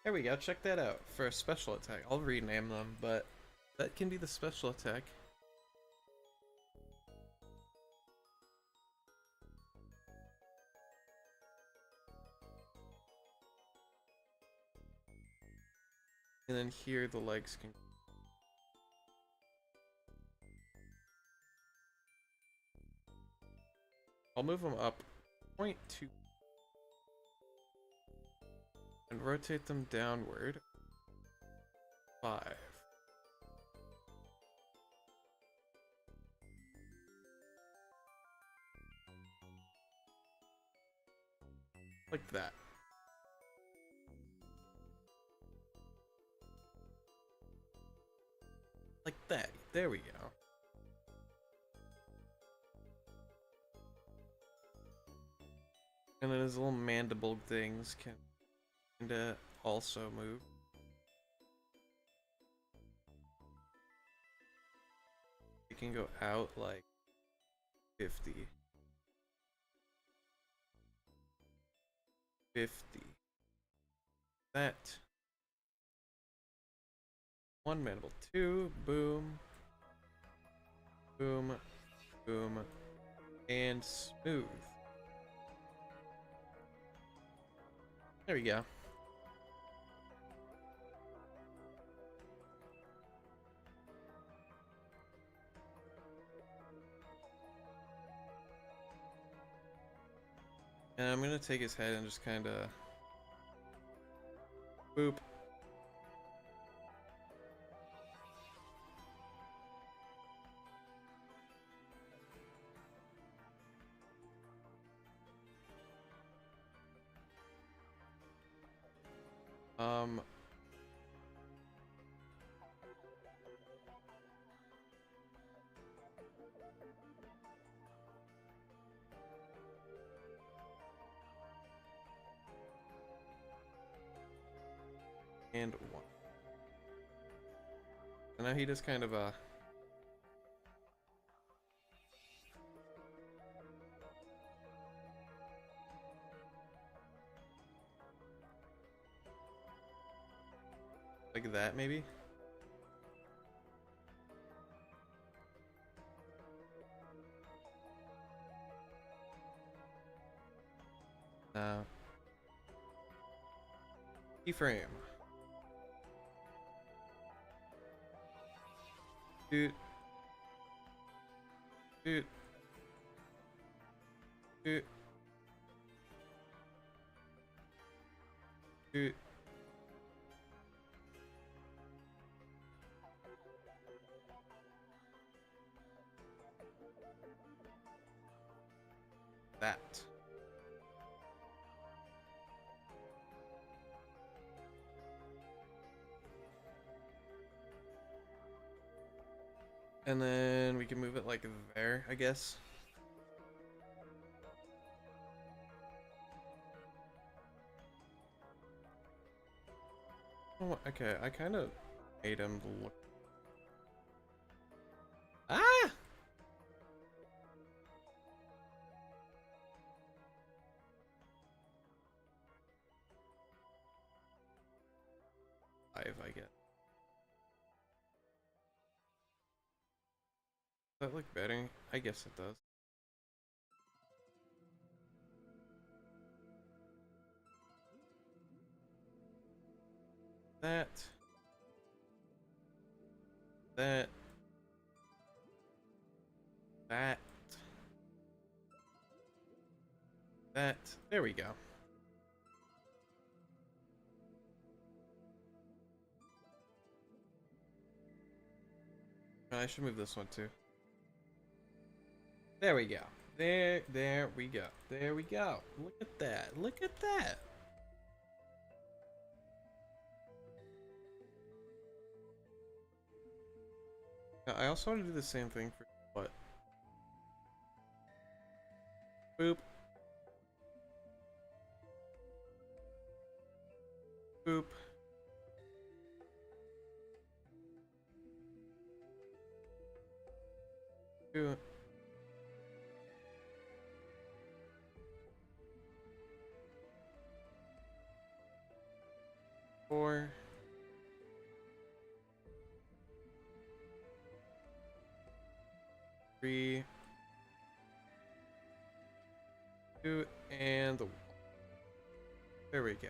There we go, check that out for a special attack. I'll rename them, but that can be the special attack. And then here the legs can. I'll move them up 0.2 and rotate them downward 5. Like that. Like that. There we go. And then his little mandible things can kinda also move. It can go out like 50. 50. That. One mandible, 2, boom. Boom. Boom. And smooth. There we go. And I'm gonna take his head and just kinda boop. And 1. And now he does kind of a... like that, maybe? No. Keyframe. Dude. Dude. Dude. Dude. That. And then we can move it like there, I guess. Oh, okay, I kind of made him look. Ah! Five, I guess. Does that look better? I guess it does. That. That. That. That. There we go. I should move this one too. There we go. There we go. There we go. Look at that. Look at that. Now, I also want to do the same thing for what? Boop. Boop. Boop. 4. 3. 2, and there we go.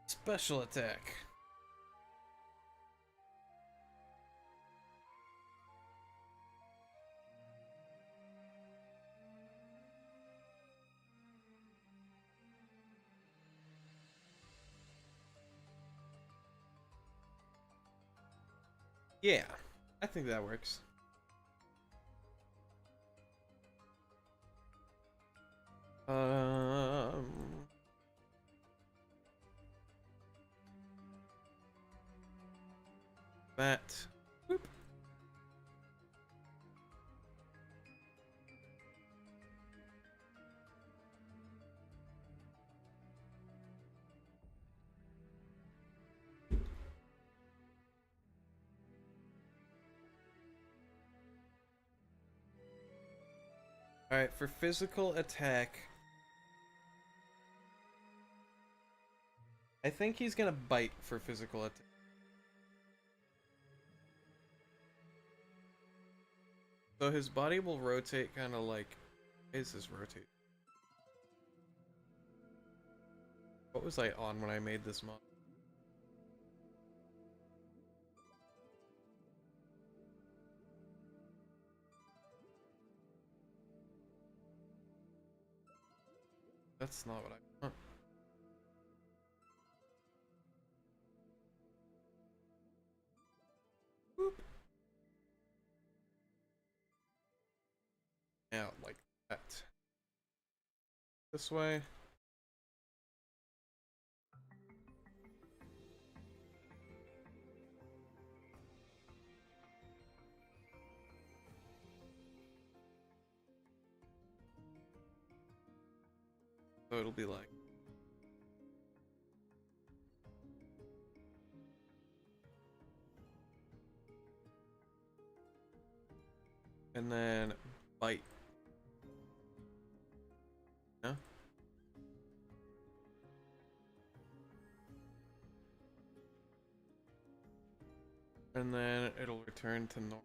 Special attack. Yeah, I think that works. That. Whoop. Alright, for physical attack, I think he's gonna bite for physical attack. So his body will rotate kind of like... Is this rotate? What was I on when I made this mod? That's not what I want. Whoop. Out like that. This way. So it'll be like... And then bite. No? And then it'll return to normal.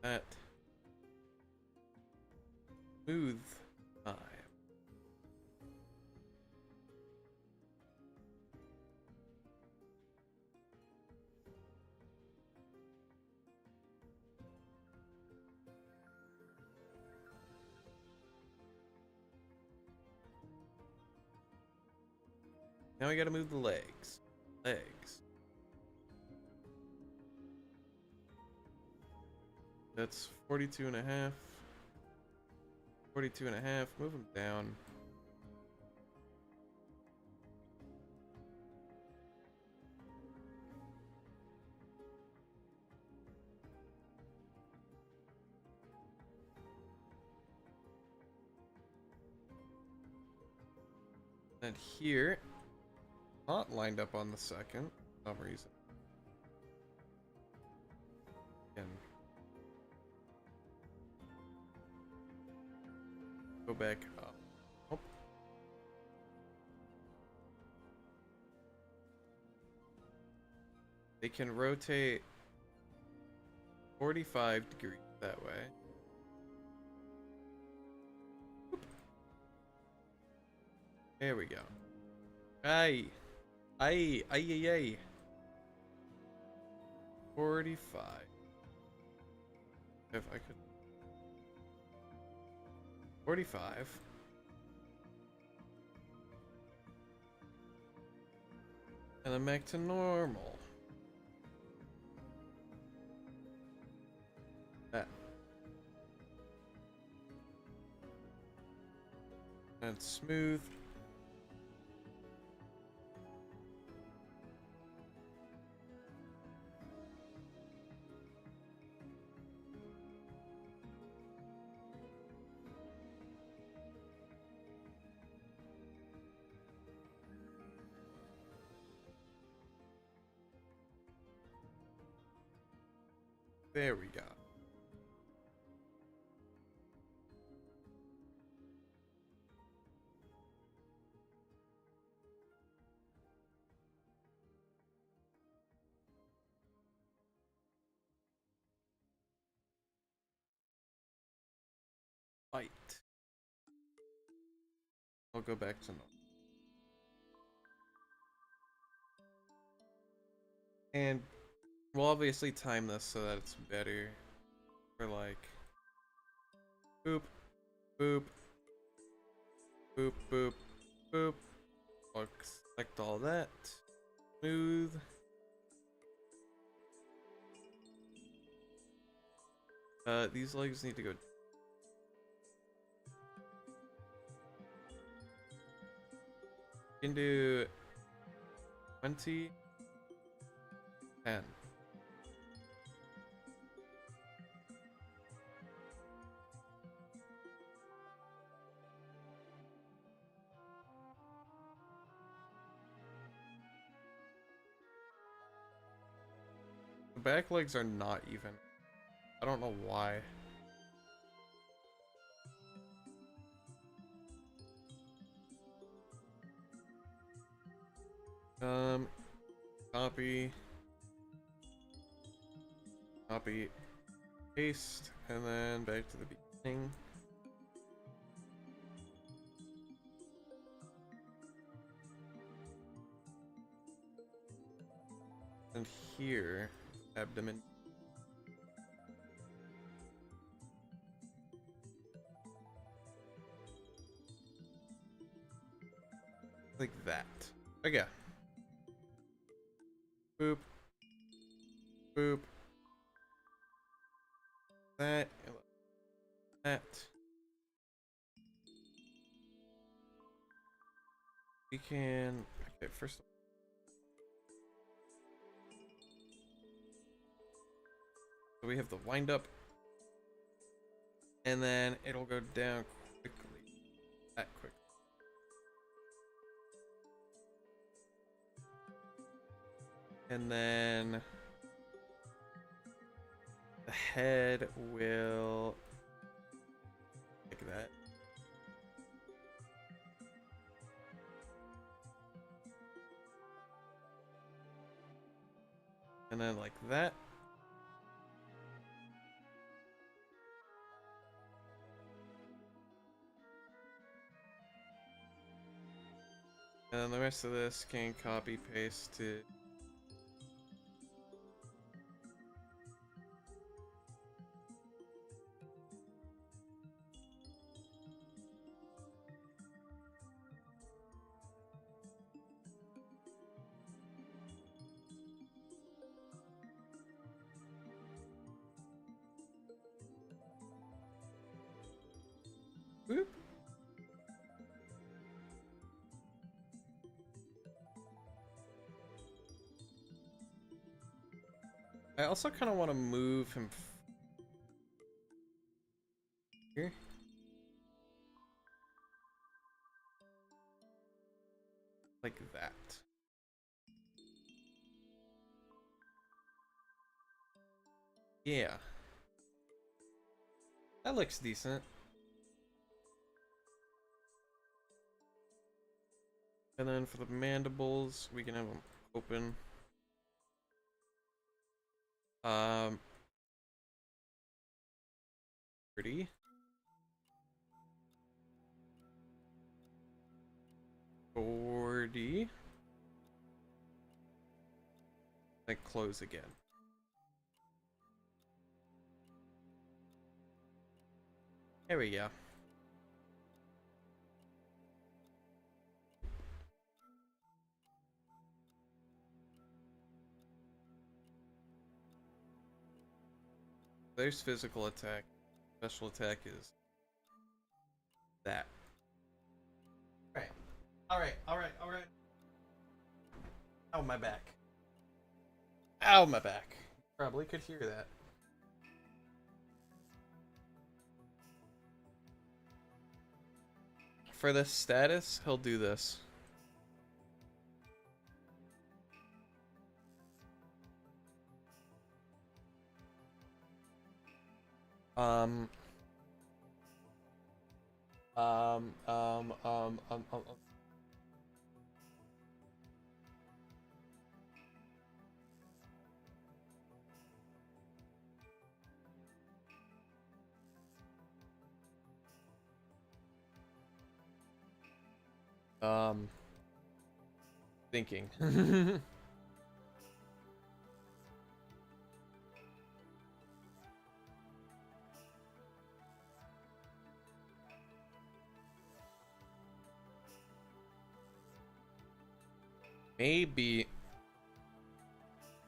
That smooth time. Now we gotta move the legs. Legs. That's 42 and a half. 42 and a half. Move them down. And here, not lined up on the second, for some reason. Again. Go back up. Oh. They can rotate 45 degrees that way. There we go. Aye. Aye. Aye. Aye. Aye. 45. If I could. 45. And then back to normal. That. And smooth. There we go. Bite. I'll go back to normal. And we'll obviously time this so that it's better for like boop, boop, boop, boop, boop. I'll select all that. Smooth. These legs need to go. You can do 20, 10. The back legs are not even. I don't know why. Copy, copy, paste, and then back to the beginning. And here, abdomen. Like that. Okay. Boop. Boop. That. That. We can. Okay, first. So we have the wind up. And then it'll go down quickly. That quick. And then the head will And then like that. And then the rest of this can copy paste to whoop. I also kind of want to move him here. Like that. Yeah. That looks decent. And then for the mandibles, we can have them open. Pretty. Forty. Then close again. There we go. There's physical attack. Special attack is that. Alright. Alright. Ow, my back. Ow, my back. Probably could hear that. For the status, he'll do this. Um, um, um, um, um, um, thinking. Maybe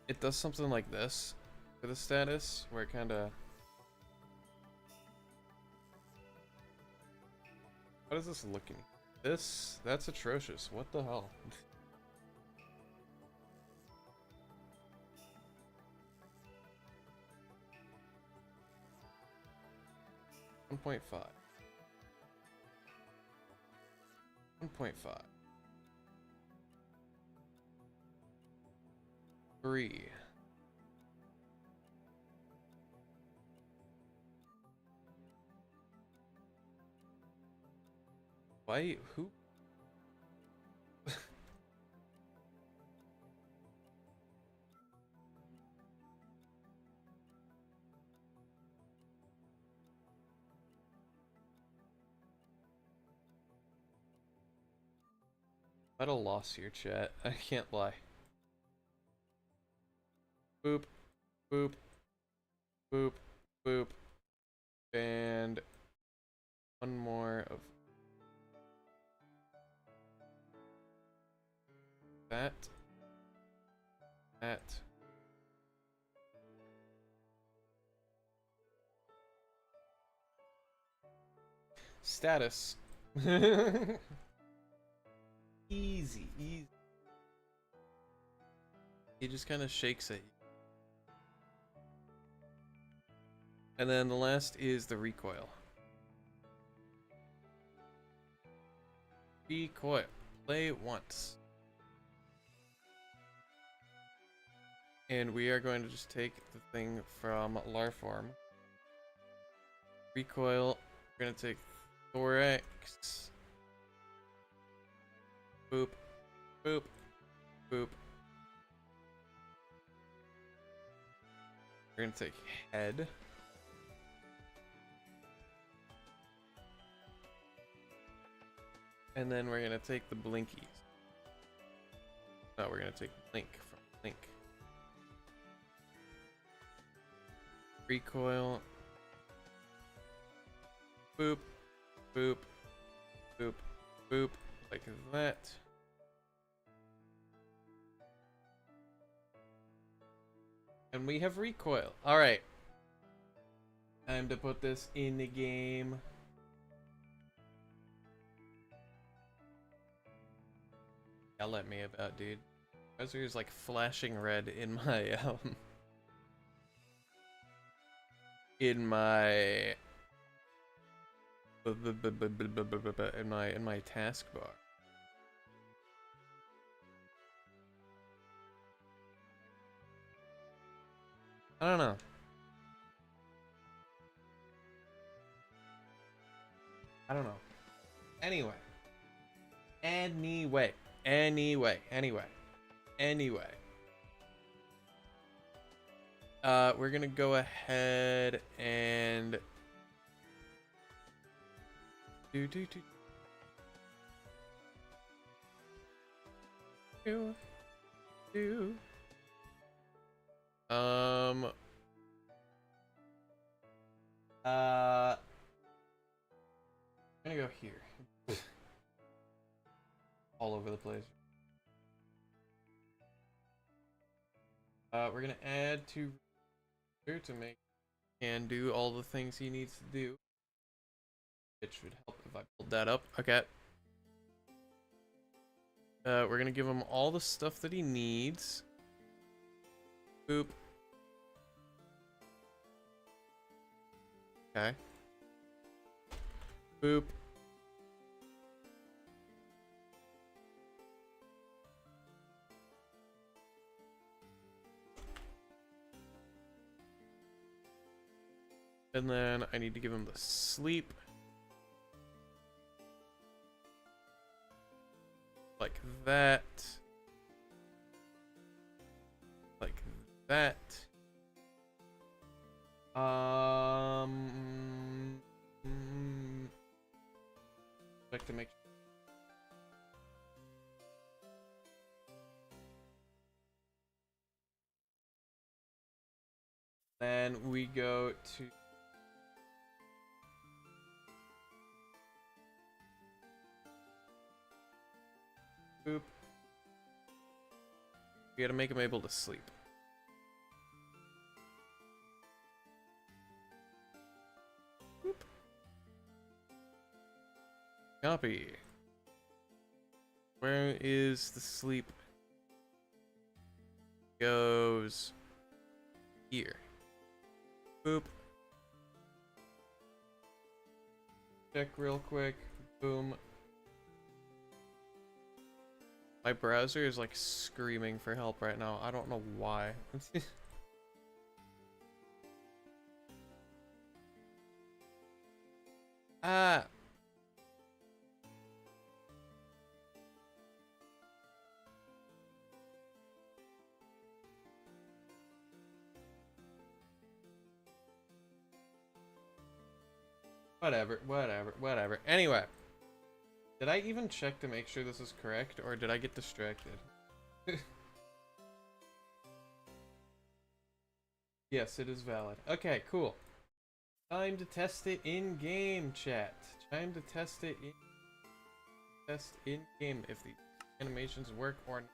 it does something like this for the status, where it kind of... What is this looking? That's atrocious. What the hell? 1.5. 1.5. 3. Why? Who? At a loss here, chat. I can't lie. Boop, boop, boop, boop, and one more of that. That. Status. Easy, easy. He just kind of shakes it. And then the last is the recoil. Recoil. Play once. And we are going to just take the thing from Larform. Recoil. We're going to take Thorax. Boop. Boop. Boop. We're gonna take head. And then we're gonna take the blinkies. No, we're gonna take blink from blink. Recoil. Boop, boop, boop, boop, like that. And we have recoil. Alright. Time to put this in the game. Yell at me about, dude. Browser is like flashing red in my in my taskbar. I don't know. I don't know. Anyway. We're gonna go ahead and I'm gonna go here. All over the place. We're gonna add to make can do all the things he needs to do. It should help if I pulled that up. Okay. We're gonna give him all the stuff that he needs. Boop. Okay. Boop. And then I need to give him the sleep. Like that. Like that. Like to make then we go to boop. We gotta make him able to sleep. Boop. Copy. Where is the sleep? Goes here. Boop. Check real quick. Boom. My browser is like screaming for help right now. I don't know why. Ah. Whatever. Anyway. Did I even check to make sure this is correct, or did I get distracted? Yes, it is valid. Okay, cool. Time to test it in game, chat. Time to test it in game if the animations work or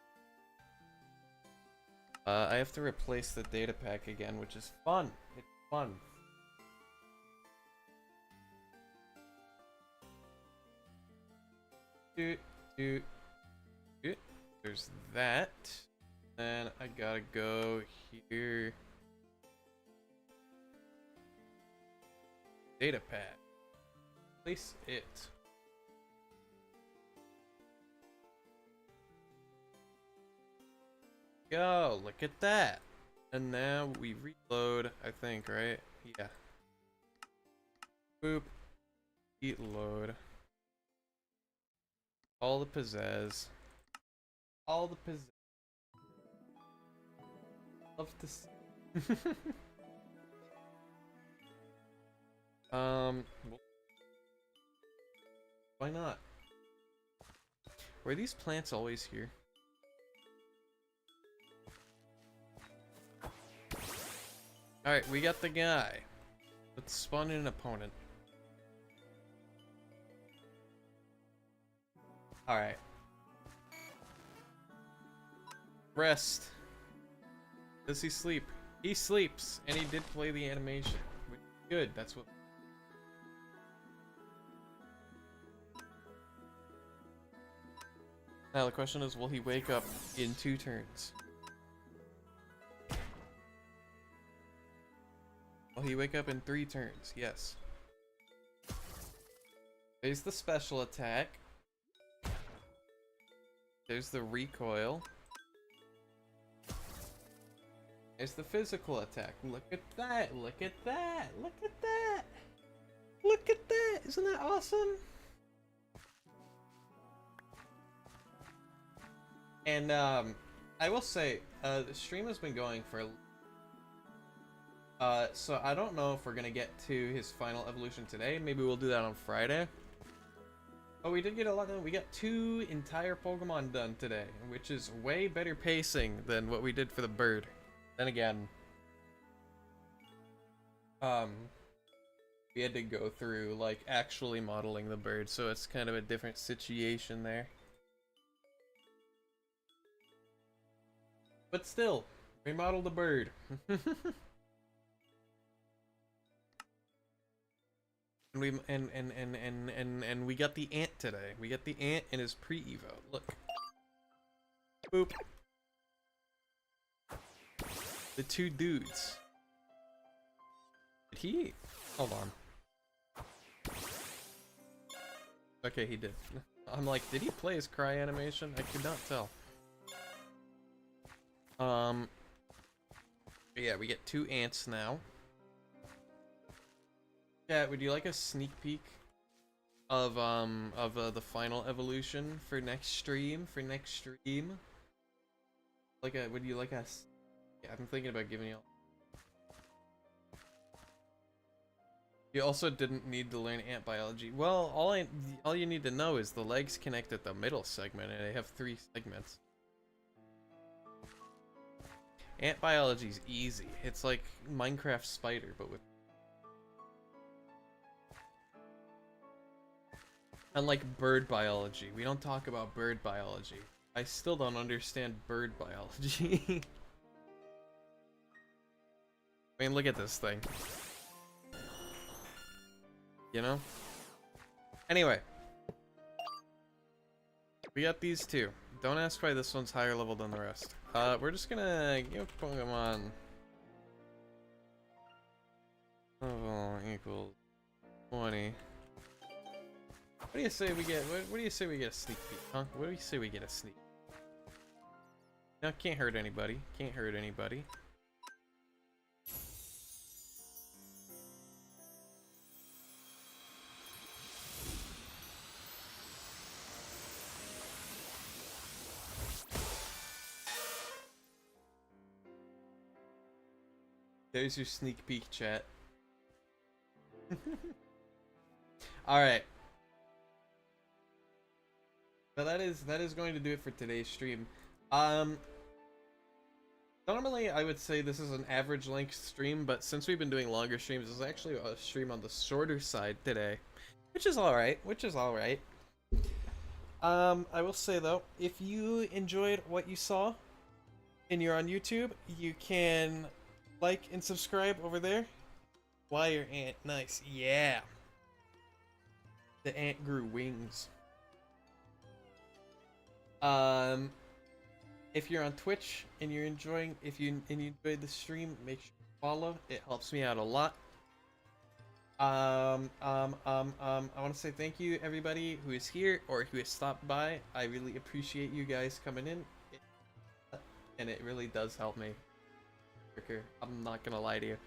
not. I have to replace the data pack again, which is fun. It's fun. There's that. Then I gotta go here. Data pad. Place it. Go, look at that. And now we reload, I think, right? Yeah. Boop. Eat load. All the pizzazz. All the pizzazz. Love to see. Well, why not? Were these plants always here? Alright, we got the guy. Let's spawn in an opponent. Alright. Rest. Does he sleep? He sleeps, and he did play the animation. Good, that's what... Now the question is, will he wake up in 2 turns? Will he wake up in 3 turns? Yes. There's the special attack. There's the recoil. There's the physical attack. Look at that! Look at that! Look at that! Look at that! Isn't that awesome? And I will say, the stream has been going for so I don't know if we're gonna get to his final evolution today. Maybe we'll do that on Friday. But we did get a lot done. We got 2 entire Pokemon done today, which is way better pacing than what we did for the bird. Then again, we had to go through like actually modeling the bird, so it's kind of a different situation there. But still, remodel the bird. And we got the ant today. We got the ant in his pre-evo. Look. Boop. The 2 dudes. Did he? Hold on. Okay, he did. I'm like, did he play his cry animation? I could not tell. Yeah, we get 2 ants now. Yeah, would you like a sneak peek of the final evolution for next stream? Like a, would you like a? Yeah, I'm thinking about giving you. You also didn't need to learn ant biology. Well, all you need to know is the legs connect at the middle segment, and they have 3 segments. Ant biology's easy. It's like Minecraft Spider, but with... Unlike bird biology. We don't talk about bird biology. I still don't understand bird biology. I mean, look at this thing. You know? Anyway. We got these 2. Don't ask why this one's higher level than the rest. We're just gonna give Pokemon level equals 20. What do you say we get? What do you say we get a sneak peek, huh? What do you say we get a sneak? No, can't hurt anybody. Can't hurt anybody. There's your sneak peek, chat. Alright. So that is going to do it for today's stream. Normally I would say this is an average length stream, but since we've been doing longer streams, this is actually a stream on the shorter side today. Which is alright. I will say though, if you enjoyed what you saw and you're on YouTube, you can like and subscribe over there. Wire ant, nice, yeah. The ant grew wings. If you're on Twitch and you're enjoying, if you enjoyed the stream, make sure you follow. It helps me out a lot. I want to say thank you everybody who is here or who has stopped by. I really appreciate you guys coming in, and it really does help me. I'm not gonna lie to you.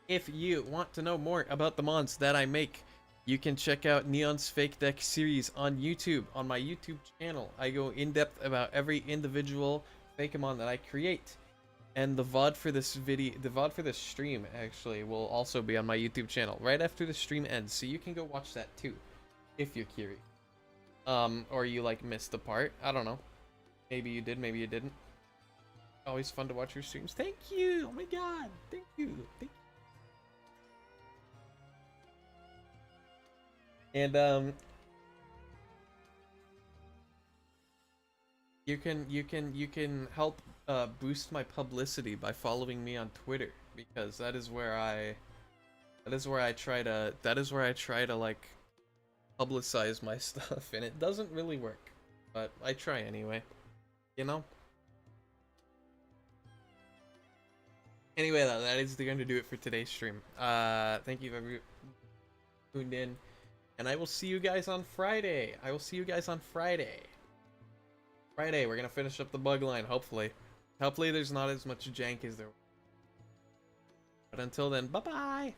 If you want to know more about the mons that I make, you can check out Neon's Fake Deck series on YouTube, on my YouTube channel. I go in depth about every individual Fakemon that I create. And the VOD for this video, the VOD for this stream actually will also be on my YouTube channel right after the stream ends, so you can go watch that too, if you're curious. Or you like missed the part. I don't know. Maybe you did, maybe you didn't. Always fun to watch your streams. Thank you. Oh my god. Thank you. Thank you. And you can help boost my publicity by following me on Twitter, because that is where I try to like publicize my stuff, and it doesn't really work, but I try anyway, you know. Anyway, that is going to do it for today's stream. Thank you everyone who tuned in, and I will see you guys on Friday. Friday, we're gonna finish up the bug line, hopefully. Hopefully there's not as much jank as there was. But until then, bye-bye!